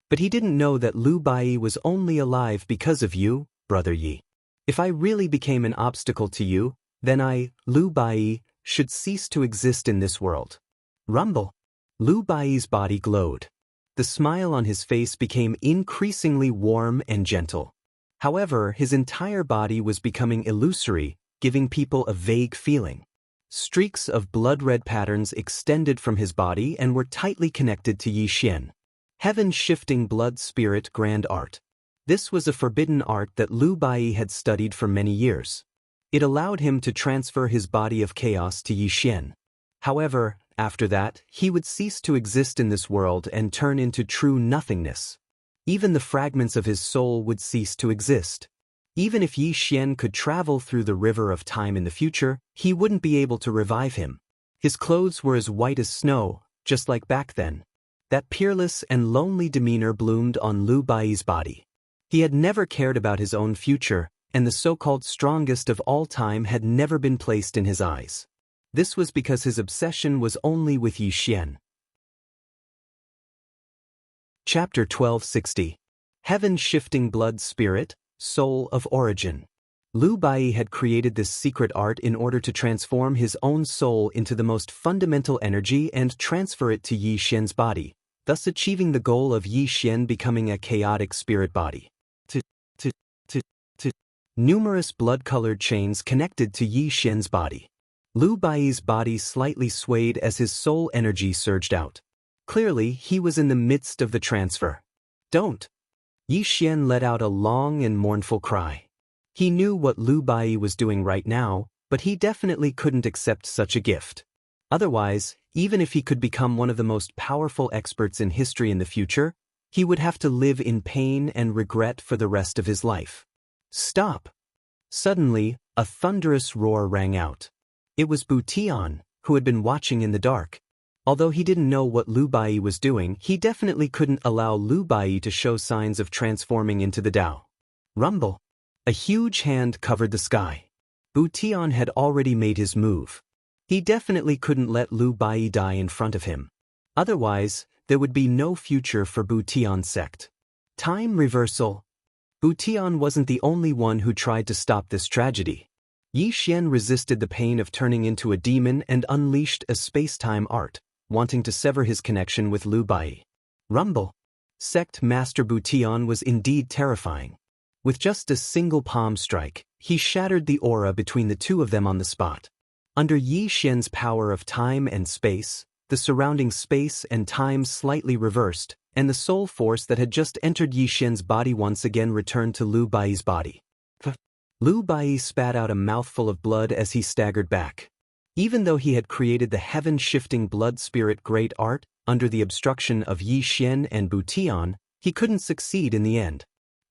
But he didn't know that Lu Bai was only alive because of you, Brother Yi. If I really became an obstacle to you, then I, Lu Bai, should cease to exist in this world. Rumble. Lu Bai's body glowed. The smile on his face became increasingly warm and gentle. However, his entire body was becoming illusory, giving people a vague feeling. Streaks of blood-red patterns extended from his body and were tightly connected to Yi Xian. Heaven-shifting blood spirit grand art. This was a forbidden art that Lu Bai had studied for many years. It allowed him to transfer his body of chaos to Yi Xian. However, after that, he would cease to exist in this world and turn into true nothingness. Even the fragments of his soul would cease to exist. Even if Yi Xian could travel through the river of time in the future, he wouldn't be able to revive him. His clothes were as white as snow, just like back then. That peerless and lonely demeanor bloomed on Lu Bai's body. He had never cared about his own future, and the so-called strongest of all time had never been placed in his eyes. This was because his obsession was only with Yi Xian. Chapter 1260. Heaven-shifting blood spirit, soul of origin. Lu Bai had created this secret art in order to transform his own soul into the most fundamental energy and transfer it to Yi Xian's body, thus achieving the goal of Yi Xian becoming a chaotic spirit body. Numerous blood-colored chains connected to Yi Xian's body. Lu Bai's body slightly swayed as his soul energy surged out. Clearly, he was in the midst of the transfer. Don't! Yi Xian let out a long and mournful cry. He knew what Lu Bai was doing right now, but he definitely couldn't accept such a gift. Otherwise, even if he could become one of the most powerful experts in history in the future, He would have to live in pain and regret for the rest of his life. Stop! Suddenly, a thunderous roar rang out. It was Butian, who had been watching in the dark. Although he didn't know what Lu Bai was doing, he definitely couldn't allow Lu Bai to show signs of transforming into the Tao. Rumble! A huge hand covered the sky. Butian had already made his move. He definitely couldn't let Lu Bai die in front of him. Otherwise, there would be no future for Butian's sect. Time reversal. Butian wasn't the only one who tried to stop this tragedy. Yi Xian resisted the pain of turning into a demon and unleashed a space-time art, wanting to sever his connection with Lu Bai. Rumble. Sect Master Butian was indeed terrifying. With just a single palm strike, he shattered the aura between the two of them on the spot. Under Yi Xian's power of time and space, the surrounding space and time slightly reversed, and the soul force that had just entered Yi Xian's body once again returned to Lu Bai's body. Lu Bai spat out a mouthful of blood as he staggered back. Even though he had created the heaven-shifting blood spirit great art, under the obstruction of Yi Xian and Butian, he couldn't succeed in the end.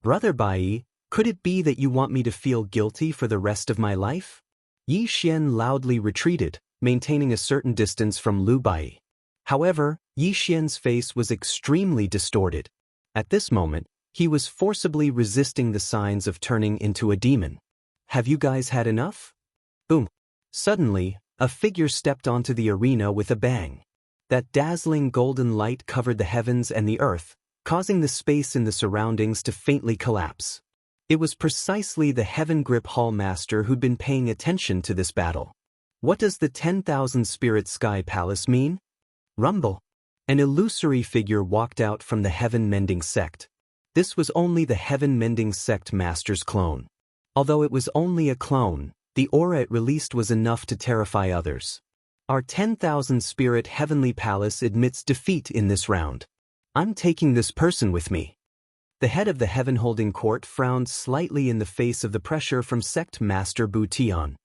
Brother Bai, could it be that you want me to feel guilty for the rest of my life? Yi Xian loudly retreated, maintaining a certain distance from Lu Bai. However, Yi Xian's face was extremely distorted. At this moment, he was forcibly resisting the signs of turning into a demon. Have you guys had enough? Boom. Suddenly, a figure stepped onto the arena with a bang. That dazzling golden light covered the heavens and the earth, causing the space in the surroundings to faintly collapse. It was precisely the Heaven Grip Hall Master who'd been paying attention to this battle. What does the 10,000 Spirit Sky Palace mean? Rumble. An illusory figure walked out from the Heaven Mending Sect. This was only the Heaven Mending Sect Master's clone. Although it was only a clone, the aura it released was enough to terrify others. Our 10,000 Spirit Heavenly Palace admits defeat in this round. I'm taking this person with me. The head of the Heaven Holding Court frowned slightly in the face of the pressure from Sect Master Butian.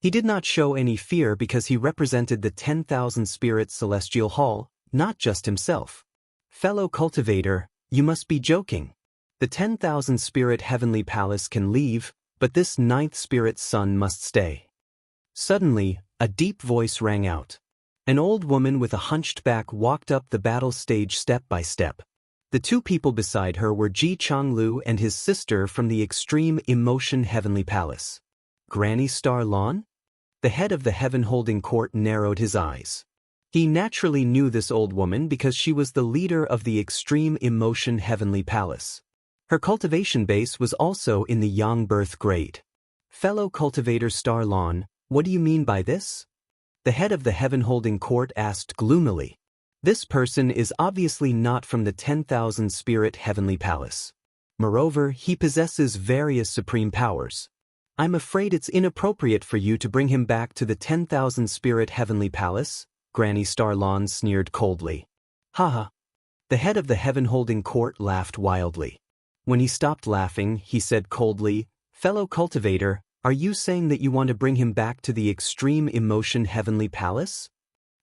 He did not show any fear because he represented the 10,000 Spirit Celestial Hall, not just himself. Fellow cultivator, you must be joking. The 10,000 Spirit Heavenly Palace can leave, but this 9th Spirit Son must stay. Suddenly, a deep voice rang out. An old woman with a hunched back walked up the battle stage step by step. The two people beside her were Ji Changlu and his sister from the Extreme Emotion Heavenly Palace. Granny Star Lawn? The head of the Heaven Holding Court narrowed his eyes. He naturally knew this old woman because she was the leader of the Extreme Emotion Heavenly Palace. Her cultivation base was also in the Yang Birth grade. Fellow cultivator Star Lawn, what do you mean by this? The head of the Heaven Holding Court asked gloomily. This person is obviously not from the 10,000 Spirit Heavenly Palace. Moreover, he possesses various supreme powers. I'm afraid it's inappropriate for you to bring him back to the 10,000 Spirit Heavenly Palace, Granny Star Lawn sneered coldly. Haha. The head of the Heaven Holding Court laughed wildly. When he stopped laughing, he said coldly, Fellow cultivator, are you saying that you want to bring him back to the Extreme Emotion Heavenly Palace?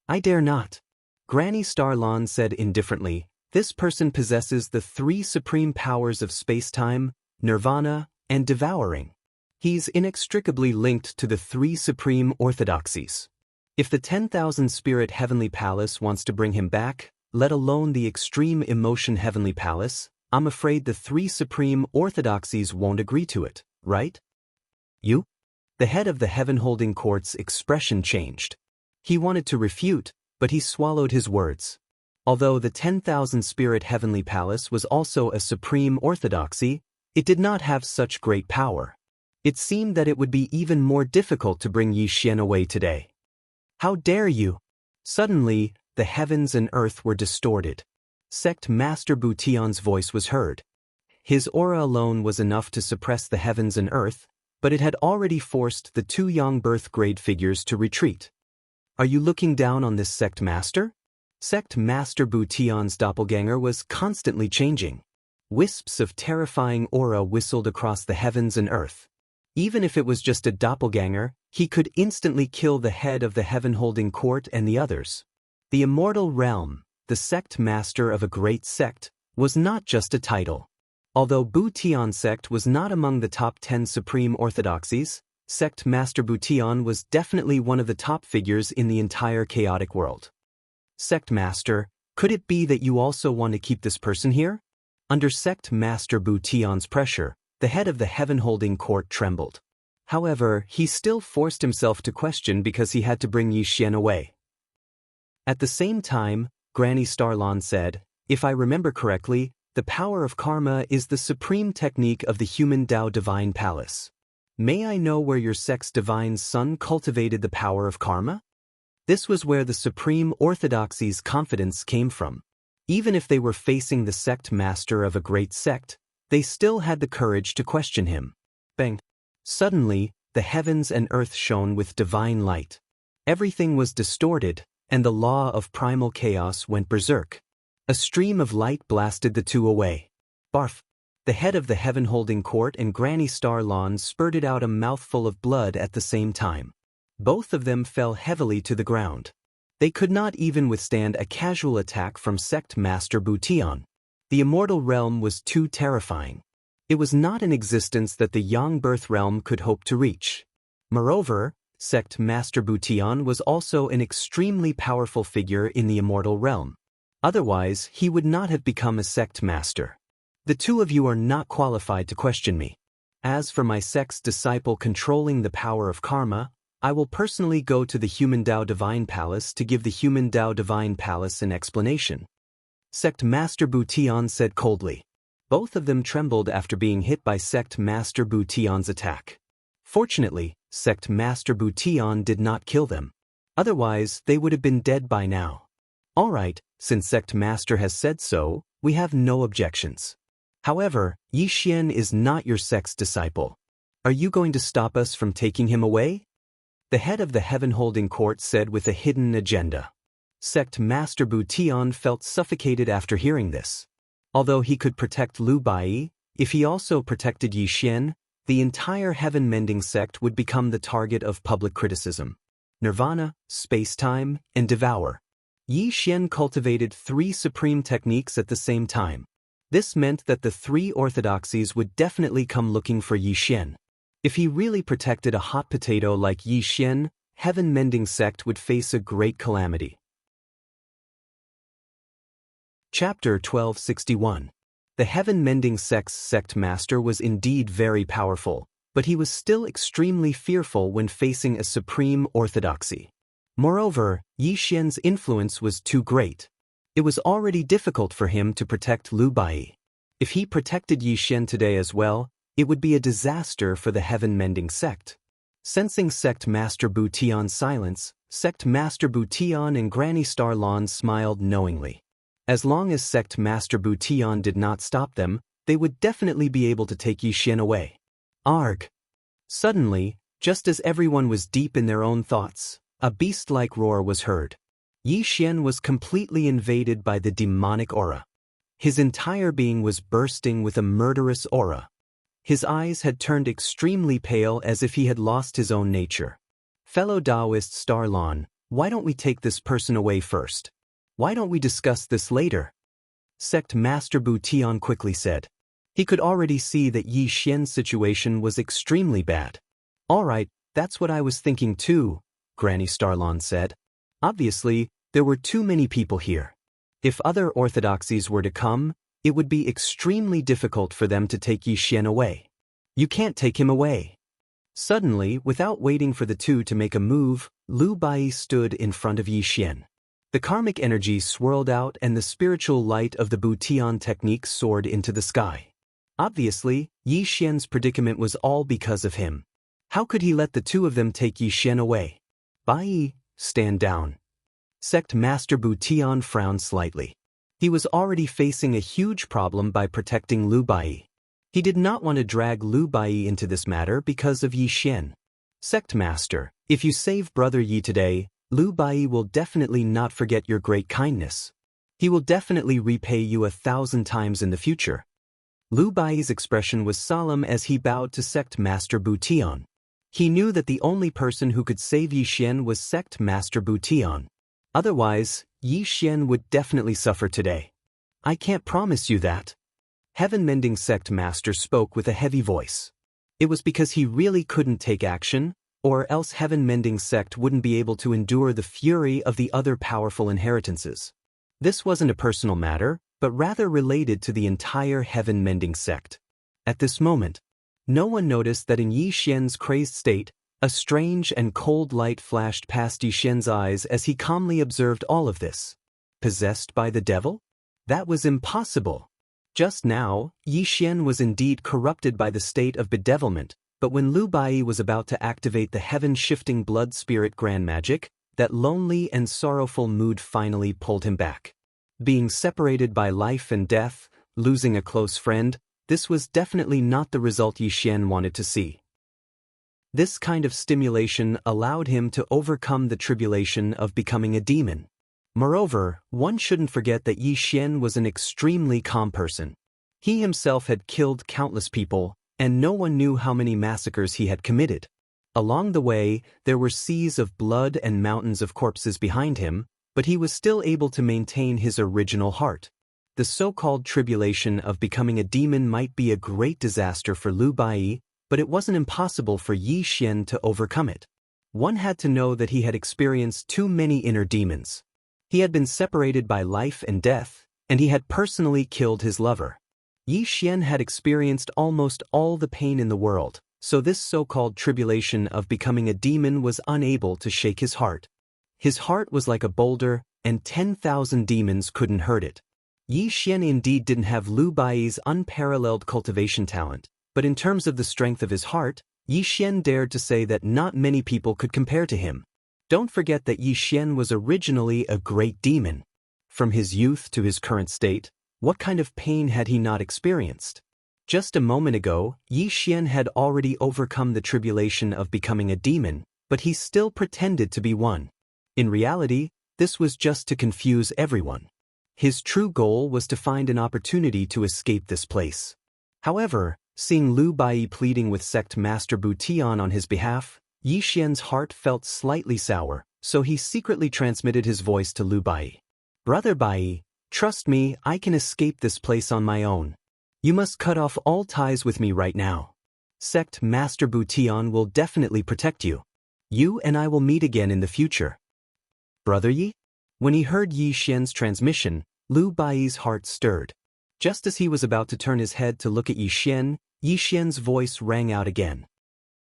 I dare not. Granny Star Lawn said indifferently, this person possesses the 3 supreme powers of space-time, nirvana, and devouring. He's inextricably linked to the 3 supreme orthodoxies. If the 10,000 Spirit Heavenly Palace wants to bring him back, let alone the Extreme Emotion Heavenly Palace, I'm afraid the 3 supreme orthodoxies won't agree to it, right? You? The head of the Heaven Holding Court's expression changed. He wanted to refute, but he swallowed his words. Although the 10,000 Spirit Heavenly Palace was also a supreme orthodoxy, it did not have such great power. It seemed that it would be even more difficult to bring Yi Xian away today. How dare you? Suddenly, the heavens and earth were distorted. Sect Master Butian's voice was heard. His aura alone was enough to suppress the heavens and earth, but it had already forced the 2 Yang Birth grade figures to retreat. Are you looking down on this Sect Master? Sect Master Butian's doppelganger was constantly changing. Wisps of terrifying aura whistled across the heavens and earth. Even if it was just a doppelganger, he could instantly kill the head of the Heaven Holding Court and the others. The Immortal Realm, the Sect Master of a great sect, was not just a title. Although Bu-Tian sect was not among the top 10 supreme orthodoxies, Sect Master Bu-Tian was definitely one of the top figures in the entire chaotic world. Sect Master, could it be that you also want to keep this person here? Under Sect Master Bu-Tian's pressure, the head of the heaven-holding court trembled. However, he still forced himself to question because he had to bring Yi Xian away. At the same time, Granny Starlon said, "If I remember correctly, the power of karma is the supreme technique of the human Dao Divine Palace. May I know where your sect's divine son cultivated the power of karma?" This was where the supreme orthodoxy's confidence came from. Even if they were facing the sect master of a great sect, they still had the courage to question him. Bang! Suddenly, the heavens and earth shone with divine light. Everything was distorted, and the law of primal chaos went berserk. A stream of light blasted the two away. Barf! The head of the heaven-holding court and Granny Starlon spurted out a mouthful of blood at the same time. Both of them fell heavily to the ground. They could not even withstand a casual attack from Sect Master Bu-Tian. The immortal realm was too terrifying. It was not an existence that the Yang Birth realm could hope to reach. Moreover, Sect Master Bu-Tian was also an extremely powerful figure in the immortal realm. Otherwise, he would not have become a sect master. The two of you are not qualified to question me. As for my sect's disciple controlling the power of karma, I will personally go to the Human Dao Divine Palace to give the Human Dao Divine Palace an explanation. Sect Master Bu-Tian said coldly. Both of them trembled after being hit by Sect Master Bu-Tian's attack. Fortunately, Sect Master Bu-Tian did not kill them. Otherwise, they would have been dead by now. Alright, since Sect Master has said so, we have no objections. However, Yi Xian is not your sect's disciple. Are you going to stop us from taking him away? The head of the heaven-holding court said with a hidden agenda. Sect Master Bu-Tian felt suffocated after hearing this. Although he could protect Lu Bai, if he also protected Yi Xian, the entire heaven-mending sect would become the target of public criticism. Nirvana, space-time, and devour. Yi Xian cultivated 3 supreme techniques at the same time. This meant that the 3 orthodoxies would definitely come looking for Yi Xian. If he really protected a hot potato like Yi Xian, heaven-mending sect would face a great calamity. Chapter 1261. The heaven-mending sect's sect master was indeed very powerful, but he was still extremely fearful when facing a supreme orthodoxy. Moreover, Yi Xian's influence was too great. It was already difficult for him to protect Lu Bai. If he protected Yi Xian today as well, it would be a disaster for the heaven-mending sect. Sensing Sect Master Bu-Tian's silence, Sect Master Bu-Tian and Granny Starlon smiled knowingly. As long as Sect Master Bu-Tian did not stop them, they would definitely be able to take Yi Xian away. Arg! Suddenly, just as everyone was deep in their own thoughts, a beast-like roar was heard. Yi Xian was completely invaded by the demonic aura. His entire being was bursting with a murderous aura. His eyes had turned extremely pale as if he had lost his own nature. Fellow Taoist Starlon, why don't we take this person away first? Why don't we discuss this later? Sect Master Bu-Tian quickly said. He could already see that Yi Xian's situation was extremely bad. Alright, that's what I was thinking too, Granny Starlon said. Obviously, there were too many people here. If other orthodoxies were to come, it would be extremely difficult for them to take Yi Xian away. You can't take him away. Suddenly, without waiting for the two to make a move, Lu Bai stood in front of Yi Xian. The karmic energy swirled out and the spiritual light of the Bu-Tian technique soared into the sky. Obviously, Yi Xian's predicament was all because of him. How could he let the two of them take Yi Xian away? Bai, stand down. Sect Master Bu-Tian frowned slightly. He was already facing a huge problem by protecting Lu Bai. He did not want to drag Lu Bai into this matter because of Yi Xian. Sect Master, if you save Brother Yi today, Lu Bai will definitely not forget your great kindness. He will definitely repay you 1,000 times in the future. Lu Bai's expression was solemn as he bowed to Sect Master Bu-Tian. He knew that the only person who could save Yi Xian was Sect Master Bu-Tian. Otherwise, Yi Xian would definitely suffer today. I can't promise you that. Heaven-mending sect master spoke with a heavy voice. It was because he really couldn't take action, or else heaven-mending sect wouldn't be able to endure the fury of the other powerful inheritances. This wasn't a personal matter, but rather related to the entire heaven-mending sect. At this moment, no one noticed that in Yi Xian's crazed state, a strange and cold light flashed past Yi Xian's eyes as he calmly observed all of this. Possessed by the devil? That was impossible. Just now, Yi Xian was indeed corrupted by the state of bedevilment, but when Lu Bai was about to activate the heaven-shifting blood spirit grand magic, that lonely and sorrowful mood finally pulled him back. Being separated by life and death, losing a close friend, this was definitely not the result Yi Xian wanted to see. This kind of stimulation allowed him to overcome the tribulation of becoming a demon. Moreover, one shouldn't forget that Yi Xian was an extremely calm person. He himself had killed countless people, and no one knew how many massacres he had committed. Along the way, there were seas of blood and mountains of corpses behind him, but he was still able to maintain his original heart. The so-called tribulation of becoming a demon might be a great disaster for Lu Bai, but it wasn't impossible for Yi Xian to overcome it. One had to know that he had experienced too many inner demons. He had been separated by life and death, and he had personally killed his lover. Yi Xian had experienced almost all the pain in the world, so this so-called tribulation of becoming a demon was unable to shake his heart. His heart was like a boulder, and 10,000 demons couldn't hurt it. Yi Xian indeed didn't have Lu Bai's unparalleled cultivation talent, but in terms of the strength of his heart, Yi Xian dared to say that not many people could compare to him. Don't forget that Yi Xian was originally a great demon. From his youth to his current state, what kind of pain had he not experienced? Just a moment ago, Yi Xian had already overcome the tribulation of becoming a demon, but he still pretended to be one. In reality, this was just to confuse everyone. His true goal was to find an opportunity to escape this place. However, seeing Lu Bai pleading with sect master Bu Tian on his behalf, Yi Xian's heart felt slightly sour, so he secretly transmitted his voice to Lu Bai. Brother Bai, trust me, I can escape this place on my own. You must cut off all ties with me right now. Sect Master Bu Tian will definitely protect you. You and I will meet again in the future. Brother Yi? When he heard Yi Xian's transmission, Lu Bai's heart stirred. Just as he was about to turn his head to look at Yi Xian's voice rang out again.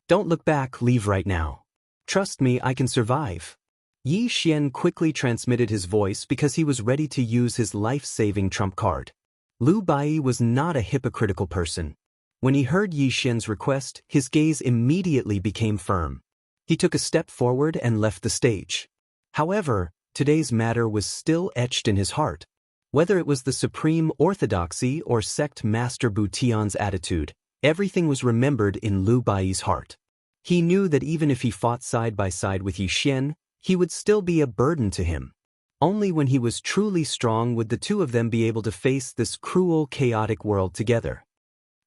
Don't look back, leave right now. Trust me, I can survive. Yi Xian quickly transmitted his voice because he was ready to use his life-saving trump card. Lu Bai was not a hypocritical person. When he heard Yi Xian's request, his gaze immediately became firm. He took a step forward and left the stage. However, today's matter was still etched in his heart. Whether it was the supreme orthodoxy or sect master Bu Tian's attitude, everything was remembered in Lu Bai's heart. He knew that even if he fought side by side with Yi Xian, he would still be a burden to him. Only when he was truly strong would the two of them be able to face this cruel, chaotic world together.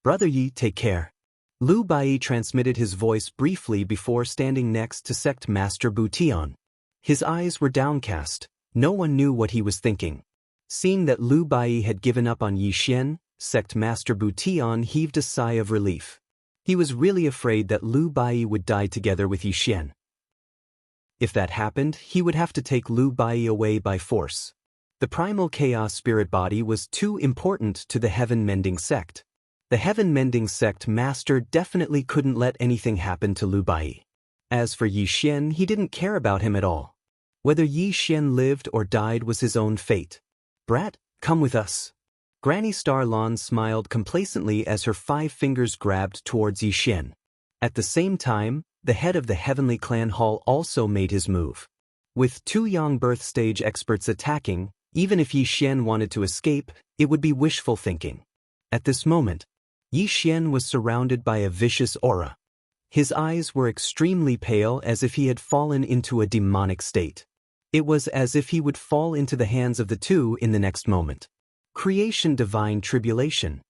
Brother Yi, take care. Lu Bai transmitted his voice briefly before standing next to sect master Bu Tian. His eyes were downcast. No one knew what he was thinking. Seeing that Lu Bai had given up on Yi Xian, sect master Bu Tian heaved a sigh of relief. He was really afraid that Lu Bai would die together with Yi Xian. If that happened, he would have to take Lu Bai away by force. The primal chaos spirit body was too important to the heaven-mending sect. The heaven-mending sect master definitely couldn't let anything happen to Lu Bai. As for Yi Xian, he didn't care about him at all. Whether Yi Xian lived or died was his own fate. Brat, come with us. Granny Starlon smiled complacently as her 5 fingers grabbed towards Yi Xian. At the same time, the head of the Heavenly Clan Hall also made his move. With 2 young birth stage experts attacking, even if Yi Xian wanted to escape, it would be wishful thinking. At this moment, Yi Xian was surrounded by a vicious aura. His eyes were extremely pale, as if he had fallen into a demonic state. It was as if he would fall into the hands of the two in the next moment. Creation divine tribulation.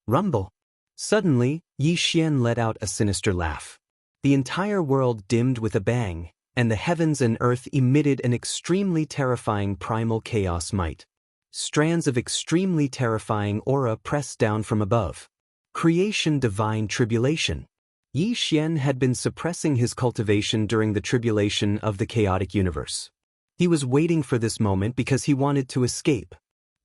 Rumble. Suddenly, Yi Xian let out a sinister laugh. The entire world dimmed with a bang, and the heavens and earth emitted an extremely terrifying primal chaos might. strands of extremely terrifying aura pressed down from above. Creation divine tribulation. Yi Xian had been suppressing his cultivation during the tribulation of the chaotic universe. He was waiting for this moment because he wanted to escape.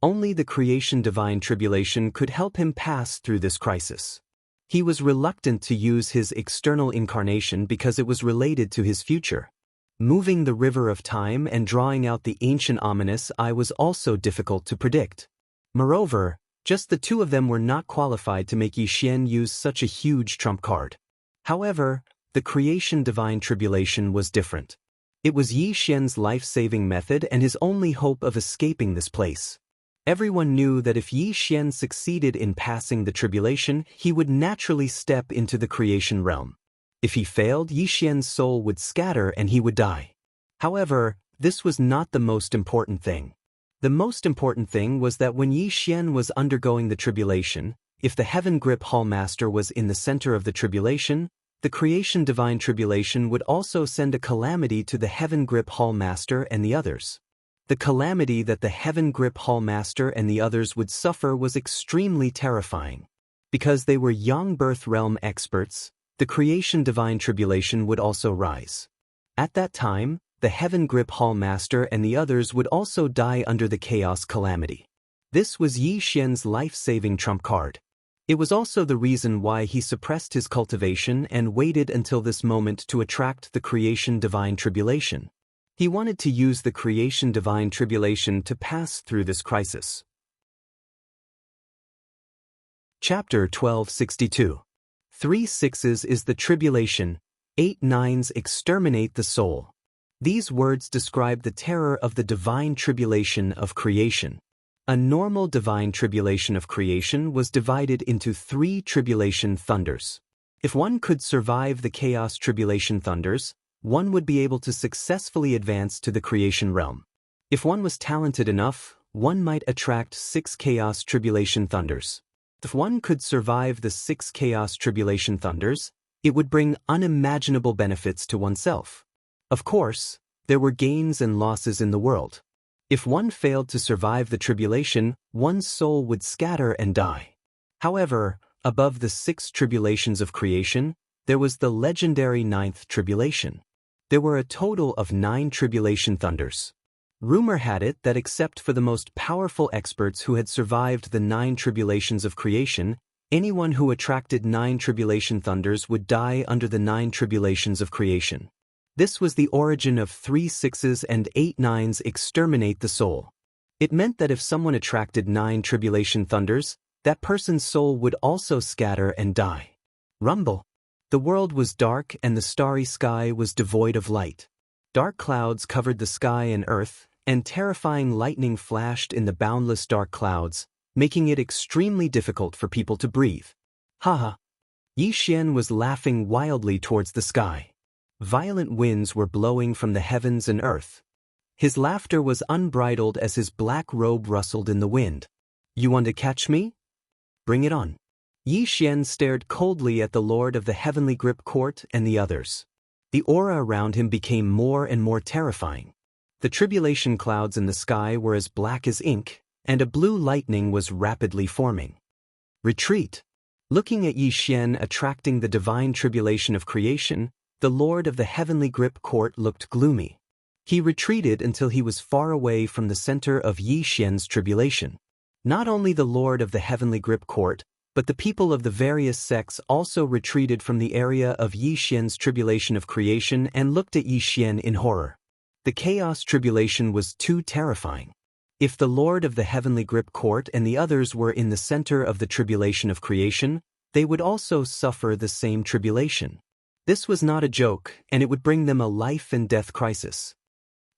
Only the creation divine tribulation could help him pass through this crisis. He was reluctant to use his external incarnation because it was related to his future. Moving the river of time and drawing out the ancient ominous eye was also difficult to predict. Moreover, just the two of them were not qualified to make Yi Xian use such a huge trump card. However, the creation divine tribulation was different. It was Yi Xian's life-saving method and his only hope of escaping this place. Everyone knew that if Yi Xian succeeded in passing the tribulation, he would naturally step into the creation realm. If he failed, Yi Xian's soul would scatter and he would die. However, this was not the most important thing. The most important thing was that when Yi Xian was undergoing the tribulation, if the Heaven Grip Hall Master was in the center of the tribulation, the creation divine tribulation would also send a calamity to the Heaven Grip Hall Master and the others. The calamity that the Heaven Grip Hall Master and the others would suffer was extremely terrifying. Because they were young birth realm experts, the creation divine tribulation would also rise. At that time, the Heaven Grip Hall Master and the others would also die under the chaos calamity. This was Yi Xian's life-saving trump card. It was also the reason why he suppressed his cultivation and waited until this moment to attract the creation divine tribulation. He wanted to use the creation divine tribulation to pass through this crisis. Chapter 1262. 3 sixes is the tribulation, 8 nines exterminate the soul. These words describe the terror of the divine tribulation of creation. A normal divine tribulation of creation was divided into 3 tribulation thunders. If one could survive the chaos tribulation thunders, one would be able to successfully advance to the creation realm. If one was talented enough, one might attract 6 chaos tribulation thunders. If one could survive the 6 chaos tribulation thunders, it would bring unimaginable benefits to oneself. Of course, there were gains and losses in the world. If one failed to survive the tribulation, one's soul would scatter and die. However, above the 6 tribulations of creation, there was the legendary 9th tribulation. There were a total of 9 tribulation thunders. Rumor had it that except for the most powerful experts who had survived the 9 tribulations of creation, anyone who attracted 9 tribulation thunders would die under the 9 tribulations of creation. This was the origin of 3 sixes and 8 nines exterminate the soul. It meant that if someone attracted 9 tribulation thunders, that person's soul would also scatter and die. Rumble. The world was dark and the starry sky was devoid of light. Dark clouds covered the sky and earth, and terrifying lightning flashed in the boundless dark clouds, making it extremely difficult for people to breathe. Haha. Yi Xian was laughing wildly towards the sky. Violent winds were blowing from the heavens and earth. His laughter was unbridled as his black robe rustled in the wind. You want to catch me? Bring it on. Yi Xian stared coldly at the Lord of the Heavenly Grip Court and the others. The aura around him became more and more terrifying. The tribulation clouds in the sky were as black as ink, and a blue lightning was rapidly forming. Retreat. Looking at Yi Xian attracting the divine tribulation of creation, the Lord of the Heavenly Grip Court looked gloomy. He retreated until he was far away from the center of Yi Xian's tribulation. Not only the Lord of the Heavenly Grip Court, but the people of the various sects also retreated from the area of Yi Xian's tribulation of creation and looked at Yi Xian in horror. The chaos tribulation was too terrifying. If the Lord of the Heavenly Grip Court and the others were in the center of the tribulation of creation, they would also suffer the same tribulation. This was not a joke, and it would bring them a life and death crisis.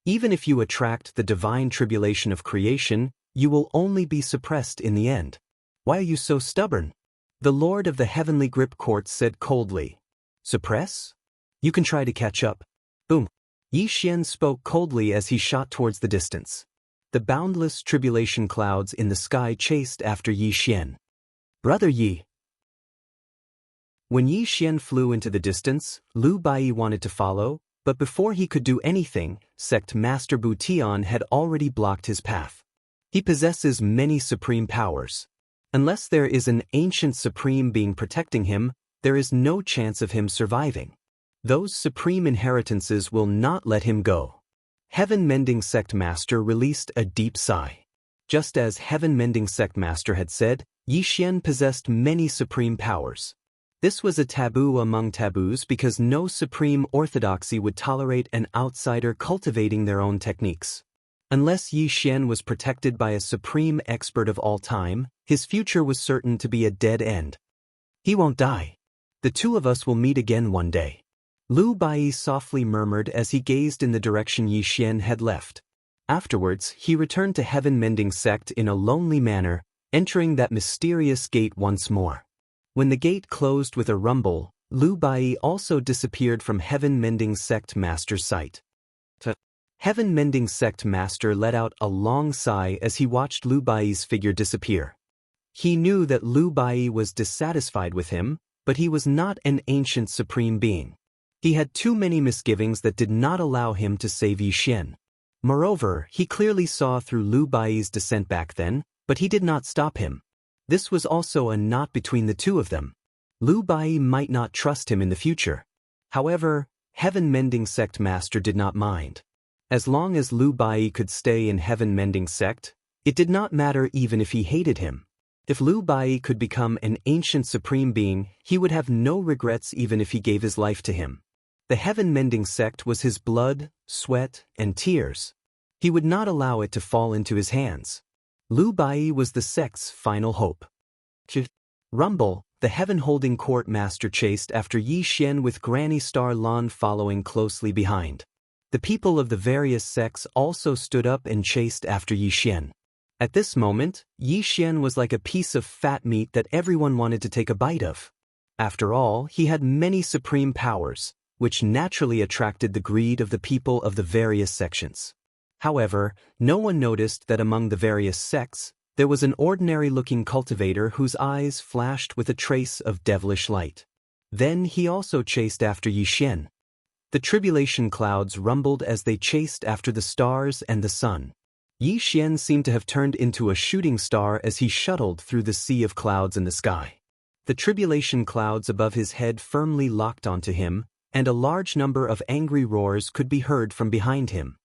Even if you attract the divine tribulation of creation, you will only be suppressed in the end. Why are you so stubborn? The Lord of the Heavenly Grip Court said coldly. Suppress? You can try to catch up. Boom. Yi Xian spoke coldly as he shot towards the distance. The boundless tribulation clouds in the sky chased after Yi Xian. Brother Yi. When Yi Xian flew into the distance, Lu Bai wanted to follow, but before he could do anything, Sect Master Bu Tian had already blocked his path. He possesses many supreme powers. Unless there is an ancient supreme being protecting him, there is no chance of him surviving. Those supreme inheritances will not let him go. Heaven-mending sect master released a deep sigh. Just as heaven-mending sect master had said, Yi Xian possessed many supreme powers. This was a taboo among taboos because no supreme orthodoxy would tolerate an outsider cultivating their own techniques. Unless Yi Xian was protected by a supreme expert of all time, his future was certain to be a dead end. He won't die. The two of us will meet again one day. Lu Bai softly murmured as he gazed in the direction Yi Xian had left. Afterwards, he returned to heaven-mending sect in a lonely manner, entering that mysterious gate once more. When the gate closed with a rumble, Lu Bai also disappeared from heaven-mending sect master's sight. Heaven-mending sect master let out a long sigh as he watched Lu Bai's figure disappear. He knew that Lu Bai was dissatisfied with him, but he was not an ancient supreme being. He had too many misgivings that did not allow him to save Yi Xian. Moreover, he clearly saw through Lu Bai's descent back then, but he did not stop him. This was also a knot between the two of them. Lu Bai might not trust him in the future. However, heaven-mending sect master did not mind. As long as Lu Bai could stay in heaven-mending sect, it did not matter even if he hated him. If Lu Bai could become an ancient supreme being, he would have no regrets even if he gave his life to him. The heaven-mending sect was his blood, sweat, and tears. He would not allow it to fall into his hands. Lu Bai was the sect's final hope. Rumble, the heaven-holding court master chased after Yi Xian with Granny Star Lan following closely behind. The people of the various sects also stood up and chased after Yi Xian. At this moment, Yi Xian was like a piece of fat meat that everyone wanted to take a bite of. After all, he had many supreme powers, which naturally attracted the greed of the people of the various sections. However, no one noticed that among the various sects, there was an ordinary-looking cultivator whose eyes flashed with a trace of devilish light. Then he also chased after Yi Xian. The tribulation clouds rumbled as they chased after the stars and the sun. Yi Xian seemed to have turned into a shooting star as he shuttled through the sea of clouds in the sky. The tribulation clouds above his head firmly locked onto him, and a large number of angry roars could be heard from behind him.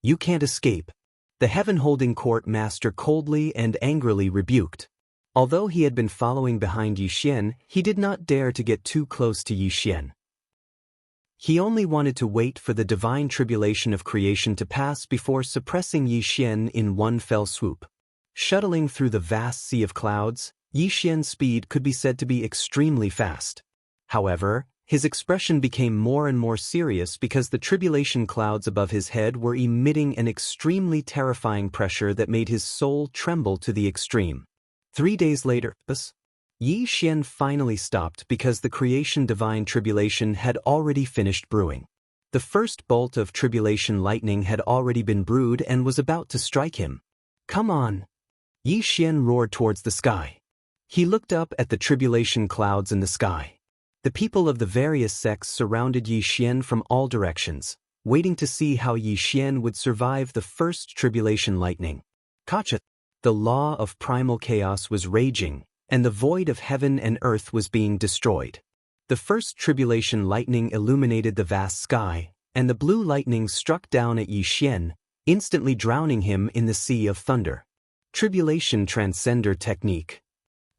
"You can't escape," the heaven-holding court master coldly and angrily rebuked. Although he had been following behind Yi Xian, he did not dare to get too close to Yi Xian. He only wanted to wait for the divine tribulation of creation to pass before suppressing Yi Xian in one fell swoop. Shuttling through the vast sea of clouds, Yi Xian's speed could be said to be extremely fast. However, his expression became more and more serious because the tribulation clouds above his head were emitting an extremely terrifying pressure that made his soul tremble to the extreme. 3 days later, Yi Xian finally stopped because the creation divine tribulation had already finished brewing. The first bolt of tribulation lightning had already been brewed and was about to strike him. "Come on!" Yi Xian roared towards the sky. He looked up at the tribulation clouds in the sky. The people of the various sects surrounded Yi Xian from all directions, waiting to see how Yi Xian would survive the first tribulation lightning. Kacha! The law of primal chaos was raging, and the void of heaven and earth was being destroyed. The first tribulation lightning illuminated the vast sky, and the blue lightning struck down at Yi Xian, instantly drowning him in the sea of thunder. Tribulation Transcender Technique.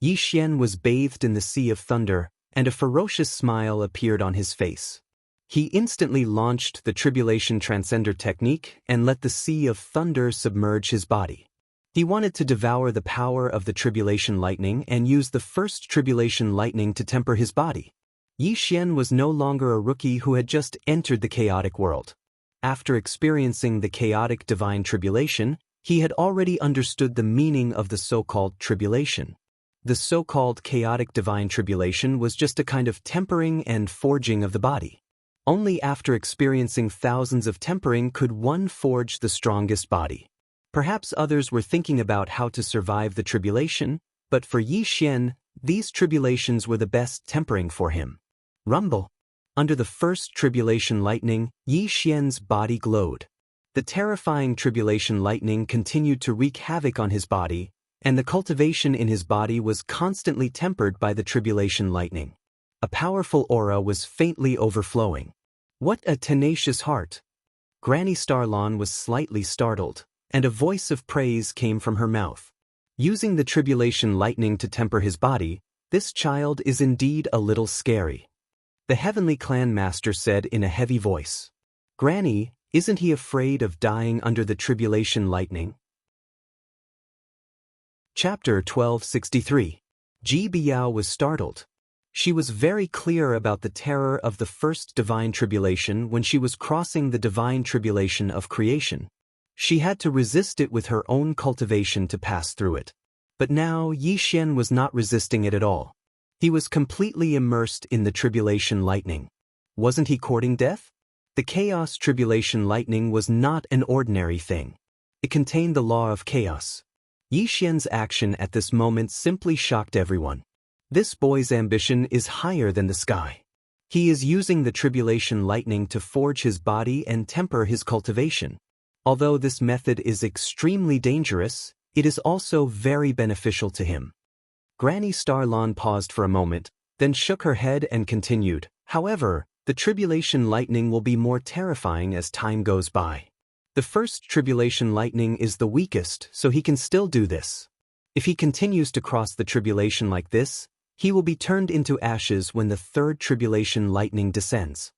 Yi Xian was bathed in the sea of thunder, and a ferocious smile appeared on his face. He instantly launched the Tribulation Transcender Technique and let the sea of thunder submerge his body. He wanted to devour the power of the tribulation lightning and use the first tribulation lightning to temper his body. Yi Xian was no longer a rookie who had just entered the chaotic world. After experiencing the chaotic divine tribulation, he had already understood the meaning of the so-called tribulation. The so-called chaotic divine tribulation was just a kind of tempering and forging of the body. Only after experiencing thousands of tempering could one forge the strongest body. Perhaps others were thinking about how to survive the tribulation, but for Yi Xian, these tribulations were the best tempering for him. Rumble. Under the first tribulation lightning, Yi Xian's body glowed. The terrifying tribulation lightning continued to wreak havoc on his body, and the cultivation in his body was constantly tempered by the tribulation lightning. A powerful aura was faintly overflowing. What a tenacious heart! Granny Starlawn was slightly startled, and a voice of praise came from her mouth. Using the tribulation lightning to temper his body, this child is indeed a little scary. The Heavenly Clan Master said in a heavy voice. Granny, isn't he afraid of dying under the tribulation lightning? Chapter 1263. Ji Biao was startled. She was very clear about the terror of the first divine tribulation when she was crossing the divine tribulation of creation. She had to resist it with her own cultivation to pass through it. But now Yi Xian was not resisting it at all. He was completely immersed in the tribulation lightning. Wasn't he courting death? The chaos tribulation lightning was not an ordinary thing. It contained the law of chaos. Yi Xian's action at this moment simply shocked everyone. This boy's ambition is higher than the sky. He is using the tribulation lightning to forge his body and temper his cultivation. Although this method is extremely dangerous, it is also very beneficial to him. Granny Starlawn paused for a moment, then shook her head and continued, however, the tribulation lightning will be more terrifying as time goes by. The first tribulation lightning is the weakest, so he can still do this. If he continues to cross the tribulation like this, he will be turned into ashes when the third tribulation lightning descends.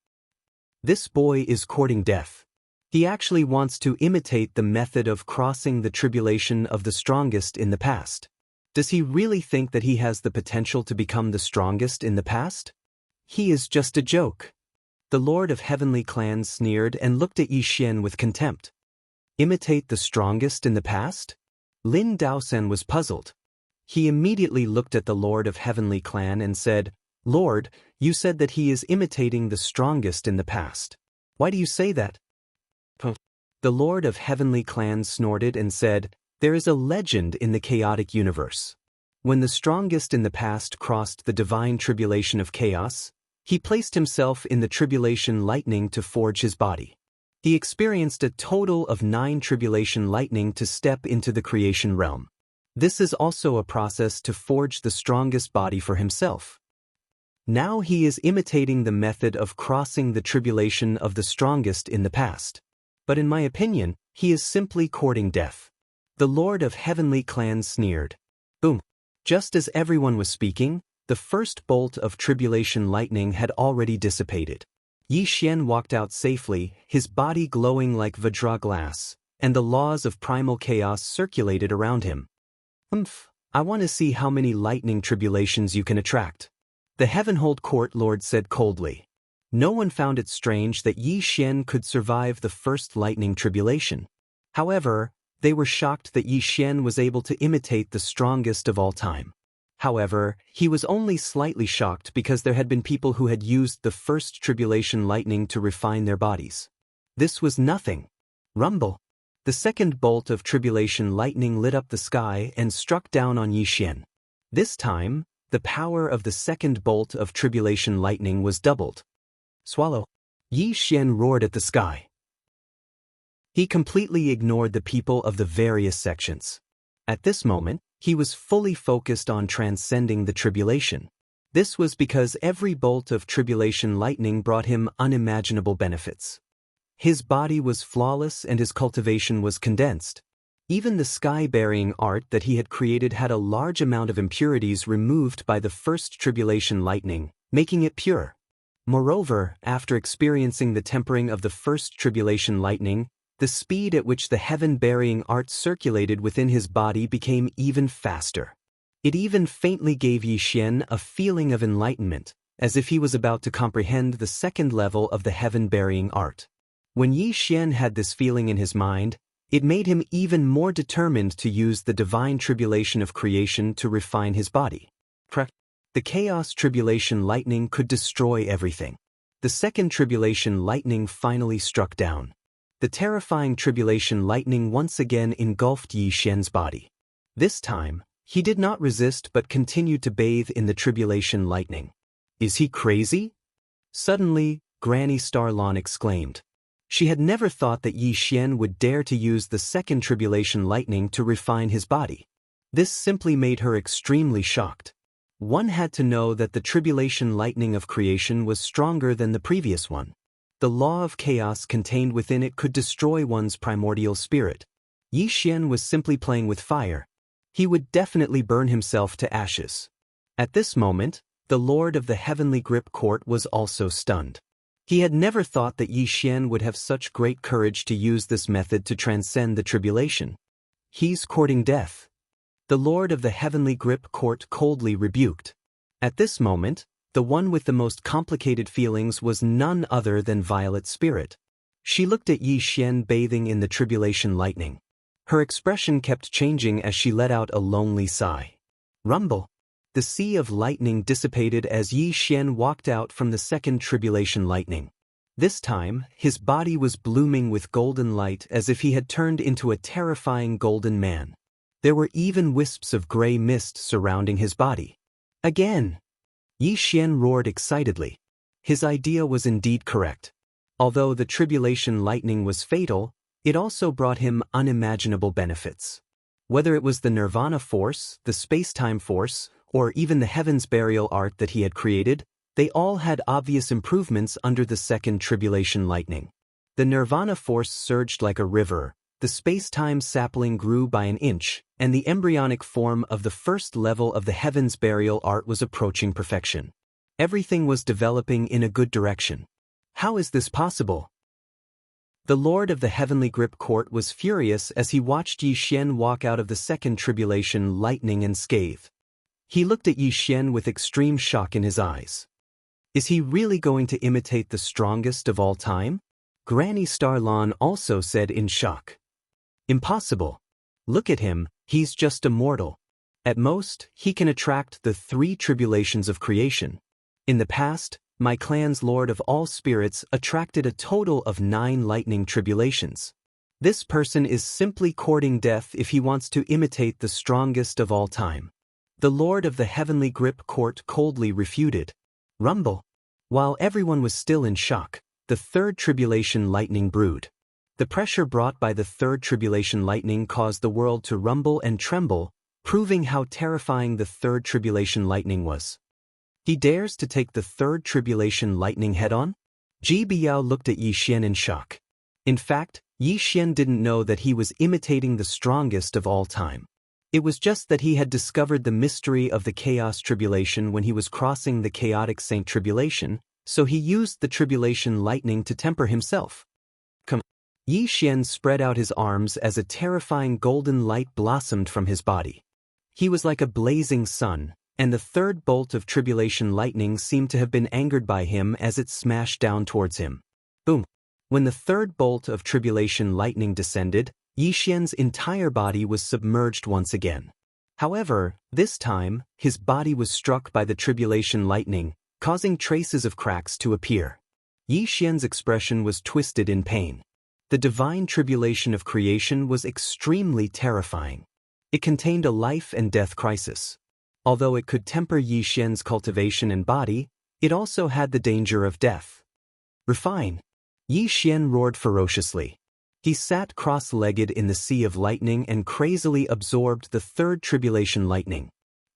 This boy is courting death. He actually wants to imitate the method of crossing the tribulation of the strongest in the past. Does he really think that he has the potential to become the strongest in the past? He is just a joke. The Lord of Heavenly Clans sneered and looked at Yi Xian with contempt. Imitate the strongest in the past? Lin Daosen was puzzled. He immediately looked at the Lord of Heavenly Clan and said, Lord, you said that he is imitating the strongest in the past. Why do you say that? The Lord of Heavenly Clan snorted and said, there is a legend in the chaotic universe. When the strongest in the past crossed the divine tribulation of chaos, he placed himself in the tribulation lightning to forge his body. He experienced a total of 9 tribulation lightning to step into the creation realm. This is also a process to forge the strongest body for himself. Now he is imitating the method of crossing the tribulation of the strongest in the past. But in my opinion, he is simply courting death. The Lord of Heavenly Clans sneered. Boom! Just as everyone was speaking, the first bolt of tribulation lightning had already dissipated. Yi Xian walked out safely, his body glowing like Vajra glass, and the laws of primal chaos circulated around him. I want to see how many lightning tribulations you can attract. The Heavenhold Court Lord said coldly. No one found it strange that Yi Xian could survive the first lightning tribulation. However, they were shocked that Yi Xian was able to imitate the strongest of all time. However, he was only slightly shocked because there had been people who had used the first tribulation lightning to refine their bodies. This was nothing. Rumble. The second bolt of tribulation lightning lit up the sky and struck down on Yi Xian. This time, the power of the second bolt of tribulation lightning was doubled. Swallow. Yi Xian roared at the sky. He completely ignored the people of the various sections. At this moment, he was fully focused on transcending the tribulation. This was because every bolt of tribulation lightning brought him unimaginable benefits. His body was flawless and his cultivation was condensed. Even the sky-burying art that he had created had a large amount of impurities removed by the first tribulation lightning, making it pure. Moreover, after experiencing the tempering of the first tribulation lightning, the speed at which the heaven-burying art circulated within his body became even faster. It even faintly gave Yi Xian a feeling of enlightenment, as if he was about to comprehend the second level of the heaven-burying art. When Yi Xian had this feeling in his mind, it made him even more determined to use the divine tribulation of creation to refine his body. The chaos tribulation lightning could destroy everything. The second tribulation lightning finally struck down. The terrifying tribulation lightning once again engulfed Yi Xian's body. This time, he did not resist but continued to bathe in the tribulation lightning. Is he crazy? Suddenly, Granny Starlawn exclaimed. She had never thought that Yi Xian would dare to use the second tribulation lightning to refine his body. This simply made her extremely shocked. One had to know that the tribulation lightning of creation was stronger than the previous one. The law of chaos contained within it could destroy one's primordial spirit. Yi Xian was simply playing with fire. He would definitely burn himself to ashes. At this moment, the Lord of the Heavenly Grip Court was also stunned. He had never thought that Yi Xian would have such great courage to use this method to transcend the tribulation. He's courting death. The Lord of the Heavenly Grip Court coldly rebuked. At this moment, the one with the most complicated feelings was none other than Violet Spirit. She looked at Yi Xian bathing in the tribulation lightning. Her expression kept changing as she let out a lonely sigh. Rumble. The sea of lightning dissipated as Yi Xian walked out from the second tribulation lightning. This time, his body was blooming with golden light as if he had turned into a terrifying golden man. There were even wisps of gray mist surrounding his body. Again! Yi Xian roared excitedly. His idea was indeed correct. Although the tribulation lightning was fatal, it also brought him unimaginable benefits. Whether it was the nirvana force, the space-time force, or even the heavens burial art that he had created, they all had obvious improvements under the second tribulation lightning. The nirvana force surged like a river, the space-time sapling grew by an inch, and the embryonic form of the first level of the heavens burial art was approaching perfection. Everything was developing in a good direction. How is this possible? The Lord of the Heavenly Grip Court was furious as he watched Yi Xian walk out of the second tribulation lightning unscathed. He looked at Yi Xian with extreme shock in his eyes. Is he really going to imitate the strongest of all time? Granny Starlon also said in shock. Impossible. Look at him, he's just a mortal. At most, he can attract the 3 tribulations of creation. In the past, my clan's Lord of all spirits attracted a total of 9 lightning tribulations. This person is simply courting death if he wants to imitate the strongest of all time. The Lord of the Heavenly Grip Court coldly refuted. Rumble. While everyone was still in shock, the third tribulation lightning brewed. The pressure brought by the third tribulation lightning caused the world to rumble and tremble, proving how terrifying the third tribulation lightning was. He dares to take the third tribulation lightning head-on? Ji Biao looked at Yi Xian in shock. In fact, Yi Xian didn't know that he was imitating the strongest of all time. It was just that he had discovered the mystery of the chaos tribulation when he was crossing the chaotic saint tribulation, so he used the tribulation lightning to temper himself. Yi Xian spread out his arms as a terrifying golden light blossomed from his body. He was like a blazing sun, and the third bolt of tribulation lightning seemed to have been angered by him as it smashed down towards him. Boom! When the third bolt of tribulation lightning descended, Yi Xian's entire body was submerged once again. However, this time, his body was struck by the tribulation lightning, causing traces of cracks to appear. Yi Xian's expression was twisted in pain. The divine tribulation of creation was extremely terrifying. It contained a life and death crisis. Although it could temper Yi Xian's cultivation and body, it also had the danger of death. Refine! Yi Xian roared ferociously. He sat cross-legged in the sea of lightning and crazily absorbed the third tribulation lightning.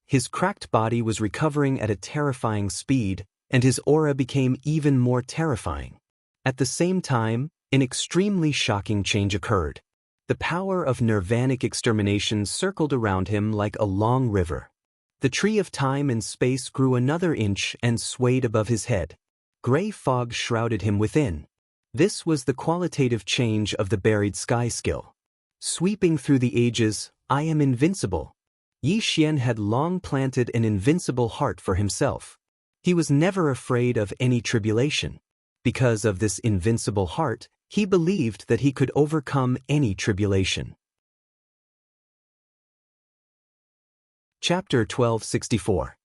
His cracked body was recovering at a terrifying speed, and his aura became even more terrifying. At the same time, an extremely shocking change occurred. The power of nirvanic extermination circled around him like a long river. The tree of time and space grew another inch and swayed above his head. Gray fog shrouded him within. This was the qualitative change of the buried sky skill. Sweeping through the ages, I am invincible. Yi Xian had long planted an invincible heart for himself. He was never afraid of any tribulation. Because of this invincible heart, he believed that he could overcome any tribulation. Chapter 1264.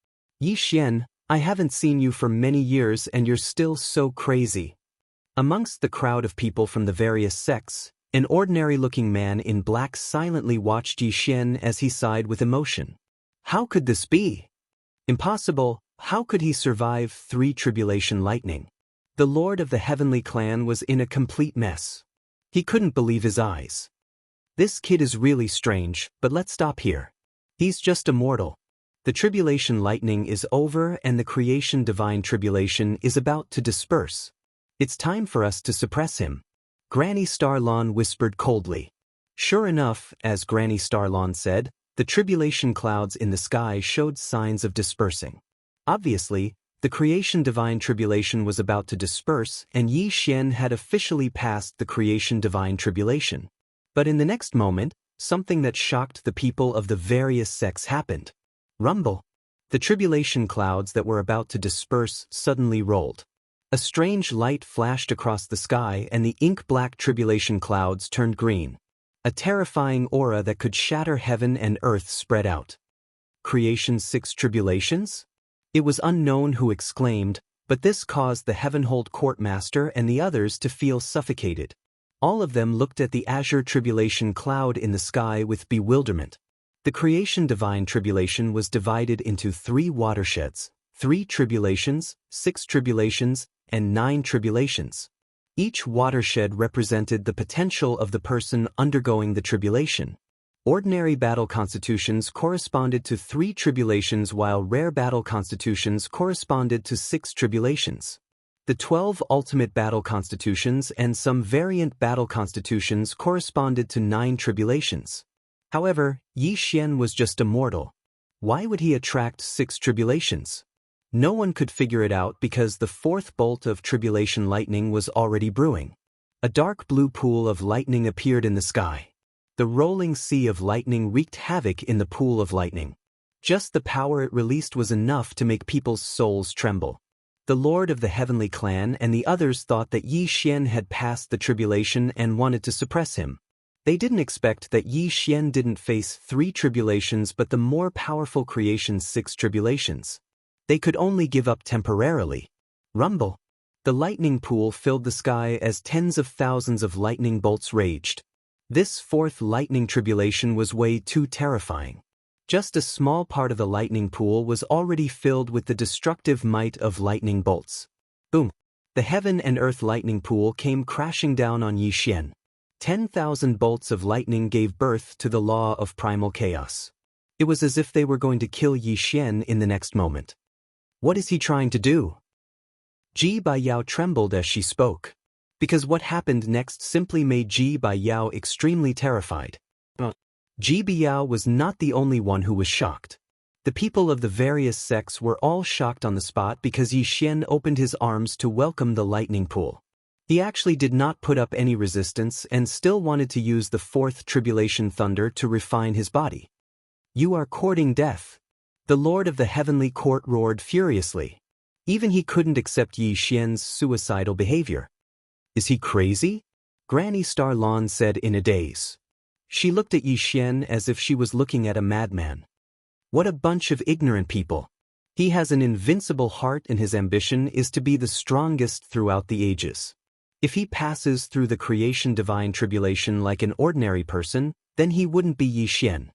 Yi Xian, I haven't seen you for many years and you're still so crazy. Amongst the crowd of people from the various sects, an ordinary-looking man in black silently watched Yi Xian as he sighed with emotion. How could this be? Impossible. How could he survive 3 tribulation lightning? The lord of the heavenly clan was in a complete mess. He couldn't believe his eyes. This kid is really strange, but let's stop here. He's just a mortal. The tribulation lightning is over and the creation divine tribulation is about to disperse. It's time for us to suppress him. Granny Starlawn whispered coldly. Sure enough, as Granny Starlawn said, the tribulation clouds in the sky showed signs of dispersing. Obviously, the creation divine tribulation was about to disperse and Yi Xian had officially passed the creation divine tribulation. But in the next moment, something that shocked the people of the various sects happened. Rumble. The tribulation clouds that were about to disperse suddenly rolled. A strange light flashed across the sky and the ink-black tribulation clouds turned green. A terrifying aura that could shatter heaven and earth spread out. Creation's 6 tribulations? It was unknown who exclaimed, but this caused the Heavenhold Courtmaster and the others to feel suffocated. All of them looked at the azure tribulation cloud in the sky with bewilderment. The creation divine tribulation was divided into 3 watersheds, 3 tribulations, 6 tribulations, and 9 tribulations. Each watershed represented the potential of the person undergoing the tribulation. Ordinary battle constitutions corresponded to 3 tribulations while rare battle constitutions corresponded to 6 tribulations. The 12 ultimate battle constitutions and some variant battle constitutions corresponded to 9 tribulations. However, Yi Xian was just a mortal. Why would he attract 6 tribulations? No one could figure it out because the 4th bolt of tribulation lightning was already brewing. A dark blue pool of lightning appeared in the sky. The rolling sea of lightning wreaked havoc in the pool of lightning. Just the power it released was enough to make people's souls tremble. The lord of the heavenly clan and the others thought that Yi Xian had passed the tribulation and wanted to suppress him. They didn't expect that Yi Xian didn't face 3 tribulations but the more powerful creation's 6 tribulations. They could only give up temporarily. Rumble. The lightning pool filled the sky as tens of thousands of lightning bolts raged. This 4th lightning tribulation was way too terrifying. Just a small part of the lightning pool was already filled with the destructive might of lightning bolts. Boom. The heaven and earth lightning pool came crashing down on Yi Xian. 10,000 bolts of lightning gave birth to the law of primal chaos. It was as if they were going to kill Yi Xian in the next moment. What is he trying to do? Ji Baiyao trembled as she spoke. Because what happened next simply made Ji Baiyao extremely terrified. Ji Baiyao was not the only one who was shocked. The people of the various sects were all shocked on the spot because Yi Xian opened his arms to welcome the lightning pool. He actually did not put up any resistance and still wanted to use the 4th tribulation thunder to refine his body. You are courting death. The lord of the heavenly court roared furiously. Even he couldn't accept Yi Xian's suicidal behavior. Is he crazy? Granny Starlawn said in a daze. She looked at Yi Xian as if she was looking at a madman. What a bunch of ignorant people. He has an invincible heart and his ambition is to be the strongest throughout the ages. If he passes through the creation divine tribulation like an ordinary person, then he wouldn't be Yi Xian.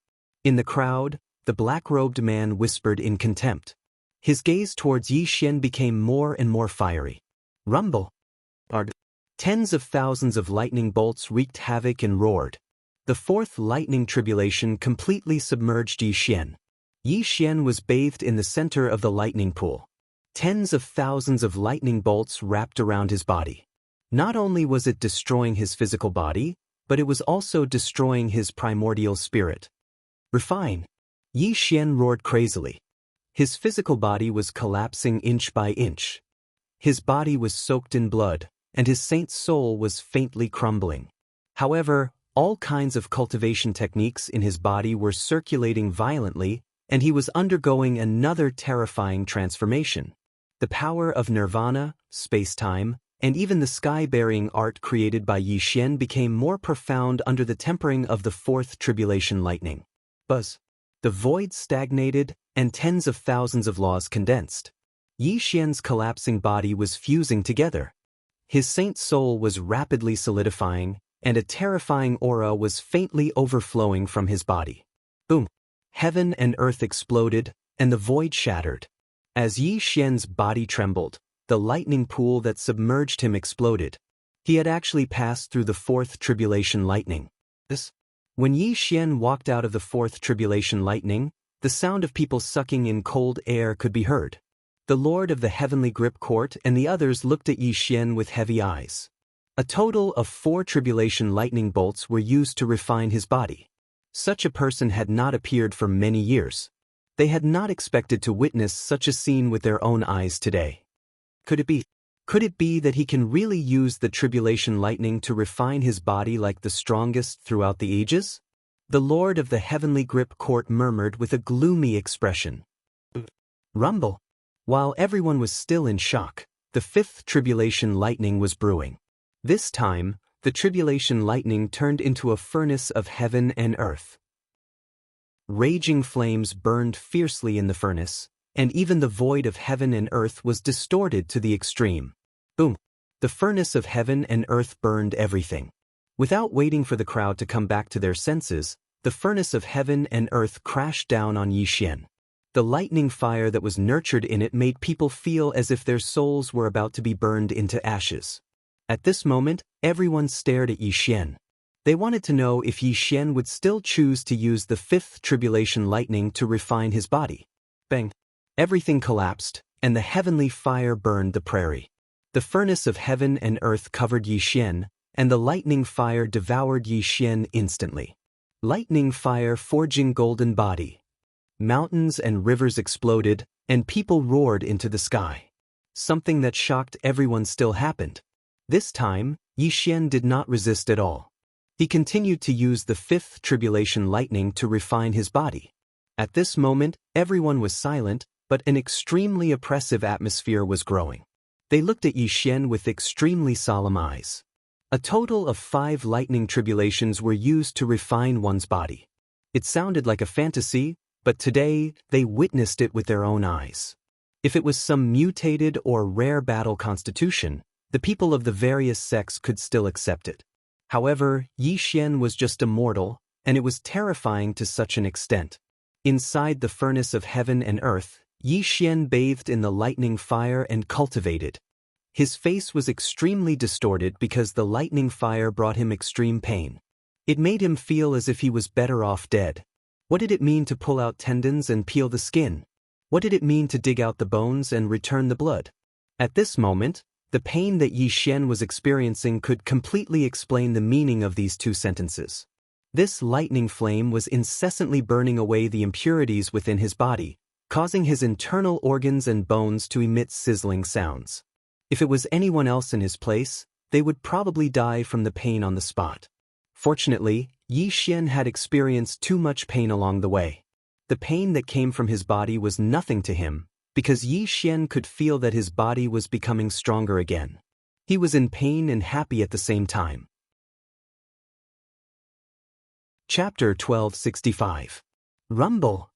In the crowd, the black-robed man whispered in contempt. His gaze towards Yi Xian became more and more fiery. Rumble. Tens of thousands of lightning bolts wreaked havoc and roared. The 4th lightning tribulation completely submerged Yi Xian. Yi Xian was bathed in the center of the lightning pool. Tens of thousands of lightning bolts wrapped around his body. Not only was it destroying his physical body, but it was also destroying his primordial spirit. Refine. Yi Xian roared crazily. His physical body was collapsing inch by inch. His body was soaked in blood, and his saint's soul was faintly crumbling. However, all kinds of cultivation techniques in his body were circulating violently, and he was undergoing another terrifying transformation. The power of nirvana, space-time, and even the sky-burying art created by Yi Xian became more profound under the tempering of the 4th tribulation lightning. Buzz. The void stagnated, and tens of thousands of laws condensed. Yi Xian's collapsing body was fusing together. His saint's soul was rapidly solidifying, and a terrifying aura was faintly overflowing from his body. Boom! Heaven and earth exploded, and the void shattered. As Yi Xian's body trembled, the lightning pool that submerged him exploded. He had actually passed through the fourth tribulation lightning. When Yi Xian walked out of the fourth tribulation lightning, the sound of people sucking in cold air could be heard. The Lord of the Heavenly Grip Court and the others looked at Yi Xian with heavy eyes. A total of 4 tribulation lightning bolts were used to refine his body. Such a person had not appeared for many years. They had not expected to witness such a scene with their own eyes today. Could it be that he can really use the tribulation lightning to refine his body like the strongest throughout the ages? The Lord of the Heavenly Grip Court murmured with a gloomy expression. Rumble. While everyone was still in shock, the fifth tribulation lightning was brewing. This time, the tribulation lightning turned into a furnace of heaven and earth. Raging flames burned fiercely in the furnace, and even the void of heaven and earth was distorted to the extreme. Boom! The furnace of heaven and earth burned everything. Without waiting for the crowd to come back to their senses, the furnace of heaven and earth crashed down on Yi Xian. The lightning fire that was nurtured in it made people feel as if their souls were about to be burned into ashes. At this moment, everyone stared at Yi Xian. They wanted to know if Yi Xian would still choose to use the fifth tribulation lightning to refine his body. Bang! Everything collapsed, and the heavenly fire burned the prairie. The furnace of heaven and earth covered Yi Xian, and the lightning fire devoured Yi Xian instantly. Lightning fire forging golden body. Mountains and rivers exploded, and people roared into the sky. Something that shocked everyone still happened. This time, Yi Xian did not resist at all. He continued to use the fifth tribulation lightning to refine his body. At this moment, everyone was silent, but an extremely oppressive atmosphere was growing. They looked at Yi Xian with extremely solemn eyes. A total of 5 lightning tribulations were used to refine one's body. It sounded like a fantasy, but today they witnessed it with their own eyes. If it was some mutated or rare battle constitution, the people of the various sects could still accept it. However, Yi Xian was just a mortal, and it was terrifying to such an extent. Inside the furnace of heaven and earth, Yi Xian bathed in the lightning fire and cultivated. His face was extremely distorted because the lightning fire brought him extreme pain. It made him feel as if he was better off dead. What did it mean to pull out tendons and peel the skin? What did it mean to dig out the bones and return the blood? At this moment, the pain that Yi Xian was experiencing could completely explain the meaning of these 2 sentences. This lightning flame was incessantly burning away the impurities within his body, causing his internal organs and bones to emit sizzling sounds. If it was anyone else in his place, they would probably die from the pain on the spot. Fortunately, Yi Xian had experienced too much pain along the way. The pain that came from his body was nothing to him, because Yi Xian could feel that his body was becoming stronger again. He was in pain and happy at the same time. Chapter 1265. Rumble.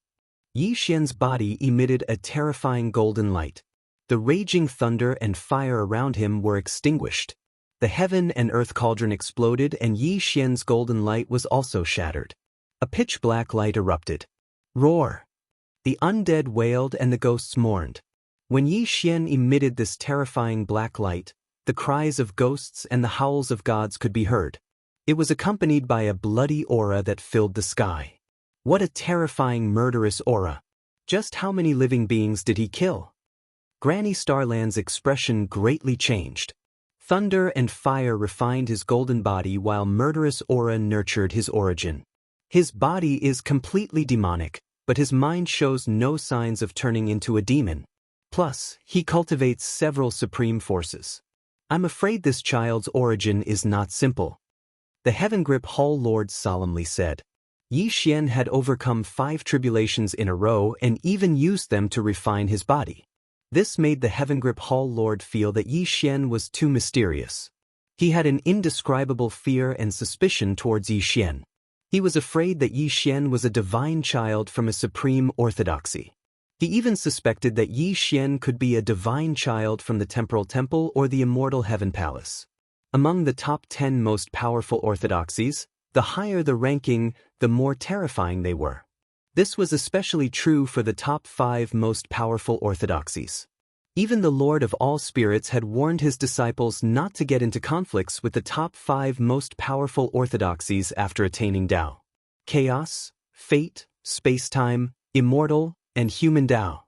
Yi Xian's body emitted a terrifying golden light. The raging thunder and fire around him were extinguished. The heaven and earth cauldron exploded and Yi Xian's golden light was also shattered. A pitch-black light erupted. Roar! The undead wailed and the ghosts mourned. When Yi Xian emitted this terrifying black light, the cries of ghosts and the howls of gods could be heard. It was accompanied by a bloody aura that filled the sky. What a terrifying murderous aura! Just how many living beings did he kill? Granny Starland's expression greatly changed. Thunder and fire refined his golden body while murderous aura nurtured his origin. His body is completely demonic, but his mind shows no signs of turning into a demon. Plus, he cultivates several supreme forces. I'm afraid this child's origin is not simple. The Heaven Grip Hall Lord solemnly said. Yi Xian had overcome 5 tribulations in a row and even used them to refine his body. This made the Heaven Grip Hall Lord feel that Yi Xian was too mysterious. He had an indescribable fear and suspicion towards Yi Xian. He was afraid that Yi Xian was a divine child from a supreme orthodoxy. He even suspected that Yi Xian could be a divine child from the Temporal Temple or the Immortal Heaven Palace. Among the top 10 most powerful orthodoxies, the higher the ranking, the more terrifying they were. This was especially true for the top 5 most powerful orthodoxies. Even the Lord of all spirits had warned his disciples not to get into conflicts with the top 5 most powerful orthodoxies after attaining Tao: chaos, fate, space-time, immortal, and human Tao.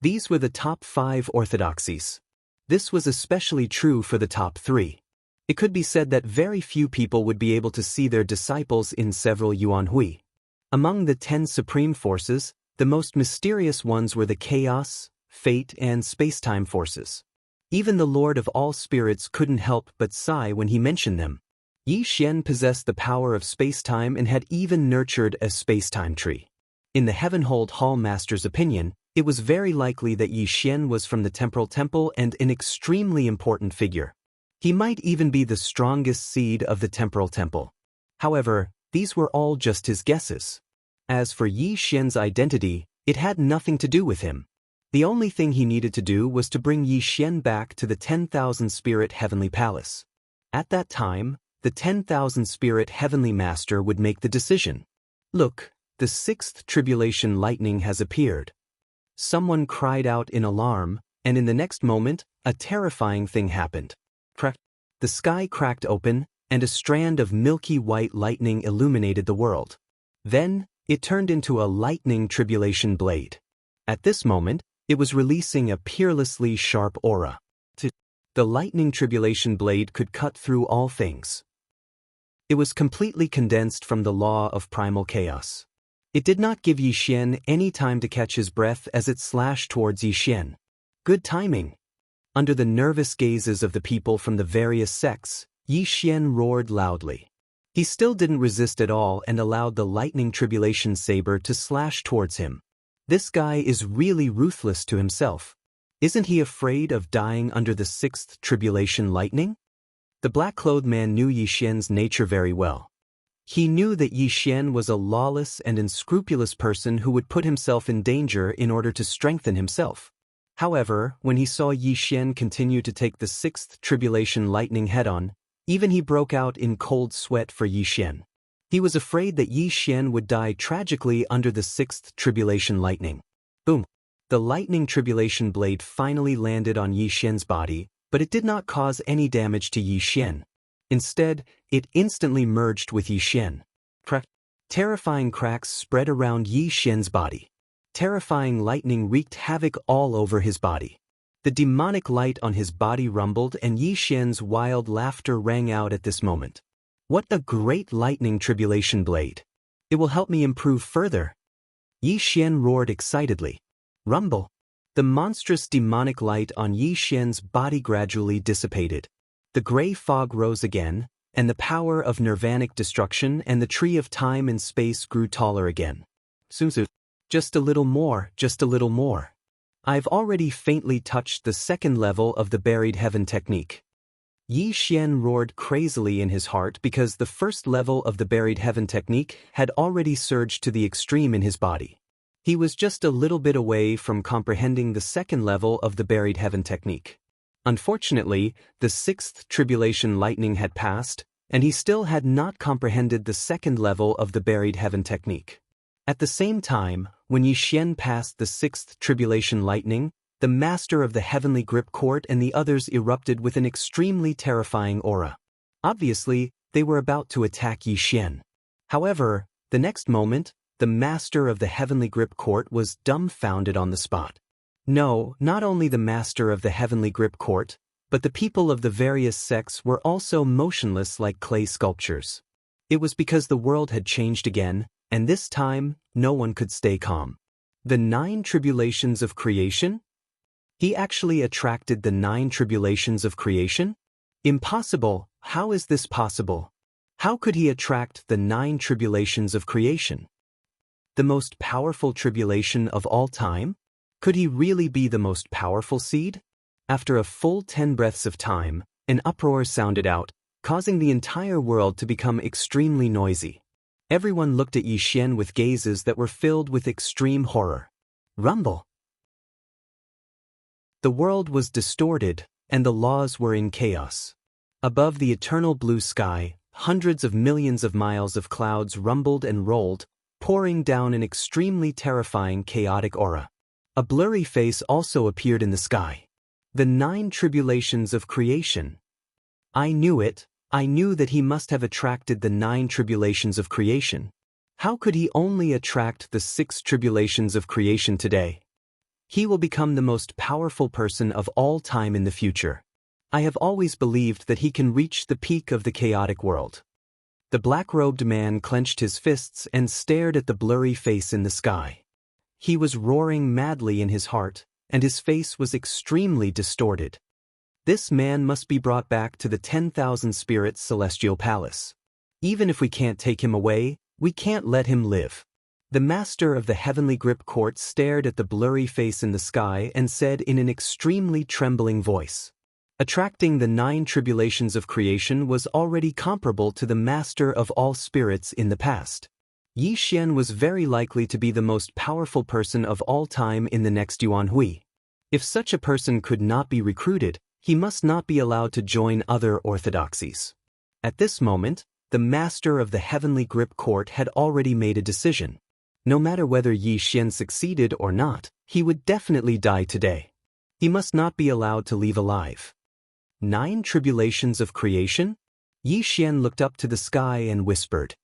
These were the top 5 orthodoxies. This was especially true for the top 3. It could be said that very few people would be able to see their disciples in several Yuanhui. Among the 10 supreme forces, the most mysterious ones were the chaos, fate, and space-time forces. Even the Lord of all spirits couldn't help but sigh when he mentioned them. Yi Xian possessed the power of space-time and had even nurtured a space-time tree. In the Heavenhold Hall Master's opinion, it was very likely that Yi Xian was from the Temporal Temple and an extremely important figure. He might even be the strongest seed of the Temporal Temple. However, these were all just his guesses. As for Yi Xian's identity, it had nothing to do with him. The only thing he needed to do was to bring Yi Xian back to the 10,000 Spirit Heavenly Palace. At that time, the 10,000 Spirit Heavenly Master would make the decision. Look, the 6th tribulation lightning has appeared. Someone cried out in alarm, and in the next moment, a terrifying thing happened. The sky cracked open, and a strand of milky white lightning illuminated the world. Then, it turned into a lightning tribulation blade. At this moment, it was releasing a peerlessly sharp aura. The lightning tribulation blade could cut through all things. It was completely condensed from the law of primal chaos. It did not give Yi Xian any time to catch his breath as it slashed towards Yi Xian. Good timing. Under the nervous gazes of the people from the various sects, Yi Xian roared loudly. He still didn't resist at all and allowed the lightning tribulation saber to slash towards him. This guy is really ruthless to himself. Isn't he afraid of dying under the 6th tribulation lightning? The black-clothed man knew Yi Xian's nature very well. He knew that Yi Xian was a lawless and unscrupulous person who would put himself in danger in order to strengthen himself. However, when he saw Yi Xian continue to take the 6th tribulation lightning head-on, even he broke out in cold sweat for Yi Xian. He was afraid that Yi Xian would die tragically under the 6th tribulation lightning. Boom! The lightning tribulation blade finally landed on Yi Xian's body, but it did not cause any damage to Yi Xian. Instead, it instantly merged with Yi Xian. Terrifying cracks spread around Yi Xian's body. Terrifying lightning wreaked havoc all over his body. The demonic light on his body rumbled and Yi Xian's wild laughter rang out at this moment. What a great lightning tribulation blade! It will help me improve further. Yi Xian roared excitedly. Rumble! The monstrous demonic light on Yi Xian's body gradually dissipated. The gray fog rose again, and the power of nirvanic destruction and the tree of time and space grew taller again. Suzu. Just a little more, just a little more. I've already faintly touched the 2nd level of the buried heaven technique. Yi Xian roared crazily in his heart because the 1st level of the buried heaven technique had already surged to the extreme in his body. He was just a little bit away from comprehending the 2nd level of the buried heaven technique. Unfortunately, the 6th tribulation lightning had passed, and he still had not comprehended the 2nd level of the buried heaven technique. At the same time, when Yi Xian passed the 6th tribulation lightning, the master of the heavenly grip court and the others erupted with an extremely terrifying aura. Obviously, they were about to attack Yi Xian. However, the next moment, the master of the heavenly grip court was dumbfounded on the spot. No, not only the master of the heavenly grip court, but the people of the various sects were also motionless like clay sculptures. It was because the world had changed again, and this time, no one could stay calm. The 9 tribulations of creation? He actually attracted the 9 tribulations of creation? Impossible! How is this possible? How could he attract the 9 tribulations of creation? The most powerful tribulation of all time? Could he really be the most powerful seed? After a full 10 breaths of time, an uproar sounded out, causing the entire world to become extremely noisy. Everyone looked at Yi Xian with gazes that were filled with extreme horror. Rumble! The world was distorted, and the laws were in chaos. Above the eternal blue sky, hundreds of millions of miles of clouds rumbled and rolled, pouring down an extremely terrifying chaotic aura. A blurry face also appeared in the sky. The 9 tribulations of creation. I knew it. I knew that he must have attracted the 9 tribulations of creation. How could he only attract the 6 tribulations of creation today? He will become the most powerful person of all time in the future. I have always believed that he can reach the peak of the chaotic world. The black-robed man clenched his fists and stared at the blurry face in the sky. He was roaring madly in his heart, and his face was extremely distorted. This man must be brought back to the 10,000 Spirits Celestial Palace. Even if we can't take him away, we can't let him live. The master of the Heavenly Grip Court stared at the blurry face in the sky and said in an extremely trembling voice, "Attracting the 9 tribulations of creation was already comparable to the master of all spirits in the past. Yi Xian was very likely to be the most powerful person of all time in the next Yuan Hui. If such a person could not be recruited, he must not be allowed to join other orthodoxies." At this moment, the master of the Heavenly Grip Court had already made a decision. No matter whether Yi Xian succeeded or not, he would definitely die today. He must not be allowed to leave alive. 9 tribulations of creation? Yi Xian looked up to the sky and whispered.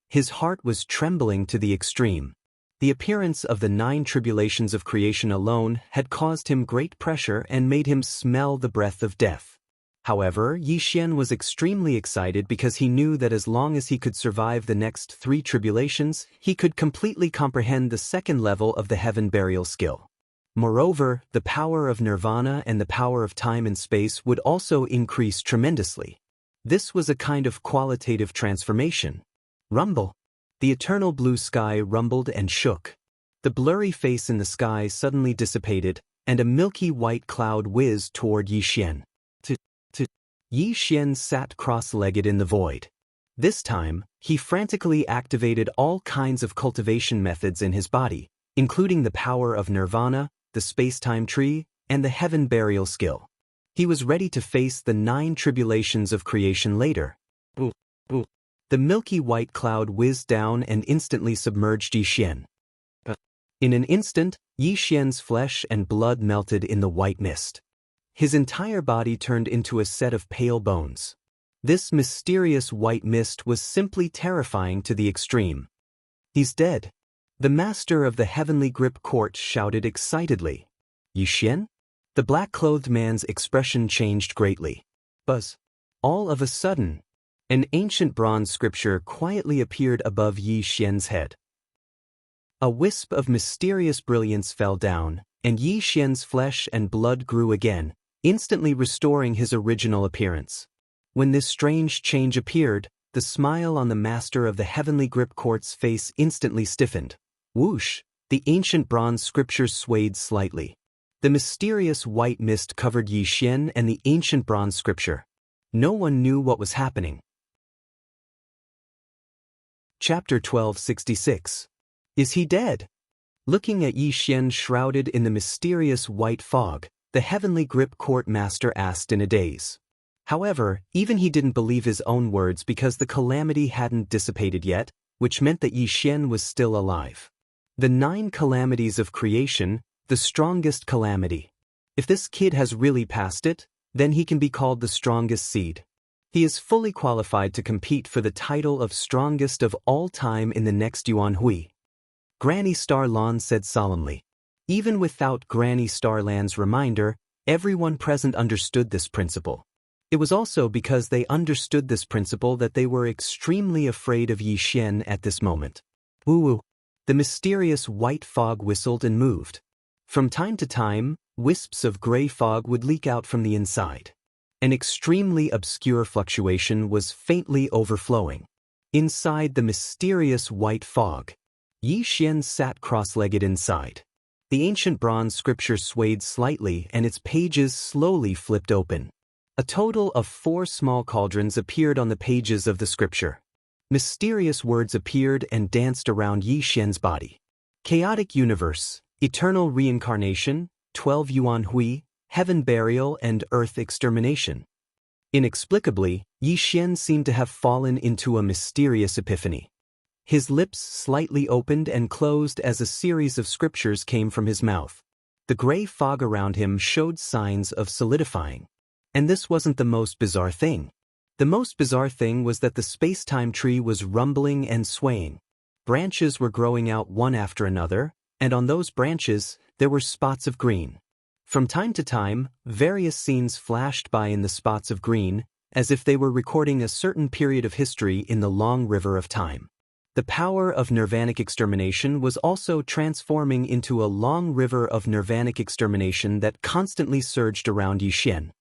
His heart was trembling to the extreme. The appearance of the 9 tribulations of creation alone had caused him great pressure and made him smell the breath of death. However, Yi Xian was extremely excited because he knew that as long as he could survive the next 3 tribulations, he could completely comprehend the second level of the heaven burial skill. Moreover, the power of nirvana and the power of time and space would also increase tremendously. This was a kind of qualitative transformation. Rumble. The eternal blue sky rumbled and shook. The blurry face in the sky suddenly dissipated, and a milky white cloud whizzed toward Yi Xian. Yi Xian sat cross-legged in the void. This time, he frantically activated all kinds of cultivation methods in his body, including the power of nirvana, the space-time tree, and the heaven burial skill. He was ready to face the 9 tribulations of creation later. The milky white cloud whizzed down and instantly submerged Yi Xian. In an instant, Yi Xian's flesh and blood melted in the white mist. His entire body turned into a set of pale bones. This mysterious white mist was simply terrifying to the extreme. "He's dead." The master of the Heavenly Grip Court shouted excitedly. "Yi Xian?" The black-clothed man's expression changed greatly. Buzz. All of a sudden, an ancient bronze scripture quietly appeared above Yi Xian's head. A wisp of mysterious brilliance fell down, and Yi Xian's flesh and blood grew again, instantly restoring his original appearance. When this strange change appeared, the smile on the master of the Heavenly Grip Court's face instantly stiffened. Whoosh! The ancient bronze scripture swayed slightly. The mysterious white mist covered Yi Xian and the ancient bronze scripture. No one knew what was happening. Chapter 1266. Is he dead? Looking at Yi Xian shrouded in the mysterious white fog, the Heavenly Grip Court master asked in a daze. However, even he didn't believe his own words because the calamity hadn't dissipated yet, which meant that Yi Xian was still alive. The 9 calamities of creation, the strongest calamity. If this kid has really passed it, then he can be called the strongest seed. He is fully qualified to compete for the title of strongest of all time in the next Yuan Hui. Granny Starlan said solemnly. Even without Granny Starlan's reminder, everyone present understood this principle. It was also because they understood this principle that they were extremely afraid of Yi Xian at this moment. Woo-woo. The mysterious white fog whistled and moved. From time to time, wisps of gray fog would leak out from the inside. An extremely obscure fluctuation was faintly overflowing. Inside the mysterious white fog, Yi Xian sat cross-legged inside. The ancient bronze scripture swayed slightly and its pages slowly flipped open. A total of 4 small cauldrons appeared on the pages of the scripture. Mysterious words appeared and danced around Yi Xian's body. Chaotic universe, eternal reincarnation, 12 Yuan Hui, heaven burial and earth extermination. Inexplicably, Yi Xian seemed to have fallen into a mysterious epiphany. His lips slightly opened and closed as a series of scriptures came from his mouth. The gray fog around him showed signs of solidifying. And this wasn't the most bizarre thing. The most bizarre thing was that the space-time tree was rumbling and swaying. Branches were growing out one after another, and on those branches, there were spots of green. From time to time, various scenes flashed by in the spots of green, as if they were recording a certain period of history in the long river of time. The power of nirvanic extermination was also transforming into a long river of nirvanic extermination that constantly surged around Yixian.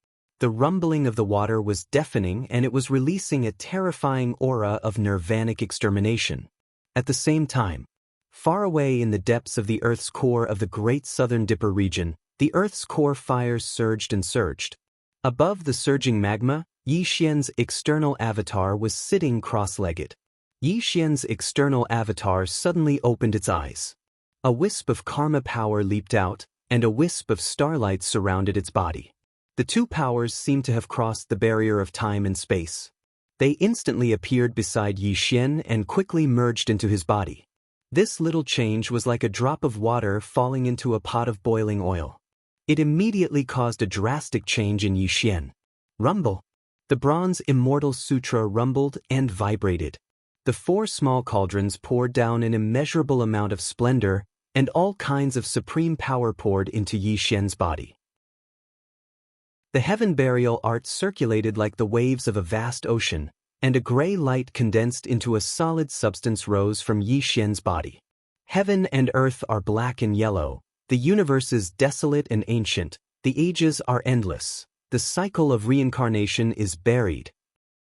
The rumbling of the water was deafening, and it was releasing a terrifying aura of nirvanic extermination. At the same time, far away in the depths of the Earth's core of the Great Southern Dipper region, the Earth's core fires surged and surged. Above the surging magma, Yixian's external avatar was sitting cross-legged. Yixian's external avatar suddenly opened its eyes. A wisp of karma power leaped out, and a wisp of starlight surrounded its body. The two powers seemed to have crossed the barrier of time and space. They instantly appeared beside Yixian and quickly merged into his body. This little change was like a drop of water falling into a pot of boiling oil. It immediately caused a drastic change in Yixian. Rumble. The bronze Immortal Sutra rumbled and vibrated. The four small cauldrons poured down an immeasurable amount of splendor, and all kinds of supreme power poured into Yixian's body. The heaven burial art circulated like the waves of a vast ocean, and a gray light condensed into a solid substance rose from Yixian's body. Heaven and earth are black and yellow, the universe is desolate and ancient, the ages are endless, the cycle of reincarnation is buried.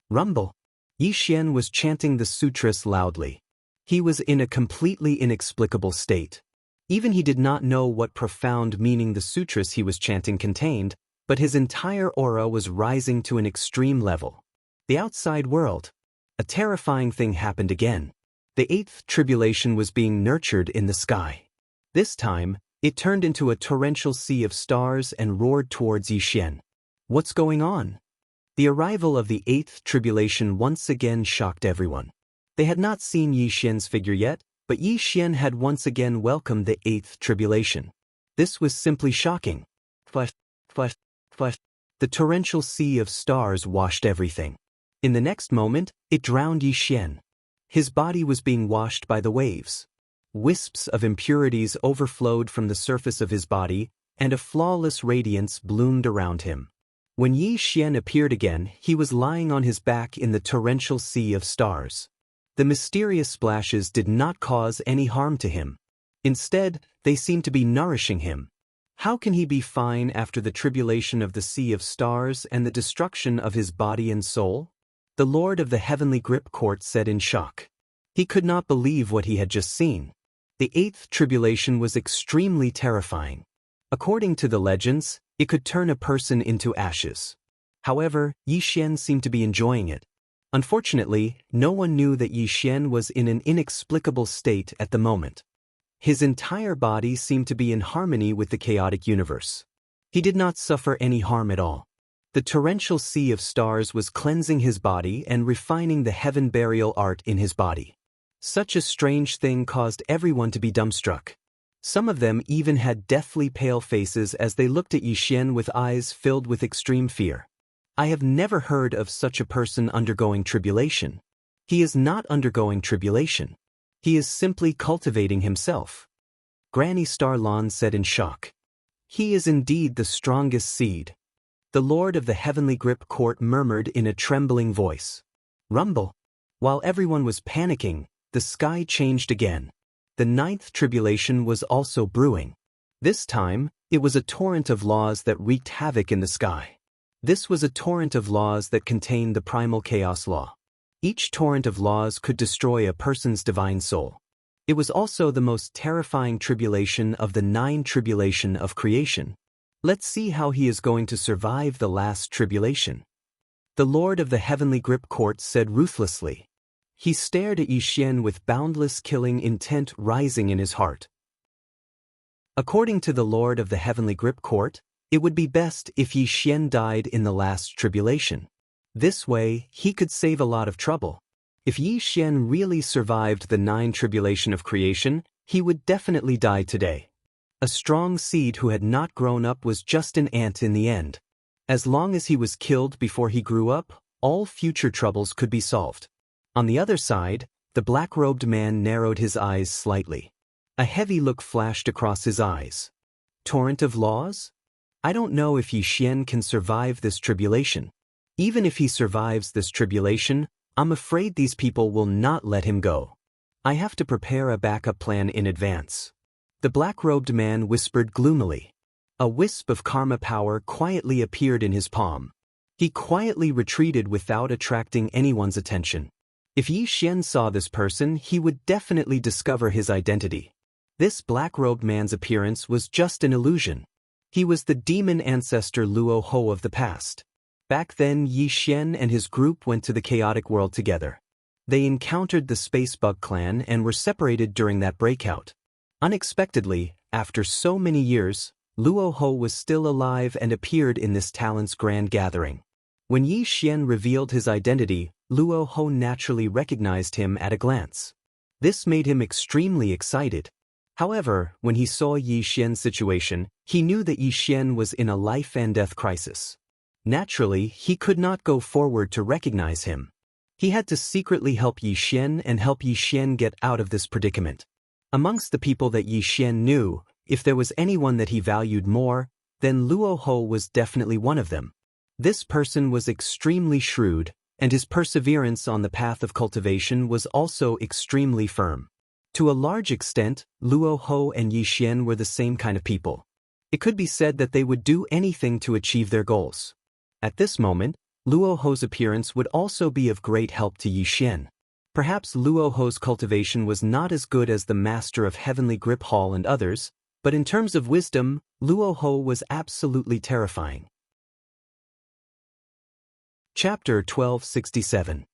Rumble. Yixian was chanting the sutras loudly. He was in a completely inexplicable state. Even he did not know what profound meaning the sutras he was chanting contained, but his entire aura was rising to an extreme level. The outside world. A terrifying thing happened again. The eighth tribulation was being nurtured in the sky. This time, it turned into a torrential sea of stars and roared towards Yixian. What's going on? The arrival of the eighth tribulation once again shocked everyone. They had not seen Yixian's figure yet, but Yixian had once again welcomed the eighth tribulation. This was simply shocking. The torrential sea of stars washed everything. In the next moment, it drowned Yixian. His body was being washed by the waves. Wisps of impurities overflowed from the surface of his body, and a flawless radiance bloomed around him. When Yixian appeared again, he was lying on his back in the torrential sea of stars. The mysterious splashes did not cause any harm to him. Instead, they seemed to be nourishing him. How can he be fine after the tribulation of the sea of stars and the destruction of his body and soul? The Lord of the Heavenly Grip Court said in shock. He could not believe what he had just seen. The eighth tribulation was extremely terrifying. According to the legends, it could turn a person into ashes. However, Yixian seemed to be enjoying it. Unfortunately, no one knew that Yixian was in an inexplicable state at the moment. His entire body seemed to be in harmony with the chaotic universe. He did not suffer any harm at all. The torrential sea of stars was cleansing his body and refining the heaven burial art in his body. Such a strange thing caused everyone to be dumbstruck. Some of them even had deathly pale faces as they looked at Yixian with eyes filled with extreme fear. I have never heard of such a person undergoing tribulation. He is not undergoing tribulation. He is simply cultivating himself. Granny Starlon said in shock. He is indeed the strongest seed. The Lord of the Heavenly Grip Court murmured in a trembling voice. Rumble. While everyone was panicking, the sky changed again. The ninth tribulation was also brewing. This time, it was a torrent of laws that wreaked havoc in the sky. This was a torrent of laws that contained the primal chaos law. Each torrent of laws could destroy a person's divine soul. It was also the most terrifying tribulation of the 9 tribulation of creation. Let's see how he is going to survive the last tribulation. The Lord of the Heavenly Grip Court said ruthlessly. He stared at Yixian with boundless killing intent rising in his heart. According to the Lord of the Heavenly Grip Court, it would be best if Yixian died in the last tribulation. This way, he could save a lot of trouble. If Yixian really survived the 9 tribulation of creation, he would definitely die today. A strong seed who had not grown up was just an ant in the end. As long as he was killed before he grew up, all future troubles could be solved. On the other side, the black-robed man narrowed his eyes slightly. A heavy look flashed across his eyes. Torrent of laws? I don't know if Yi Xian can survive this tribulation. Even if he survives this tribulation, I'm afraid these people will not let him go. I have to prepare a backup plan in advance. The black-robed man whispered gloomily. A wisp of karma power quietly appeared in his palm. He quietly retreated without attracting anyone's attention. If Yi Xian saw this person, he would definitely discover his identity. This black-robed man's appearance was just an illusion. He was the demon ancestor Luo Ho of the past. Back then, Yi Xian and his group went to the chaotic world together. They encountered the Space Bug clan and were separated during that breakout. Unexpectedly, after so many years, Luo Ho was still alive and appeared in this talent's grand gathering. When Yi Xian revealed his identity, Luo Ho naturally recognized him at a glance. This made him extremely excited. However, when he saw Yi Xian's situation, he knew that Yi Xian was in a life-and-death crisis. Naturally, he could not go forward to recognize him. He had to secretly help Yi Xian and help Yi Xian get out of this predicament. Amongst the people that Yi Xian knew, if there was anyone that he valued more, then Luo Ho was definitely one of them. This person was extremely shrewd, and his perseverance on the path of cultivation was also extremely firm. To a large extent, Luo Ho and Yi Xian were the same kind of people. It could be said that they would do anything to achieve their goals. At this moment, Luo Ho's appearance would also be of great help to Yi Xian. Perhaps Luo Ho's cultivation was not as good as the master of Heavenly Grip Hall and others, but in terms of wisdom, Luo Ho was absolutely terrifying. Chapter 1267.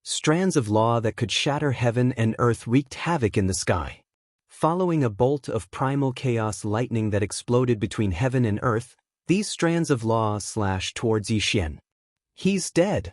Strands of law that could shatter heaven and earth wreaked havoc in the sky. Following a bolt of primal chaos lightning that exploded between heaven and earth, these strands of law slashed towards Yi Xian. He's dead.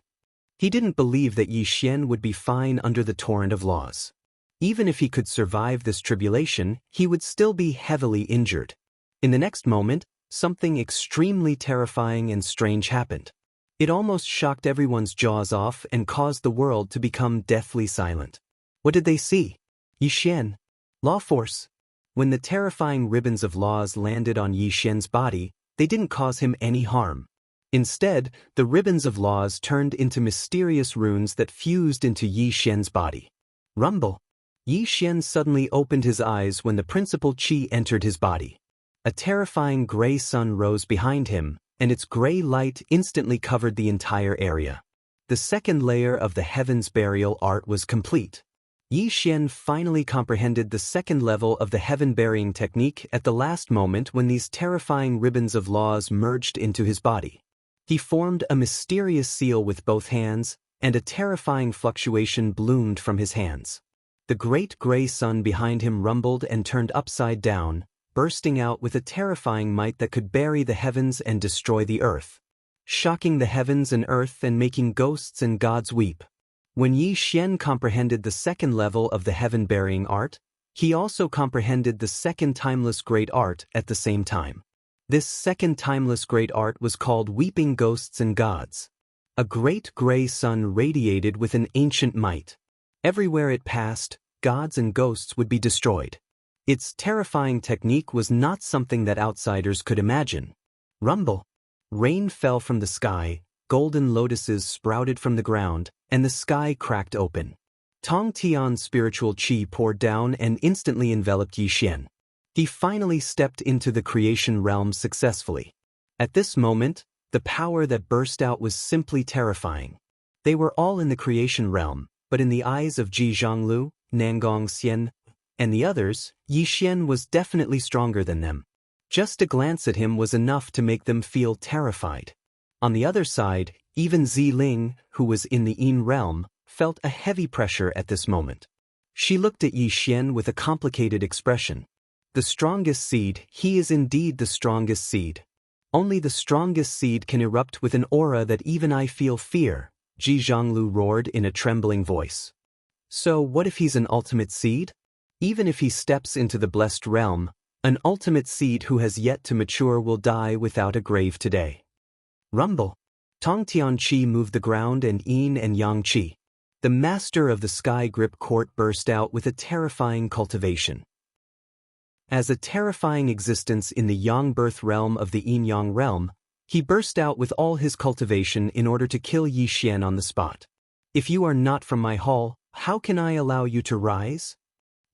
He didn't believe that Yi Xian would be fine under the torrent of laws. Even if he could survive this tribulation, he would still be heavily injured. In the next moment, something extremely terrifying and strange happened. It almost shocked everyone's jaws off and caused the world to become deathly silent. What did they see? Yi Xian. Law force. When the terrifying ribbons of laws landed on Yi Xian's body, they didn't cause him any harm. Instead, the ribbons of laws turned into mysterious runes that fused into Yi Xian's body. Rumble. Yi Xian suddenly opened his eyes when the principal qi entered his body. A terrifying gray sun rose behind him, and its gray light instantly covered the entire area. The second layer of the heaven's burial art was complete. Yi Xian finally comprehended the second level of the heaven-burying technique at the last moment when these terrifying ribbons of laws merged into his body. He formed a mysterious seal with both hands, and a terrifying fluctuation bloomed from his hands. The great gray sun behind him rumbled and turned upside down, bursting out with a terrifying might that could bury the heavens and destroy the earth, shocking the heavens and earth and making ghosts and gods weep. When Yi Xian comprehended the second level of the heaven-burying art, he also comprehended the second timeless great art at the same time. This second timeless great art was called Weeping Ghosts and Gods. A great gray sun radiated with an ancient might. Everywhere it passed, gods and ghosts would be destroyed. Its terrifying technique was not something that outsiders could imagine. Rumble. Rain fell from the sky, golden lotuses sprouted from the ground, and the sky cracked open. Tong Tian's spiritual qi poured down and instantly enveloped Yi Xian. He finally stepped into the creation realm successfully. At this moment, the power that burst out was simply terrifying. They were all in the creation realm, but in the eyes of Ji Zhonglu, Nangong Xian, and the others, Yi Xian was definitely stronger than them. Just a glance at him was enough to make them feel terrified. On the other side, even Ziling, who was in the Yin realm, felt a heavy pressure at this moment. She looked at Yi Xian with a complicated expression. The strongest seed, he is indeed the strongest seed. Only the strongest seed can erupt with an aura that even I feel fear, Ji Zhonglu roared in a trembling voice. So what if he's an ultimate seed? Even if he steps into the blessed realm, An ultimate seed who has yet to mature will die without a grave today. Rumble. Tong Tian Chi moved the ground and Yin and Yang Chi. The master of the sky grip court burst out with a terrifying cultivation. As a terrifying existence in the Yang birth realm of the Yin Yang realm, he burst out with all his cultivation in order to kill Yi Xian on the spot. If you are not from my hall, how can I allow you to rise?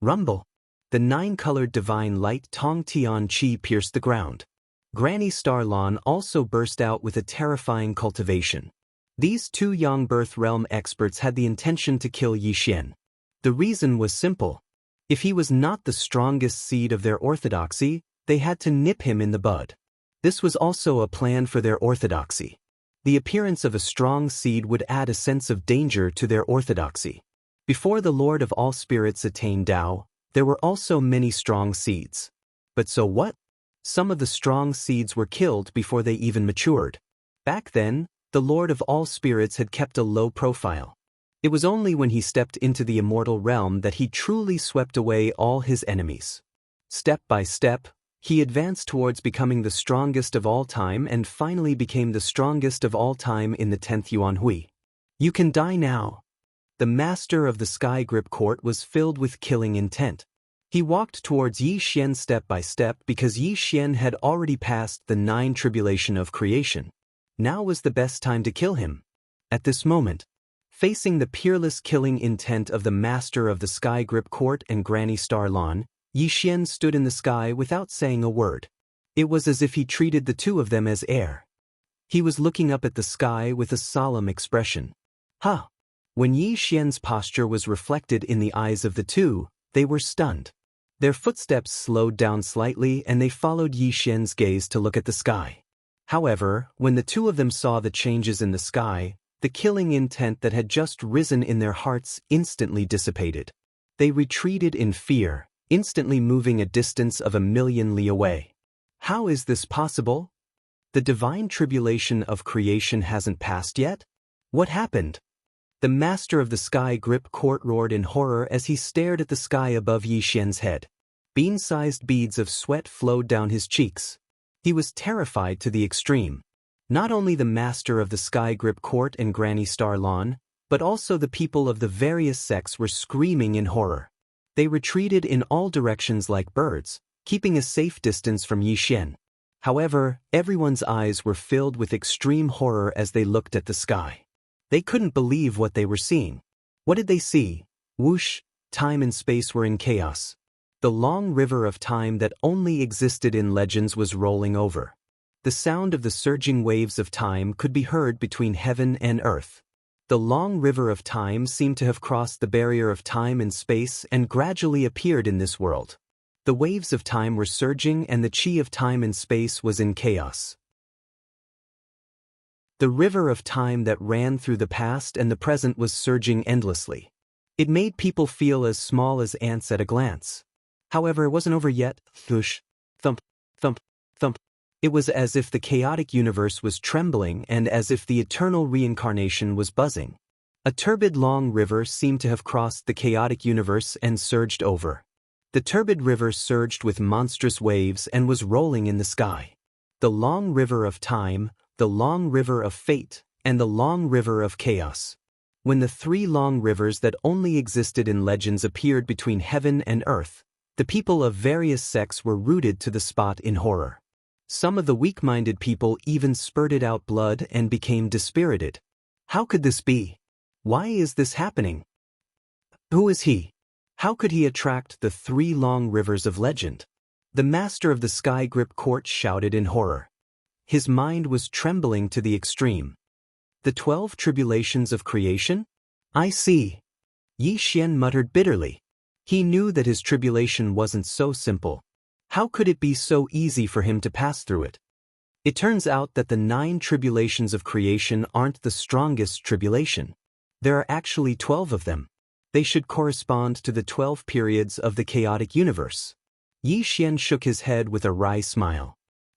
Rumble. The nine-colored divine light Tong Tian Chi pierced the ground. Granny Starlon also burst out with a terrifying cultivation. These two Yang birth realm experts had the intention to kill Yi Xian. The reason was simple. If he was not the strongest seed of their orthodoxy, they had to nip him in the bud. This was also a plan for their orthodoxy. The appearance of a strong seed would add a sense of danger to their orthodoxy. Before the Lord of all spirits attained Tao, there were also many strong seeds. But so what? Some of the strong seeds were killed before they even matured. Back then, the Lord of all spirits had kept a low profile. It was only when he stepped into the immortal realm that he truly swept away all his enemies. Step by step, he advanced towards becoming the strongest of all time and finally became the strongest of all time in the 10th Yuan Hui. You can die now. The master of the sky grip court was filled with killing intent. He walked towards Yi Xian step by step because Yi Xian had already passed the 9 tribulation of creation. Now was the best time to kill him. At this moment, facing the peerless killing intent of the master of the sky grip court and Granny Starlon, Yi Xian stood in the sky without saying a word. It was as if he treated the two of them as air. He was looking up at the sky with a solemn expression. Huh! When Yi Xian's posture was reflected in the eyes of the two, they were stunned. Their footsteps slowed down slightly and they followed Yi Xian's gaze to look at the sky. However, when the two of them saw the changes in the sky, the killing intent that had just risen in their hearts instantly dissipated. They retreated in fear, instantly moving a distance of 1,000,000 li away. How is this possible? The divine tribulation of creation hasn't passed yet? What happened? The master of the sky grip court roared in horror as he stared at the sky above Yi Xian's head. Bean-sized beads of sweat flowed down his cheeks. He was terrified to the extreme. Not only the master of the sky grip court and Granny Starlon, but also the people of the various sects were screaming in horror. They retreated in all directions like birds, keeping a safe distance from Yi Xian. However, everyone's eyes were filled with extreme horror as they looked at the sky. They couldn't believe what they were seeing. What did they see? Whoosh! Time and space were in chaos. The long river of time that only existed in legends was rolling over. The sound of the surging waves of time could be heard between heaven and earth. The long river of time seemed to have crossed the barrier of time and space and gradually appeared in this world. The waves of time were surging and the chi of time and space was in chaos. The river of time that ran through the past and the present was surging endlessly. It made people feel as small as ants at a glance. However, it wasn't over yet. Thush, thump, thump, thump. It was as if the chaotic universe was trembling and as if the eternal reincarnation was buzzing. A turbid long river seemed to have crossed the chaotic universe and surged over. The turbid river surged with monstrous waves and was rolling in the sky. The long river of time, the long river of fate, and the long river of chaos. When the 3 long rivers that only existed in legends appeared between heaven and earth, the people of various sects were rooted to the spot in horror. Some of the weak-minded people even spurted out blood and became dispirited. How could this be? Why is this happening? Who is he? How could he attract the 3 long rivers of legend? The master of the sky grip court shouted in horror. His mind was trembling to the extreme. The 12 tribulations of creation? I see. Yi Xian muttered bitterly. He knew that his tribulation wasn't so simple. How could it be so easy for him to pass through it? It turns out that the 9 tribulations of creation aren't the strongest tribulation. There are actually 12 of them. They should correspond to the 12 periods of the chaotic universe. Yi Xian shook his head with a wry smile.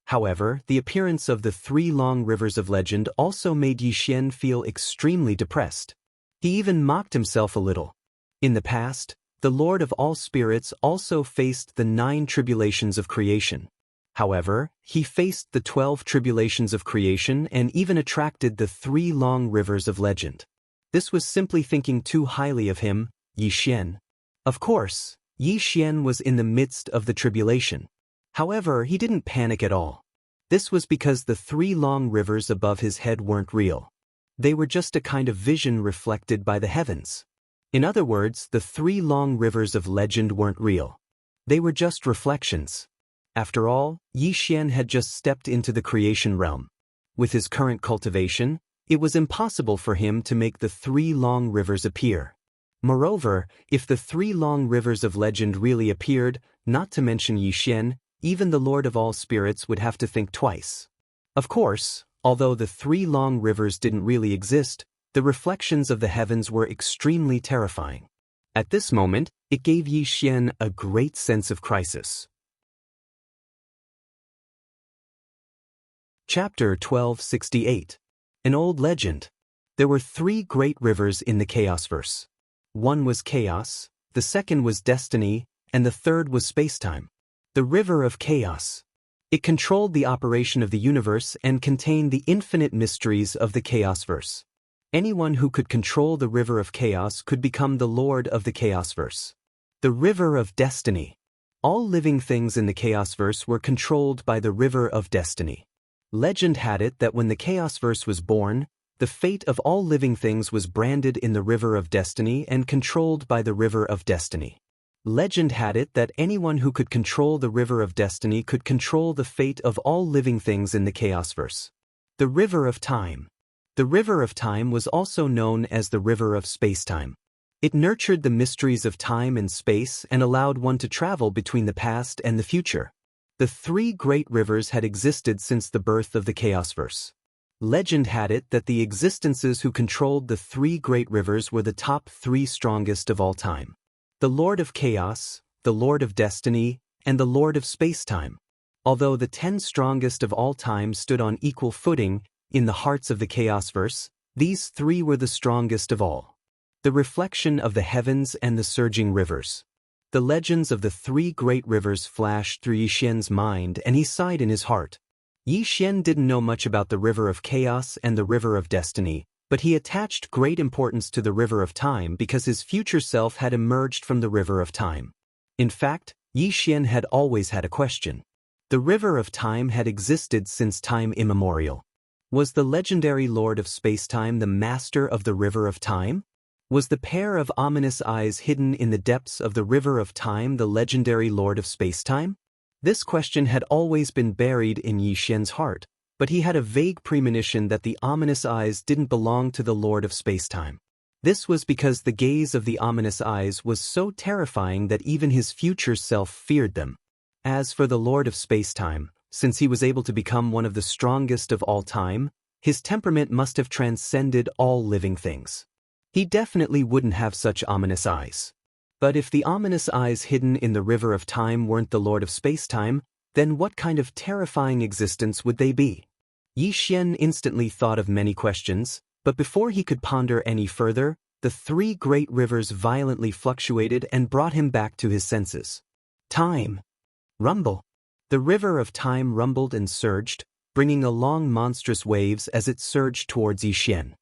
However, the appearance of the 3 long rivers of legend also made Yi Xian feel extremely depressed. He even mocked himself a little. In the past, the Lord of all spirits also faced the 9 tribulations of creation. However, he faced the 12 tribulations of creation and even attracted the 3 long rivers of legend. This was simply thinking too highly of him, Yi Xian. Of course, Yi Xian was in the midst of the tribulation. However, he didn't panic at all. This was because the 3 long rivers above his head weren't real. They were just a kind of vision reflected by the heavens. In other words, the 3 long rivers of legend weren't real. They were just reflections. After all, Yi Xian had just stepped into the creation realm. With his current cultivation, it was impossible for him to make the 3 long rivers appear. Moreover, if the 3 long rivers of legend really appeared, not to mention Yi Xian, even the Lord of all spirits would have to think twice. Of course, although the 3 long rivers didn't really exist, the reflections of the heavens were extremely terrifying. At this moment, it gave Yi Xian a great sense of crisis. Chapter 1268. An Old Legend. There were 3 great rivers in the Chaosverse. One was chaos, the second was destiny, and the third was spacetime. The River of Chaos. It controlled the operation of the universe and contained the infinite mysteries of the Chaosverse. Anyone who could control the River of Chaos could become the Lord of the Chaosverse. The River of Destiny. All living things in the Chaosverse were controlled by the River of Destiny. Legend had it that when the Chaosverse was born, the fate of all living things was branded in the River of Destiny and controlled by the River of Destiny. Legend had it that anyone who could control the River of Destiny could control the fate of all living things in the Chaosverse. The River of Time. The River of Time was also known as the River of Spacetime. It nurtured the mysteries of time and space and allowed one to travel between the past and the future. The 3 great rivers had existed since the birth of the Chaosverse. Legend had it that the existences who controlled the 3 great rivers were the top 3 strongest of all time. The Lord of Chaos, the Lord of Destiny, and the Lord of Spacetime. Although the 10 strongest of all time stood on equal footing in the hearts of the Chaosverse, these 3 were the strongest of all. The reflection of the heavens and the surging rivers. The legends of the 3 great rivers flashed through Yi Xian's mind and he sighed in his heart. Yi Xian didn't know much about the River of Chaos and the River of Destiny, but he attached great importance to the River of Time because his future self had emerged from the River of Time. In fact, Yi Xian had always had a question. The River of Time had existed since time immemorial. Was the legendary Lord of Spacetime the master of the River of Time? Was the pair of ominous eyes hidden in the depths of the River of Time the legendary Lord of Spacetime? This question had always been buried in Yi Xian's heart, but he had a vague premonition that the ominous eyes didn't belong to the Lord of Spacetime. This was because the gaze of the ominous eyes was so terrifying that even his future self feared them. As for the Lord of Spacetime, since he was able to become one of the strongest of all time, his temperament must have transcended all living things. He definitely wouldn't have such ominous eyes. But if the ominous eyes hidden in the River of Time weren't the Lord of Spacetime, then what kind of terrifying existence would they be? Yi Xian instantly thought of many questions, but before he could ponder any further, the 3 great rivers violently fluctuated and brought him back to his senses. Time. Rumble. The River of Time rumbled and surged, bringing along monstrous waves as it surged towards Yi Xian.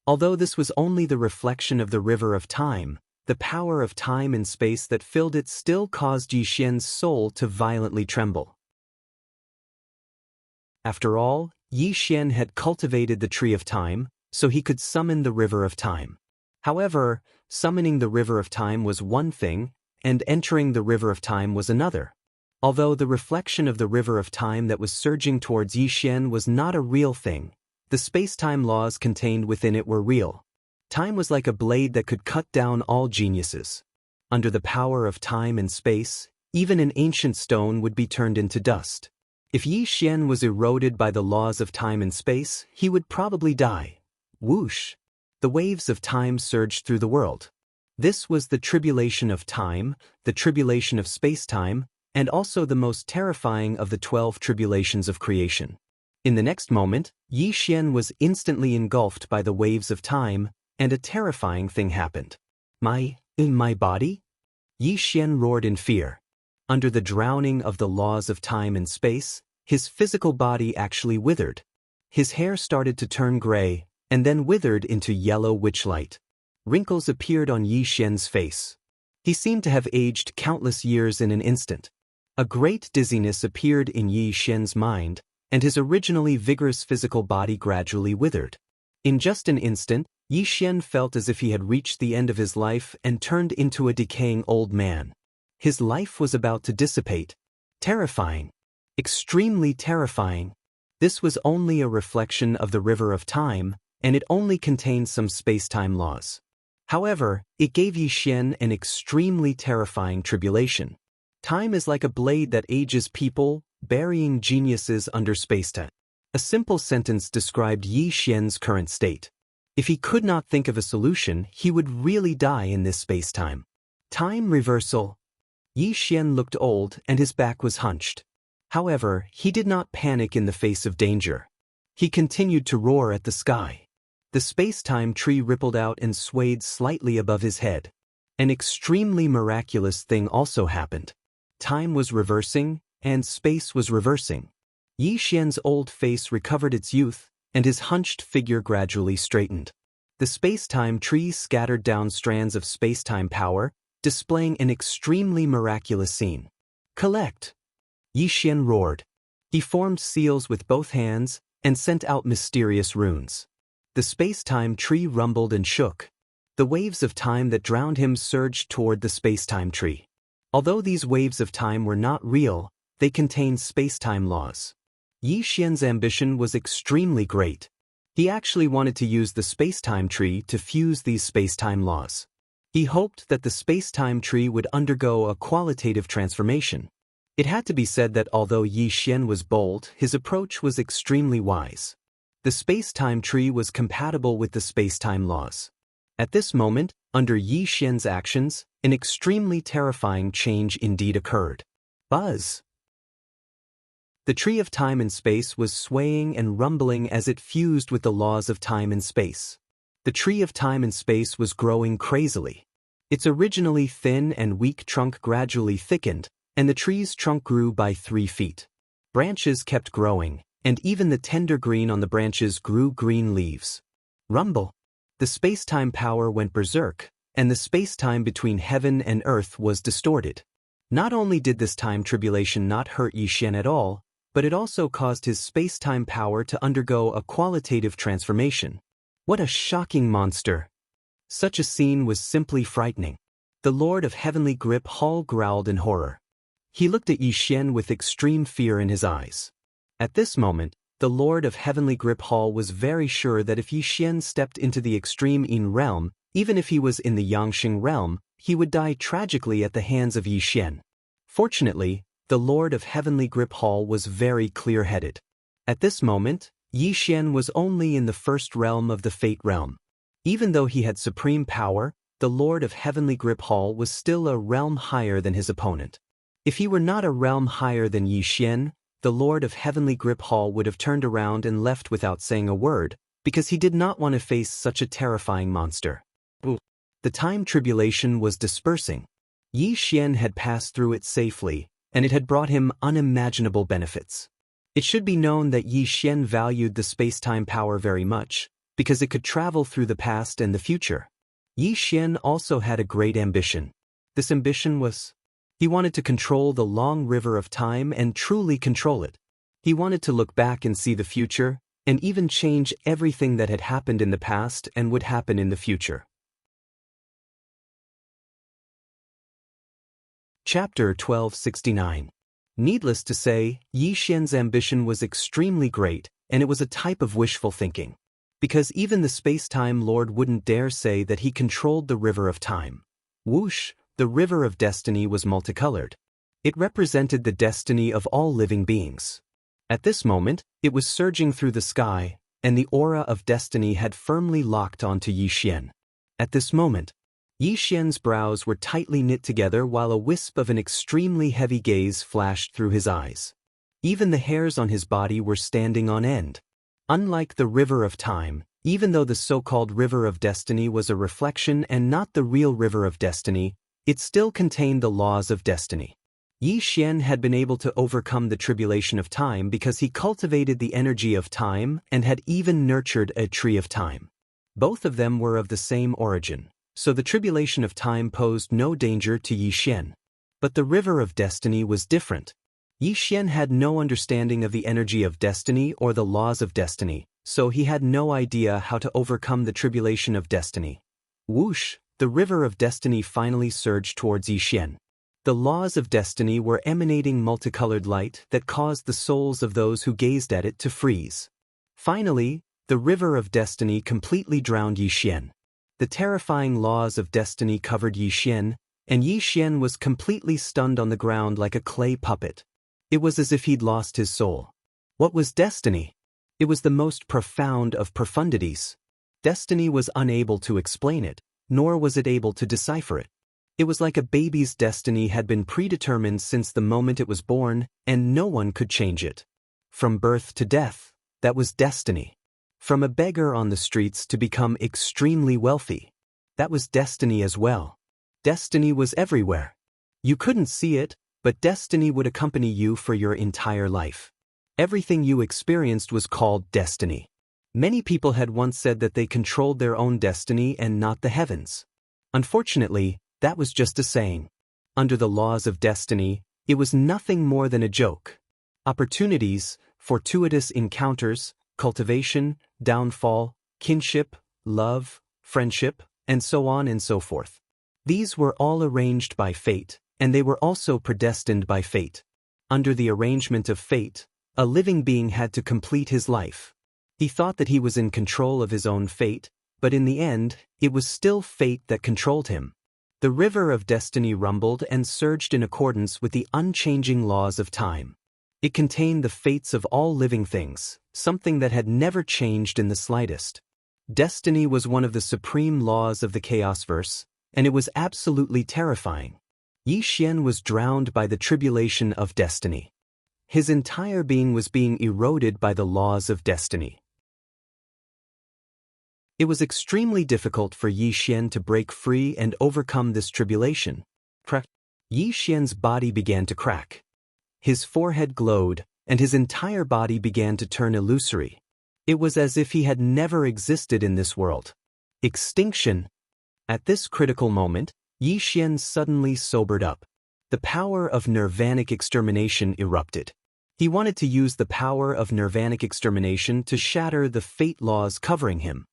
Although this was only the reflection of the River of Time, the power of time and space that filled it still caused Yi Xian's soul to violently tremble. After all, Yi Xian had cultivated the Tree of Time, so he could summon the River of Time. However, summoning the River of Time was one thing, and entering the River of Time was another. Although the reflection of the River of Time that was surging towards Yi Xian was not a real thing, the space-time laws contained within it were real. Time was like a blade that could cut down all geniuses. Under the power of time and space, even an ancient stone would be turned into dust. If Yi Xian was eroded by the laws of time and space, he would probably die. Whoosh! The waves of time surged through the world. This was the tribulation of time, the tribulation of space-time, and also the most terrifying of the 12 tribulations of creation. In the next moment, Yi Xian was instantly engulfed by the waves of time, and a terrifying thing happened. In my body? Yi Xian roared in fear. Under the drowning of the laws of time and space, his physical body actually withered. His hair started to turn gray, and then withered into yellow witchlight. Wrinkles appeared on Yi Xian's face. He seemed to have aged countless years in an instant. A great dizziness appeared in Yi Xian's mind, and his originally vigorous physical body gradually withered. In just an instant, Yi Xian felt as if he had reached the end of his life and turned into a decaying old man. His life was about to dissipate. Terrifying. Extremely terrifying. This was only a reflection of the river of time, and it only contained some space-time laws. However, it gave Yi Xian an extremely terrifying tribulation. Time is like a blade that ages people, burying geniuses under space-time. A simple sentence described Yi Xian's current state. If he could not think of a solution, he would really die in this space-time. Time reversal. Yi Xian looked old and his back was hunched. However, he did not panic in the face of danger. He continued to roar at the sky. The space-time tree rippled out and swayed slightly above his head. An extremely miraculous thing also happened. Time was reversing, and space was reversing. Yi Xian's old face recovered its youth, and his hunched figure gradually straightened. The space-time tree scattered down strands of space-time power, displaying an extremely miraculous scene. Collect! Yi Xian roared. He formed seals with both hands and sent out mysterious runes. The space-time tree rumbled and shook. The waves of time that drowned him surged toward the space-time tree. Although these waves of time were not real, they contained space-time laws. Yi Xian's ambition was extremely great. He actually wanted to use the space-time tree to fuse these space-time laws. He hoped that the space-time tree would undergo a qualitative transformation. It had to be said that although Yi Xian was bold, his approach was extremely wise. The space-time tree was compatible with the space-time laws. At this moment, under Yi Xian's actions, an extremely terrifying change indeed occurred. Buzz! The tree of time and space was swaying and rumbling as it fused with the laws of time and space. The tree of time and space was growing crazily. Its originally thin and weak trunk gradually thickened, and the tree's trunk grew by 3 feet. Branches kept growing, and even the tender green on the branches grew green leaves. Rumble! The space-time power went berserk, and the space-time between heaven and earth was distorted. Not only did this time tribulation not hurt Yi Xian at all, but it also caused his space-time power to undergo a qualitative transformation. What a shocking monster! Such a scene was simply frightening. The Lord of Heavenly Grip Hall growled in horror. He looked at Yi Xian with extreme fear in his eyes. At this moment, the Lord of Heavenly Grip Hall was very sure that if Yi Xian stepped into the extreme Yin realm, even if he was in the Yangxing realm, he would die tragically at the hands of Yi Xian. Fortunately, the Lord of Heavenly Grip Hall was very clear-headed. At this moment, Yi Xian was only in the first realm of the Fate realm. Even though he had supreme power, the Lord of Heavenly Grip Hall was still a realm higher than his opponent. If he were not a realm higher than Yi Xian, the Lord of Heavenly Grip Hall would have turned around and left without saying a word, because he did not want to face such a terrifying monster. The time tribulation was dispersing. Yi Xian had passed through it safely, and it had brought him unimaginable benefits. It should be known that Yi Xian valued the space-time power very much, because it could travel through the past and the future. Yi Xian also had a great ambition. This ambition was, he wanted to control the long river of time and truly control it. He wanted to look back and see the future, and even change everything that had happened in the past and would happen in the future. Chapter 1269. Needless to say, Yi Xian's ambition was extremely great, and it was a type of wishful thinking. Because even the space-time lord wouldn't dare say that he controlled the river of time. Whoosh, the river of destiny was multicolored. It represented the destiny of all living beings. At this moment, it was surging through the sky, and the aura of destiny had firmly locked onto Yi Xian. At this moment, Yi Xian's brows were tightly knit together while a wisp of an extremely heavy gaze flashed through his eyes. Even the hairs on his body were standing on end. Unlike the river of time, even though the so-called river of destiny was a reflection and not the real river of destiny, it still contained the laws of destiny. Yi Xian had been able to overcome the tribulation of time because he cultivated the energy of time and had even nurtured a tree of time. Both of them were of the same origin, so the tribulation of time posed no danger to Yi Xian. But the river of destiny was different. Yi Xian had no understanding of the energy of destiny or the laws of destiny, so he had no idea how to overcome the tribulation of destiny. Whoosh, the river of destiny finally surged towards Yi Xian. The laws of destiny were emanating multicolored light that caused the souls of those who gazed at it to freeze. Finally, the river of destiny completely drowned Yi Xian. The terrifying laws of destiny covered Yi Xian, and Yi Xian was completely stunned on the ground like a clay puppet. It was as if he'd lost his soul. What was destiny? It was the most profound of profundities. Destiny was unable to explain it, nor was it able to decipher it. It was like a baby's destiny had been predetermined since the moment it was born, and no one could change it. From birth to death, that was destiny. From a beggar on the streets to become extremely wealthy, that was destiny as well. Destiny was everywhere. You couldn't see it, but destiny would accompany you for your entire life. Everything you experienced was called destiny. Many people had once said that they controlled their own destiny and not the heavens. Unfortunately, that was just a saying. Under the laws of destiny, it was nothing more than a joke. Opportunities, fortuitous encounters, cultivation, downfall, kinship, love, friendship, and so on and so forth. These were all arranged by fate, and they were also predestined by fate. Under the arrangement of fate, a living being had to complete his life. He thought that he was in control of his own fate, but in the end, it was still fate that controlled him. The river of destiny rumbled and surged in accordance with the unchanging laws of time. It contained the fates of all living things, something that had never changed in the slightest. Destiny was one of the supreme laws of the Chaosverse, and it was absolutely terrifying. Yi Xian was drowned by the tribulation of destiny. His entire being was being eroded by the laws of destiny. It was extremely difficult for Yi Xian to break free and overcome this tribulation. Yi Xian's body began to crack. His forehead glowed, and his entire body began to turn illusory. It was as if he had never existed in this world. Extinction. At this critical moment, Yi Xian suddenly sobered up. The power of nirvanic extermination erupted. He wanted to use the power of nirvanic extermination to shatter the fate laws covering him.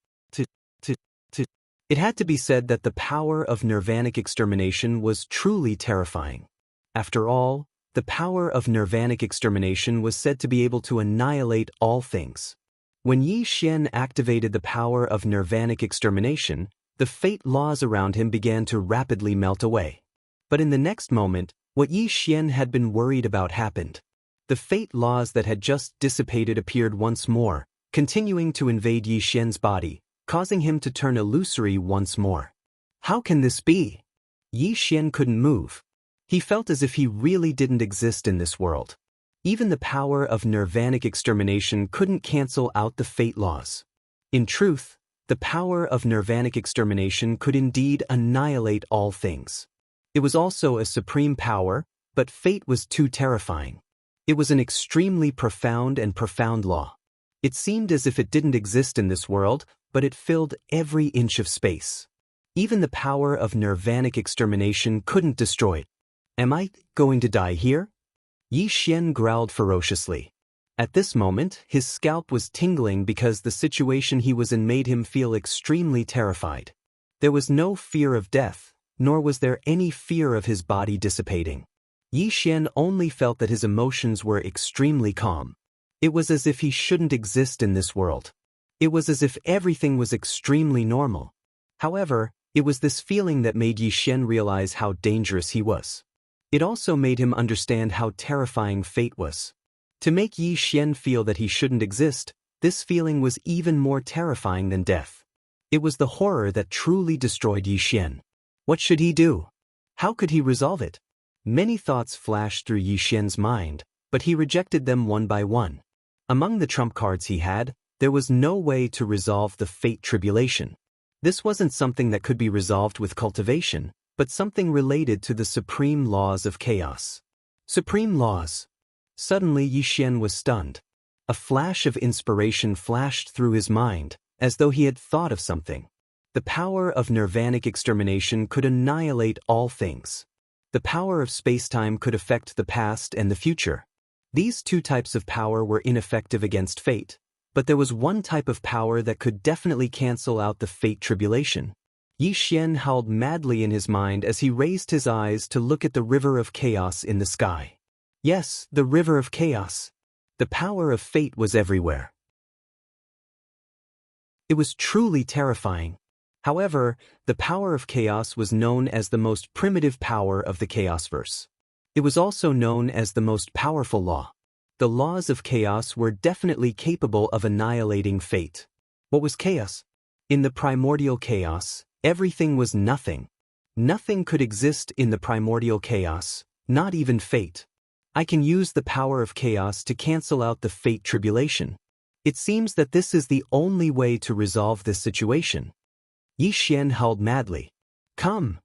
It had to be said that the power of nirvanic extermination was truly terrifying. After all, the power of nirvanic extermination was said to be able to annihilate all things. When Yi Xian activated the power of nirvanic extermination, the fate laws around him began to rapidly melt away. But in the next moment, what Yi Xian had been worried about happened. The fate laws that had just dissipated appeared once more, continuing to invade Yi Xian's body, causing him to turn illusory once more. How can this be? Yi Xian couldn't move. He felt as if he really didn't exist in this world. Even the power of nirvanic extermination couldn't cancel out the fate laws. In truth, the power of nirvanic extermination could indeed annihilate all things. It was also a supreme power, but fate was too terrifying. It was an extremely profound law. It seemed as if it didn't exist in this world, but it filled every inch of space. Even the power of nirvanic extermination couldn't destroy it. Am I going to die here? Yi Xian growled ferociously. At this moment, his scalp was tingling because the situation he was in made him feel extremely terrified. There was no fear of death, nor was there any fear of his body dissipating. Yi Xian only felt that his emotions were extremely calm. It was as if he shouldn't exist in this world. It was as if everything was extremely normal. However, it was this feeling that made Yi Xian realize how dangerous he was. It also made him understand how terrifying fate was. To make Yi Xian feel that he shouldn't exist, this feeling was even more terrifying than death. It was the horror that truly destroyed Yi Xian. What should he do? How could he resolve it? Many thoughts flashed through Yi Xian's mind, but he rejected them one by one. Among the trump cards he had, there was no way to resolve the fate tribulation. This wasn't something that could be resolved with cultivation, but something related to the supreme laws of chaos. Supreme laws. Suddenly Yi Xian was stunned. A flash of inspiration flashed through his mind, as though he had thought of something. The power of nirvanic extermination could annihilate all things. The power of spacetime could affect the past and the future. These two types of power were ineffective against fate, but there was one type of power that could definitely cancel out the fate tribulation. Yi Xian howled madly in his mind as he raised his eyes to look at the river of chaos in the sky. Yes, the river of chaos. The power of fate was everywhere. It was truly terrifying. However, the power of chaos was known as the most primitive power of the Chaosverse. It was also known as the most powerful law. The laws of chaos were definitely capable of annihilating fate. What was chaos? In the primordial chaos, everything was nothing. Nothing could exist in the primordial chaos, not even fate. I can use the power of chaos to cancel out the fate tribulation. It seems that this is the only way to resolve this situation. Yi Xian howled madly. Come!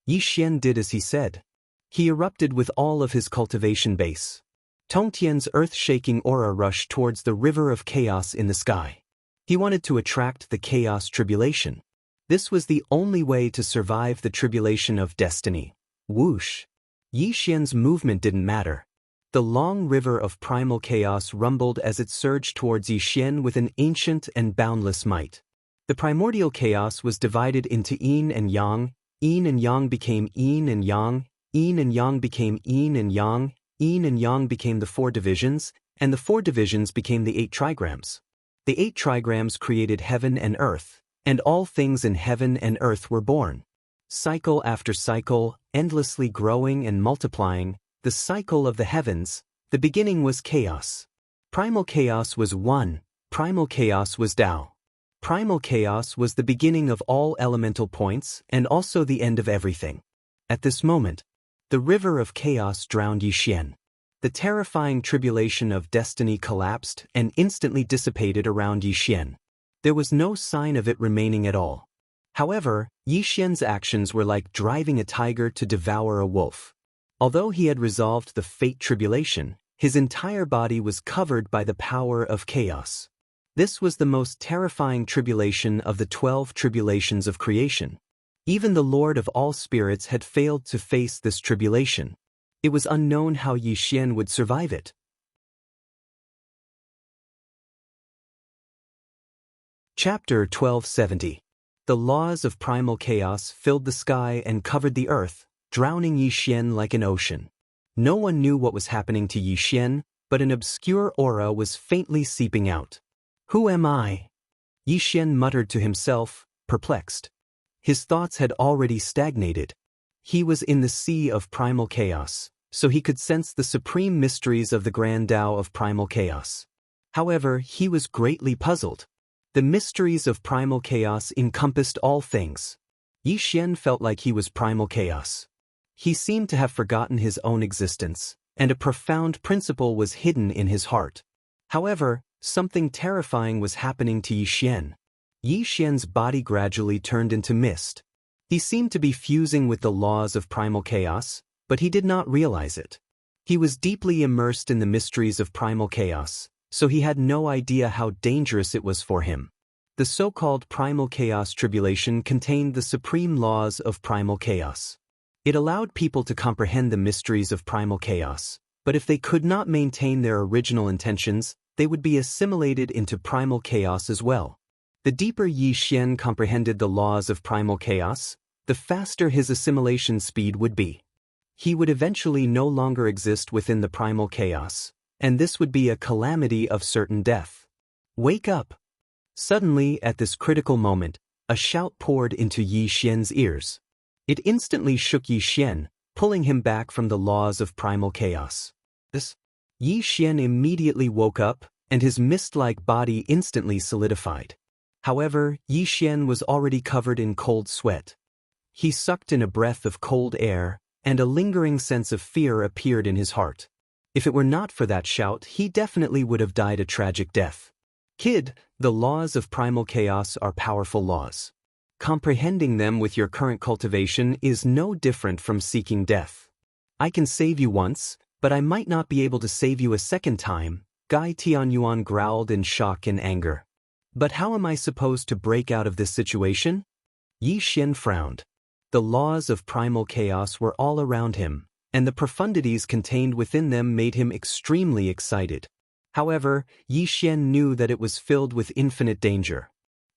Yi Xian did as he said. He erupted with all of his cultivation base. Tongtian's earth-shaking aura rushed towards the river of chaos in the sky. He wanted to attract the chaos tribulation. This was the only way to survive the tribulation of destiny. Whoosh! Yi Xian's movement didn't matter. The long river of primal chaos rumbled as it surged towards Yi Xian with an ancient and boundless might. The primordial chaos was divided into yin and yang. Yin and yang became yin and yang. Yin and yang became yin and yang. Yin and yang became the 4 divisions, and the 4 divisions became the 8 trigrams. The 8 trigrams created heaven and earth, and all things in heaven and earth were born. Cycle after cycle, endlessly growing and multiplying, the cycle of the heavens. The beginning was chaos. Primal chaos was one. Primal chaos was Tao. Primal chaos was the beginning of all elemental points and also the end of everything. At this moment, the river of chaos drowned Yi Xian. The terrifying tribulation of destiny collapsed and instantly dissipated around Yi Xian. There was no sign of it remaining at all. However, Yi Xian's actions were like driving a tiger to devour a wolf. Although he had resolved the fate tribulation, his entire body was covered by the power of chaos. This was the most terrifying tribulation of the 12 tribulations of creation. Even the Lord of all spirits had failed to face this tribulation. It was unknown how Yi Xian would survive it. Chapter 1270. The laws of primal chaos filled the sky and covered the earth, drowning Yi Xian like an ocean. No one knew what was happening to Yi Xian, but an obscure aura was faintly seeping out. Who am I? Yi Xian muttered to himself, perplexed. His thoughts had already stagnated. He was in the sea of primal chaos, so he could sense the supreme mysteries of the grand Tao of primal chaos. However, he was greatly puzzled. The mysteries of primal chaos encompassed all things. Yi Xian felt like he was primal chaos. He seemed to have forgotten his own existence, and a profound principle was hidden in his heart. However, something terrifying was happening to Yi Xian. Yi Xian's body gradually turned into mist. He seemed to be fusing with the laws of primal chaos, but he did not realize it. He was deeply immersed in the mysteries of primal chaos, so he had no idea how dangerous it was for him. The so-called primal chaos tribulation contained the supreme laws of primal chaos. It allowed people to comprehend the mysteries of primal chaos, but if they could not maintain their original intentions, they would be assimilated into primal chaos as well. The deeper Yi Xian comprehended the laws of primal chaos, the faster his assimilation speed would be. He would eventually no longer exist within the primal chaos, and this would be a calamity of certain death. Wake up! Suddenly, at this critical moment, a shout poured into Yi Xian's ears. It instantly shook Yi Xian, pulling him back from the laws of primal chaos. Yi Xian immediately woke up, and his mist-like body instantly solidified. However, Yi Xian was already covered in cold sweat. He sucked in a breath of cold air, and a lingering sense of fear appeared in his heart. If it were not for that shout, he definitely would have died a tragic death. Kid, the laws of primal chaos are powerful laws. Comprehending them with your current cultivation is no different from seeking death. I can save you once, but I might not be able to save you a second time, Gai Tianyuan growled in shock and anger. But how am I supposed to break out of this situation? Yi Xian frowned. The laws of primal chaos were all around him, and the profundities contained within them made him extremely excited. However, Yi Xian knew that it was filled with infinite danger.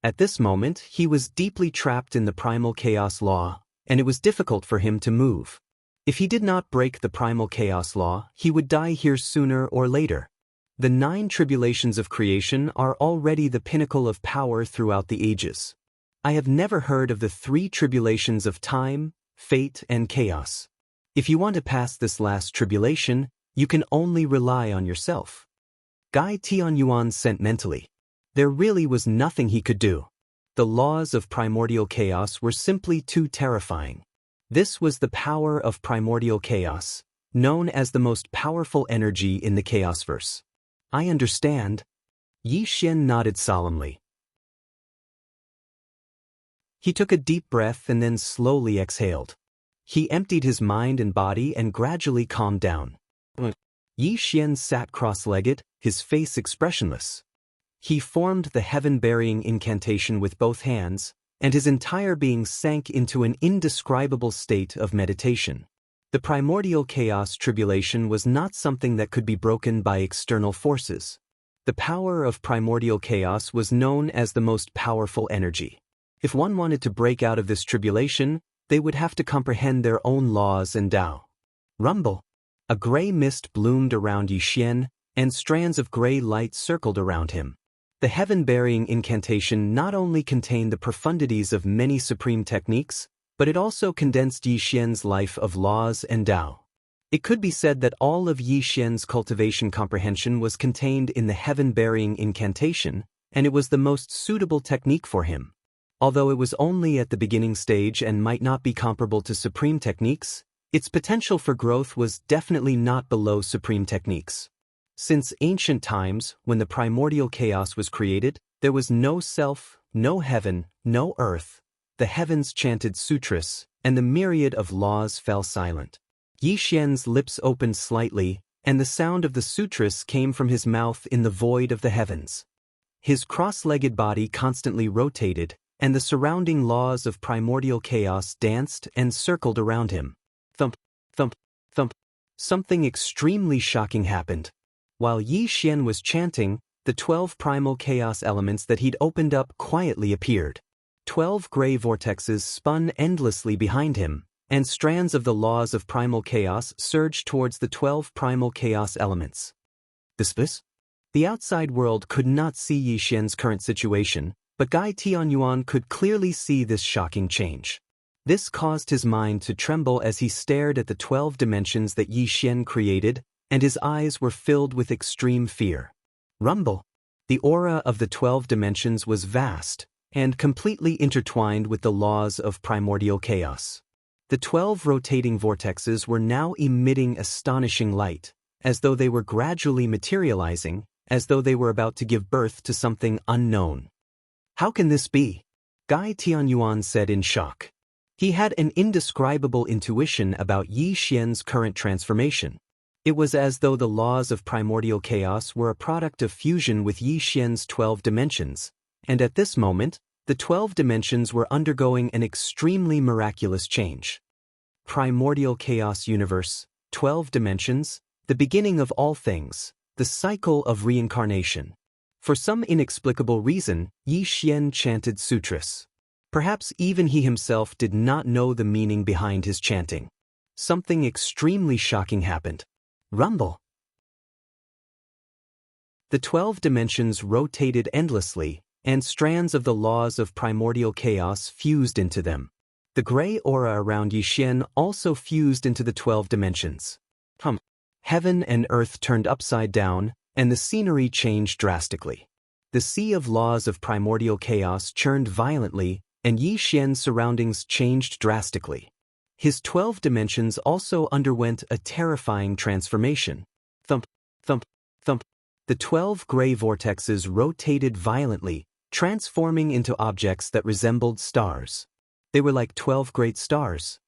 At this moment, he was deeply trapped in the primal chaos law, and it was difficult for him to move. If he did not break the primal chaos law, he would die here sooner or later. The 9 tribulations of creation are already the pinnacle of power throughout the ages. I have never heard of the 3 tribulations of time, fate, and chaos. If you want to pass this last tribulation, you can only rely on yourself. Gai Tianyuan sent mentally. There really was nothing he could do. The laws of primordial chaos were simply too terrifying. This was the power of primordial chaos, known as the most powerful energy in the Chaosverse. I understand. Yi Xian nodded solemnly. He took a deep breath and then slowly exhaled. He emptied his mind and body and gradually calmed down. Yi Xian sat cross-legged, his face expressionless. He formed the heaven-burying incantation with both hands, and his entire being sank into an indescribable state of meditation. The primordial chaos tribulation was not something that could be broken by external forces. The power of primordial chaos was known as the most powerful energy. If one wanted to break out of this tribulation, they would have to comprehend their own laws and Tao. Rumble. A gray mist bloomed around Yi Xian, and strands of gray light circled around him. The heaven-burying incantation not only contained the profundities of many supreme techniques, but it also condensed Yi Xian's life of laws and Tao. It could be said that all of Yi Xian's cultivation comprehension was contained in the heaven-burying incantation, and it was the most suitable technique for him. Although it was only at the beginning stage and might not be comparable to supreme techniques, its potential for growth was definitely not below supreme techniques. Since ancient times, when the primordial chaos was created, there was no self, no heaven, no earth. The heavens chanted sutras, and the myriad of laws fell silent. Yi Xian's lips opened slightly, and the sound of the sutras came from his mouth in the void of the heavens. His cross-legged body constantly rotated, and the surrounding laws of primordial chaos danced and circled around him. Thump, thump, thump. Something extremely shocking happened. While Yi Xian was chanting, the 12 primal chaos elements that he'd opened up quietly appeared. 12 gray vortexes spun endlessly behind him, and strands of the laws of primal chaos surged towards the 12 primal chaos elements. This? The outside world could not see Yi Xian's current situation, but Gai Tianyuan could clearly see this shocking change. This caused his mind to tremble as he stared at the 12 dimensions that Yi Xian created, and his eyes were filled with extreme fear. Rumble. The aura of the 12 dimensions was vast, and completely intertwined with the laws of primordial chaos. The 12 rotating vortexes were now emitting astonishing light, as though they were gradually materializing, as though they were about to give birth to something unknown. How can this be? Gai Tianyuan said in shock. He had an indescribable intuition about Yi Xian's current transformation. It was as though the laws of primordial chaos were a product of fusion with Yi Xian's 12 dimensions, and at this moment, the 12 dimensions were undergoing an extremely miraculous change. Primordial chaos universe, 12 dimensions, the beginning of all things, the cycle of reincarnation. For some inexplicable reason, Yi Xian chanted sutras. Perhaps even he himself did not know the meaning behind his chanting. Something extremely shocking happened. Rumble. The 12 dimensions rotated endlessly, and strands of the laws of primordial chaos fused into them. The gray aura around Yi Xian also fused into the 12 dimensions. Heaven and earth turned upside down, and the scenery changed drastically. The sea of laws of primordial chaos churned violently, and Yi Xian's surroundings changed drastically. His 12 dimensions also underwent a terrifying transformation. Thump, thump, thump. The 12 gray vortexes rotated violently, transforming into objects that resembled stars. They were like 12 great stars.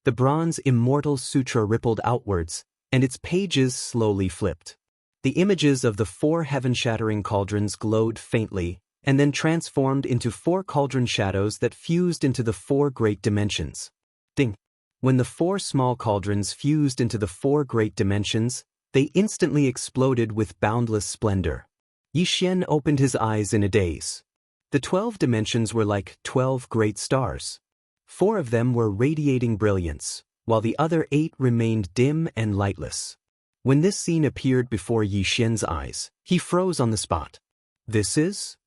The bronze Immortal Sutra rippled outwards, and its pages slowly flipped. The images of the 4 heaven-shattering cauldrons glowed faintly, and then transformed into 4 cauldron shadows that fused into the 4 great dimensions. Ding! When the 4 small cauldrons fused into the 4 great dimensions, they instantly exploded with boundless splendor. Yi Xian opened his eyes in a daze. The 12 dimensions were like 12 great stars. 4 of them were radiating brilliance, while the other 8 remained dim and lightless. When this scene appeared before Yi Xian's eyes, he froze on the spot. This is?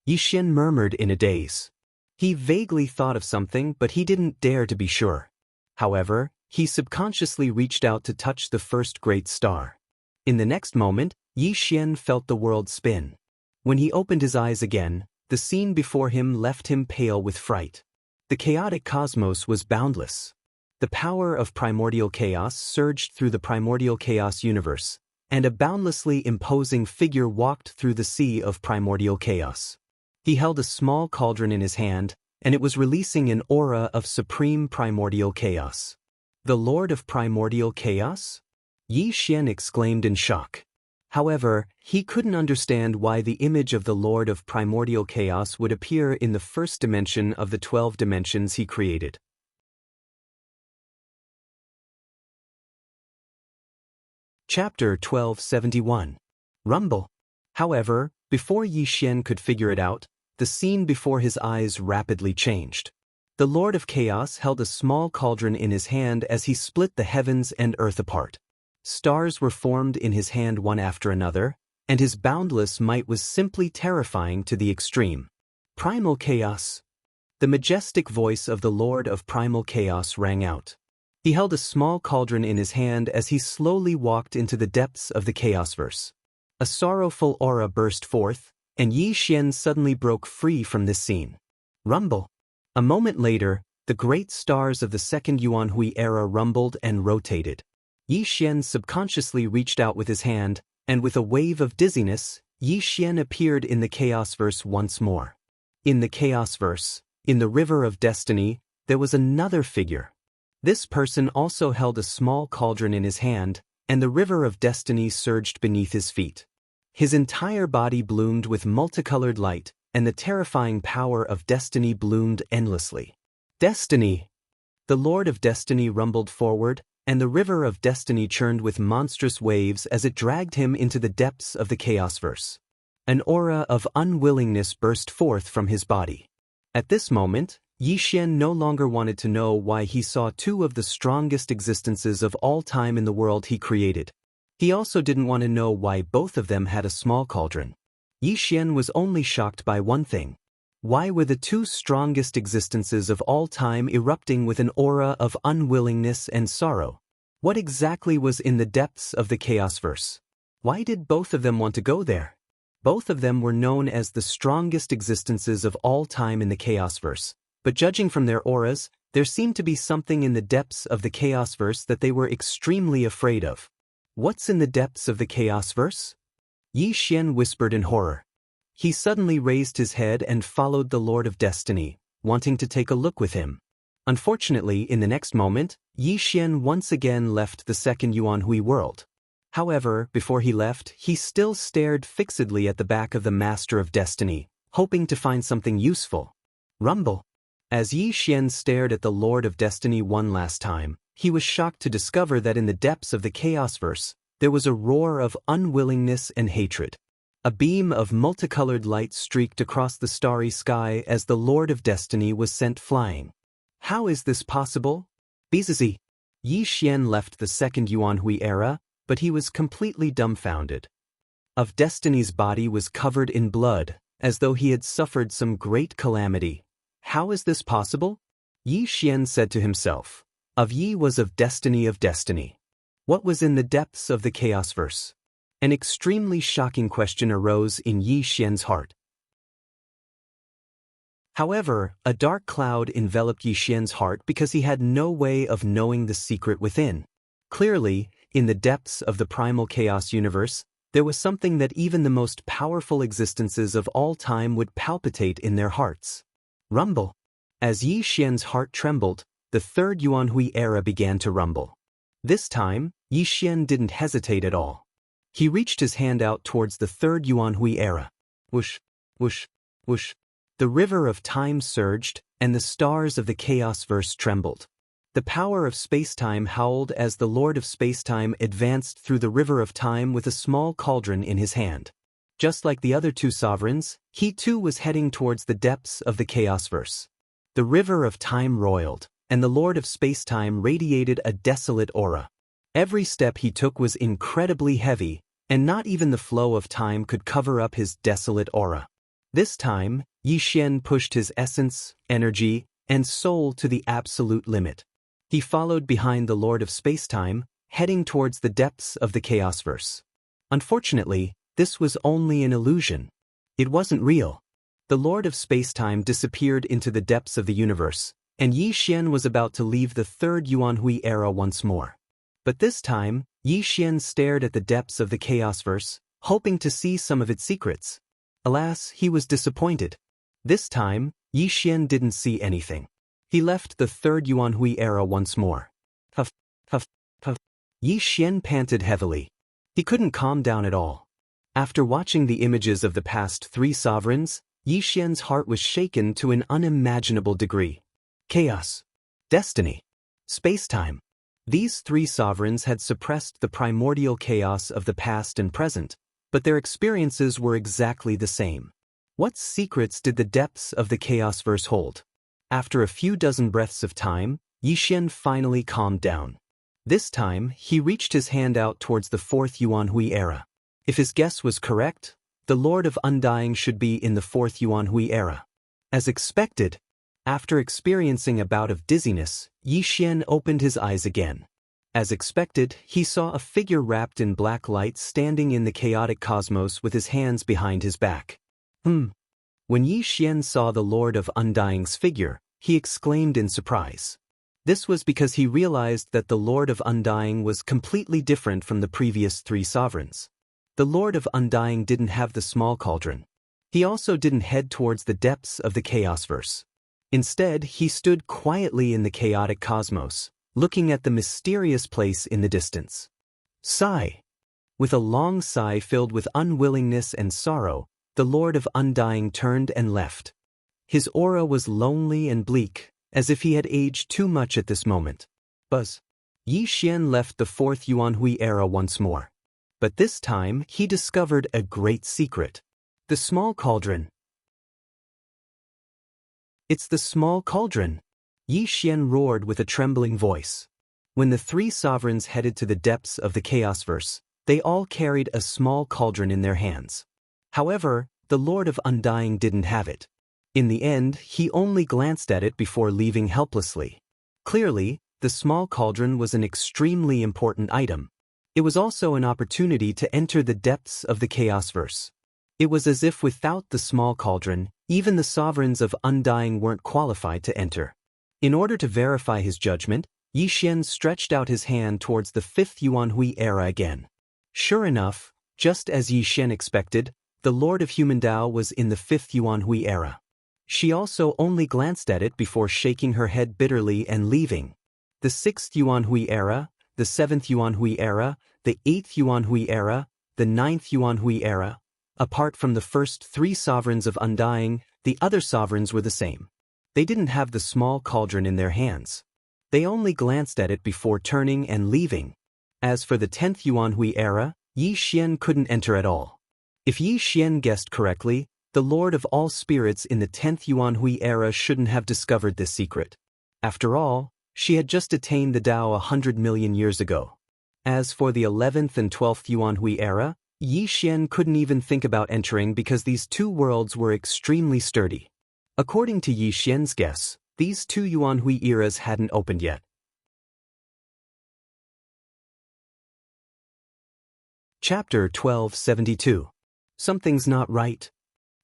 Yi Xian murmured in a daze. He vaguely thought of something, but he didn't dare to be sure. However, he subconsciously reached out to touch the first great star. In the next moment, Yi Xian felt the world spin. When he opened his eyes again, the scene before him left him pale with fright. The chaotic cosmos was boundless. The power of primordial chaos surged through the primordial chaos universe, and a boundlessly imposing figure walked through the sea of primordial chaos. He held a small cauldron in his hand, and it was releasing an aura of supreme primordial chaos. The Lord of Primordial Chaos? Yi Xian exclaimed in shock. However, he couldn't understand why the image of the Lord of Primordial Chaos would appear in the first dimension of the 12 dimensions he created. Chapter 1271. Rumble. However, before Yi Xian could figure it out, the scene before his eyes rapidly changed. The Lord of Chaos held a small cauldron in his hand as he split the heavens and earth apart. Stars were formed in his hand one after another, and his boundless might was simply terrifying to the extreme. Primal Chaos. The majestic voice of the Lord of Primal Chaos rang out. He held a small cauldron in his hand as he slowly walked into the depths of the Chaosverse. A sorrowful aura burst forth, and Yi Xian suddenly broke free from this scene. Rumble. A moment later, the great stars of the second Yuanhui era rumbled and rotated. Yi Xian subconsciously reached out with his hand, and with a wave of dizziness, Yi Xian appeared in the Chaosverse once more. In the Chaosverse, in the River of Destiny, there was another figure. This person also held a small cauldron in his hand, and the River of Destiny surged beneath his feet. His entire body bloomed with multicolored light, and the terrifying power of destiny bloomed endlessly. Destiny! The Lord of Destiny rumbled forward, and the River of Destiny churned with monstrous waves as it dragged him into the depths of the Chaosverse. An aura of unwillingness burst forth from his body. At this moment, Yi Xian no longer wanted to know why he saw 2 of the strongest existences of all time in the world he created. He also didn't want to know why both of them had a small cauldron. Yi Xian was only shocked by one thing. Why were the 2 strongest existences of all time erupting with an aura of unwillingness and sorrow? What exactly was in the depths of the Chaosverse? Why did both of them want to go there? Both of them were known as the strongest existences of all time in the Chaosverse, but judging from their auras, there seemed to be something in the depths of the Chaosverse that they were extremely afraid of. What's in the depths of the Chaosverse? Yi Xian whispered in horror. He suddenly raised his head and followed the Lord of Destiny, wanting to take a look with him. Unfortunately, in the next moment, Yi Xian once again left the second Yuanhui world. However, before he left, he still stared fixedly at the back of the Master of Destiny, hoping to find something useful. Rumble. As Yi Xian stared at the Lord of Destiny one last time, he was shocked to discover that in the depths of the Chaosverse, there was a roar of unwillingness and hatred. A beam of multicolored light streaked across the starry sky as the Lord of Destiny was sent flying. How is this possible? Bizizi. Yi Xian left the second Yuanhui era, but he was completely dumbfounded. Of Destiny's body was covered in blood, as though he had suffered some great calamity. How is this possible? Yi Xian said to himself. Of Yi was of Destiny. What was in the depths of the Chaosverse? An extremely shocking question arose in Yi Xian's heart. However, a dark cloud enveloped Yi Xian's heart because he had no way of knowing the secret within. Clearly, in the depths of the primal chaos universe, There was something that even the most powerful existences of all time would palpitate in their hearts. Rumble. As Yi Xian's heart trembled, the third Yuanhui era began to rumble. This time, Yi Xian didn't hesitate at all. He reached his hand out towards the third Yuanhui era. Whoosh, whoosh, whoosh. The river of time surged, and the stars of the chaos verse trembled. The power of space-time howled as the Lord of Space-Time advanced through the river of time with a small cauldron in his hand. Just like the other two sovereigns, he too was heading towards the depths of the chaos verse. The river of time roiled, and the Lord of Space-Time radiated a desolate aura. Every step he took was incredibly heavy, and not even the flow of time could cover up his desolate aura. This time, Yi Xian pushed his essence, energy, and soul to the absolute limit. He followed behind the Lord of Space-Time, heading towards the depths of the chaos verse. Unfortunately, this was only an illusion. It wasn't real. The Lord of Space-Time disappeared into the depths of the universe, and Yi Xian was about to leave the third Yuanhui era once more. But this time, Yi Xian stared at the depths of the chaos verse, hoping to see some of its secrets. Alas, he was disappointed. This time, Yi Xian didn't see anything. He left the third Yuanhui era once more. Huff, huff, huff. Yi Xian panted heavily. He couldn't calm down at all. After watching the images of the past three sovereigns, Yi Xian's heart was shaken to an unimaginable degree. Chaos. Destiny. Space-time. These three sovereigns had suppressed the primordial chaos of the past and present, but their experiences were exactly the same. What secrets did the depths of the chaos verse hold? After a few dozen breaths of time, Yi Xian finally calmed down. This time, he reached his hand out towards the fourth Yuanhui era. If his guess was correct, the Lord of Undying should be in the fourth Yuanhui era. As expected, after experiencing a bout of dizziness, Yi Xian opened his eyes again. As expected, he saw a figure wrapped in black light standing in the chaotic cosmos with his hands behind his back. When Yi Xian saw the Lord of Undying's figure, he exclaimed in surprise. This was because he realized that the Lord of Undying was completely different from the previous three sovereigns. The Lord of Undying didn't have the small cauldron. He also didn't head towards the depths of the chaos verse. Instead, he stood quietly in the chaotic cosmos, looking at the mysterious place in the distance. Sigh. With a long sigh filled with unwillingness and sorrow, the Lord of Undying turned and left. His aura was lonely and bleak, as if he had aged too much at this moment. Buzz. Yi Xian left the fourth Yuanhui era once more. But this time, he discovered a great secret. The small cauldron. It's the small cauldron. Yi Xian roared with a trembling voice. When the three sovereigns headed to the depths of the chaos verse, they all carried a small cauldron in their hands. However, the Lord of Undying didn't have it. In the end, he only glanced at it before leaving helplessly. Clearly, the small cauldron was an extremely important item. It was also an opportunity to enter the depths of the chaos verse. It was as if without the small cauldron, even the sovereigns of Undying weren't qualified to enter. In order to verify his judgment, Yi Xian stretched out his hand towards the fifth Yuanhui era again. Sure enough, just as Yi Xian expected, the Lord of Human Dao was in the fifth Yuanhui era. She also only glanced at it before shaking her head bitterly and leaving. The sixth Yuanhui era, the seventh Yuanhui era, the eighth Yuanhui era, the ninth Yuanhui era. Apart from the first three sovereigns of Undying, the other sovereigns were the same. They didn't have the small cauldron in their hands. They only glanced at it before turning and leaving. As for the 10th Yuanhui era, Yi Xian couldn't enter at all. If Yi Xian guessed correctly, the Lord of all spirits in the 10th Yuanhui era shouldn't have discovered this secret. After all, she had just attained the Tao 100 million years ago. As for the 11th and 12th Yuanhui era, Yi Xian couldn't even think about entering because these two worlds were extremely sturdy. According to Yi Xian's guess, these two Yuanhui eras hadn't opened yet. Chapter 1272. Something's not right.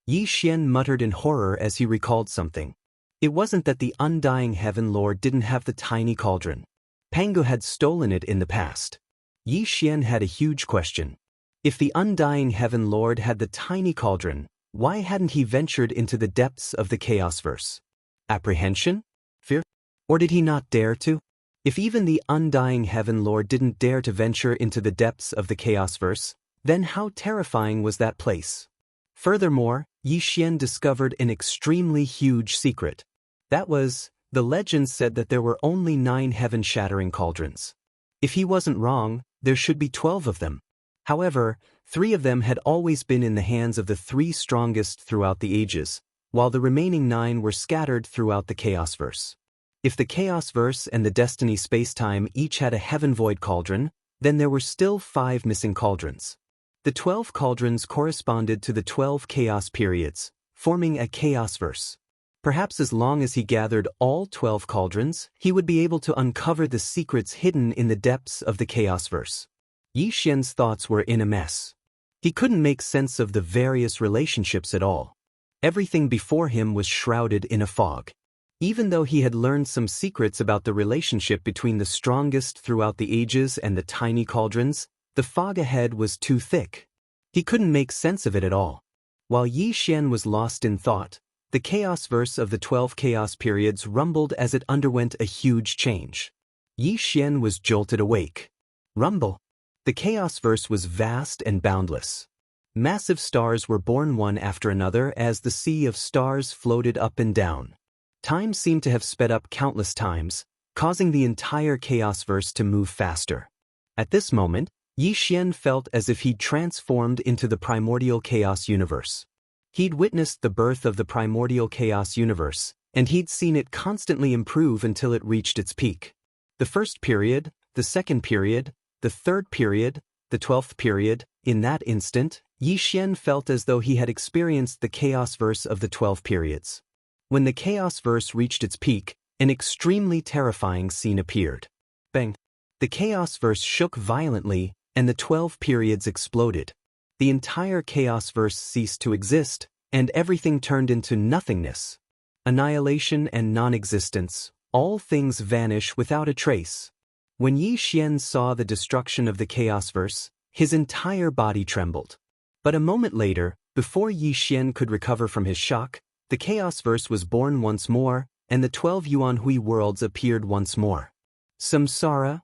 Yi Xian muttered in horror as he recalled something. It wasn't that the Undying Heaven Lord didn't have the tiny cauldron. Pangu had stolen it in the past. Yi Xian had a huge question. If the undying Heaven Lord had the tiny cauldron, why hadn't he ventured into the depths of the Chaosverse? Apprehension? Fear? Or did he not dare to? If even the undying Heaven Lord didn't dare to venture into the depths of the Chaosverse, then how terrifying was that place? Furthermore, Yi Xian discovered an extremely huge secret. That was, the legend said that there were only 9 heaven-shattering cauldrons. If he wasn't wrong, there should be 12 of them. However, 3 of them had always been in the hands of the 3 strongest throughout the ages, while the remaining 9 were scattered throughout the Chaosverse. If the Chaosverse and the Destiny Spacetime each had a Heaven Void cauldron, then there were still 5 missing cauldrons. The 12 cauldrons corresponded to the 12 Chaos periods, forming a Chaosverse. Perhaps as long as he gathered all 12 cauldrons, he would be able to uncover the secrets hidden in the depths of the Chaosverse. Yi Xian's thoughts were in a mess. He couldn't make sense of the various relationships at all. Everything before him was shrouded in a fog. Even though he had learned some secrets about the relationship between the strongest throughout the ages and the tiny cauldrons, the fog ahead was too thick. He couldn't make sense of it at all. While Yi Xian was lost in thought, the Chaosverse of the 12 Chaos periods rumbled as it underwent a huge change. Yi Xian was jolted awake. Rumble. The Chaosverse was vast and boundless. Massive stars were born one after another as the sea of stars floated up and down. Time seemed to have sped up countless times, causing the entire Chaosverse to move faster. At this moment, Yi Xian felt as if he'd transformed into the primordial chaos universe. He'd witnessed the birth of the primordial chaos universe, and he'd seen it constantly improve until it reached its peak. The first period, the second period, the third period, the 12th period. In that instant, Yi Xian felt as though he had experienced the Chaosverse of the 12 periods. When the Chaosverse reached its peak, an extremely terrifying scene appeared. Bang! The Chaosverse shook violently, and the 12 periods exploded. The entire Chaosverse ceased to exist, and everything turned into nothingness. Annihilation and non-existence, all things vanish without a trace. When Yi Xian saw the destruction of the Chaosverse, his entire body trembled. But a moment later, before Yi Xian could recover from his shock, the Chaosverse was born once more, and the 12 Yuanhui worlds appeared once more. Samsara?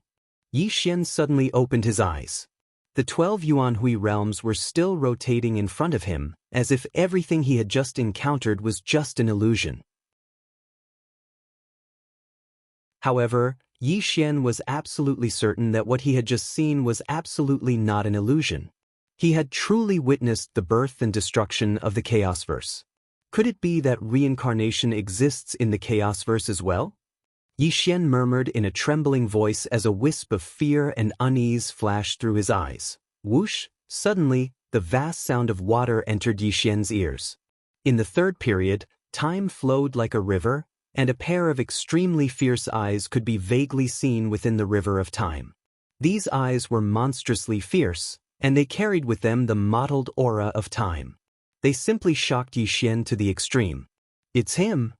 Yi Xian suddenly opened his eyes. The 12 Yuanhui realms were still rotating in front of him, as if everything he had just encountered was just an illusion. However, Yi Xian was absolutely certain that what he had just seen was absolutely not an illusion. He had truly witnessed the birth and destruction of the Chaosverse. Could it be that reincarnation exists in the Chaosverse as well? Yi Xian murmured in a trembling voice as a wisp of fear and unease flashed through his eyes. Whoosh! Suddenly, the vast sound of water entered Yi Xian's ears. In the third period, time flowed like a river, and a pair of extremely fierce eyes could be vaguely seen within the river of time. These eyes were monstrously fierce, and they carried with them the mottled aura of time. They simply shocked Yi Xian to the extreme. "It's him!"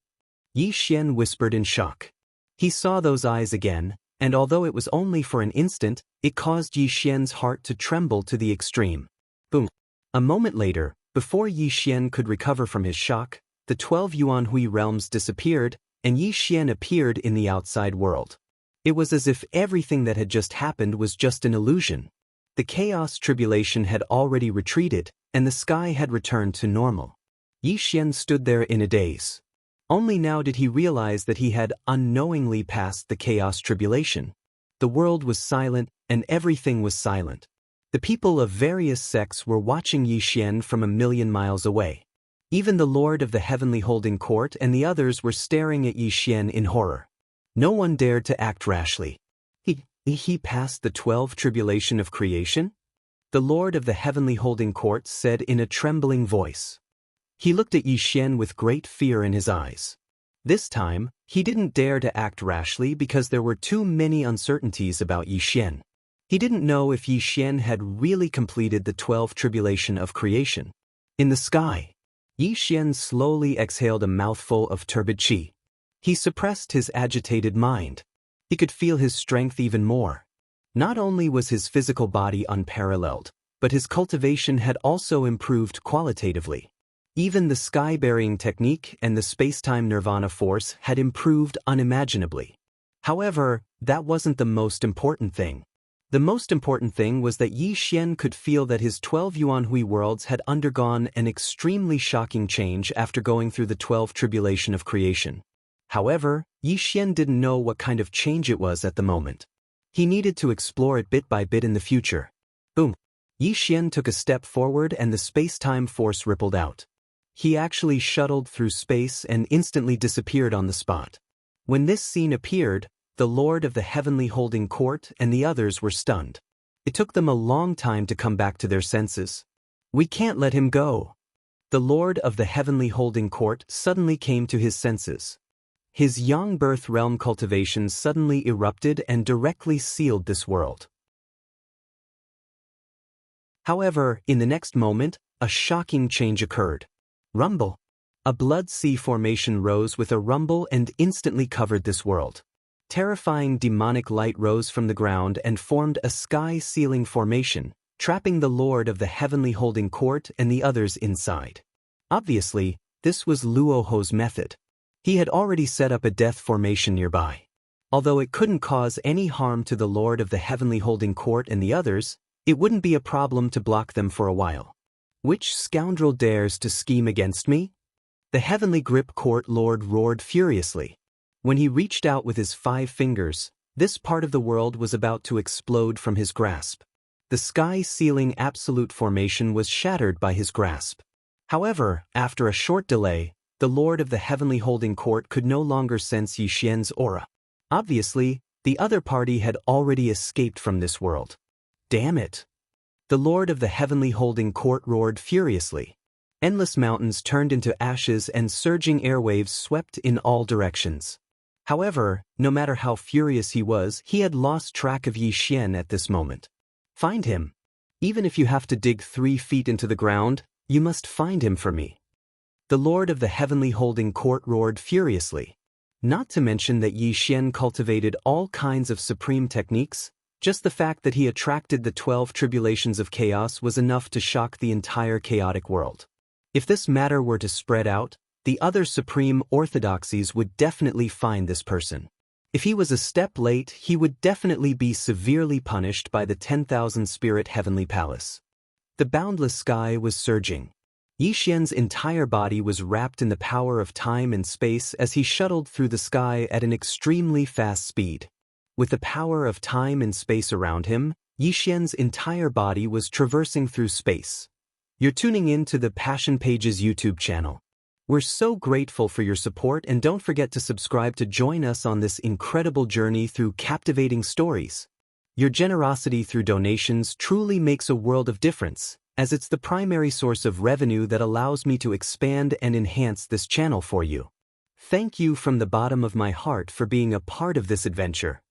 Yi Xian whispered in shock. He saw those eyes again, and although it was only for an instant, it caused Yi Xian's heart to tremble to the extreme. Boom! A moment later, before Yi Xian could recover from his shock, the 12 Yuanhui realms disappeared, and Yi Xian appeared in the outside world. It was as if everything that had just happened was just an illusion. The chaos tribulation had already retreated, and the sky had returned to normal. Yi Xian stood there in a daze. Only now did he realize that he had unknowingly passed the chaos tribulation. The world was silent, and everything was silent. The people of various sects were watching Yi Xian from a million miles away. Even the Lord of the Heavenly Holding Court and the others were staring at Yi Xian in horror. No one dared to act rashly. He passed the 12 tribulation of creation? The Lord of the Heavenly Holding Court said in a trembling voice. He looked at Yi Xian with great fear in his eyes. This time, he didn't dare to act rashly because there were too many uncertainties about Yi Xian. He didn't know if Yi Xian had really completed the 12 tribulation of creation. In the sky, Yi Xian slowly exhaled a mouthful of turbid qi. He suppressed his agitated mind. He could feel his strength even more. Not only was his physical body unparalleled, but his cultivation had also improved qualitatively. Even the sky-burying technique and the space-time nirvana force had improved unimaginably. However, that wasn't the most important thing. The most important thing was that Yi Xian could feel that his 12 Yuanhui worlds had undergone an extremely shocking change after going through the 12 tribulation of creation. However, Yi Xian didn't know what kind of change it was at the moment. He needed to explore it bit by bit in the future. Boom! Yi Xian took a step forward and the space-time force rippled out. He actually shuttled through space and instantly disappeared on the spot. When this scene appeared, the Lord of the Heavenly Holding Court and the others were stunned. It took them a long time to come back to their senses. We can't let him go. The Lord of the Heavenly Holding Court suddenly came to his senses. His Yang Birth Realm cultivation suddenly erupted and directly sealed this world. However, in the next moment, a shocking change occurred. Rumble! A blood sea formation rose with a rumble and instantly covered this world. Terrifying demonic light rose from the ground and formed a sky-sealing formation, trapping the Lord of the Heavenly Holding Court and the others inside. Obviously, this was Luoho's method. He had already set up a death formation nearby. Although it couldn't cause any harm to the Lord of the Heavenly Holding Court and the others, it wouldn't be a problem to block them for a while. Which scoundrel dares to scheme against me? The Heavenly Grip Court Lord roared furiously. When he reached out with his 5 fingers, this part of the world was about to explode from his grasp. The sky-sealing absolute formation was shattered by his grasp. However, after a short delay, the Lord of the Heavenly Holding Court could no longer sense Yi Xian's aura. Obviously, the other party had already escaped from this world. Damn it! The Lord of the Heavenly Holding Court roared furiously. Endless mountains turned into ashes and surging airwaves swept in all directions. However, no matter how furious he was, he had lost track of Yi Xian at this moment. Find him. Even if you have to dig 3 feet into the ground, you must find him for me. The Lord of the Heavenly Holding Court roared furiously. Not to mention that Yi Xian cultivated all kinds of supreme techniques, just the fact that he attracted the 12 tribulations of chaos was enough to shock the entire chaotic world. If this matter were to spread out, the other supreme orthodoxies would definitely find this person. If he was a step late, he would definitely be severely punished by the 10,000 Spirit Heavenly Palace. The boundless sky was surging. Yi Xian's entire body was wrapped in the power of time and space as he shuttled through the sky at an extremely fast speed. With the power of time and space around him, Yi Xian's entire body was traversing through space. You're tuning in to the Passion Pages YouTube channel. We're so grateful for your support and don't forget to subscribe to join us on this incredible journey through captivating stories. Your generosity through donations truly makes a world of difference, as it's the primary source of revenue that allows me to expand and enhance this channel for you. Thank you from the bottom of my heart for being a part of this adventure.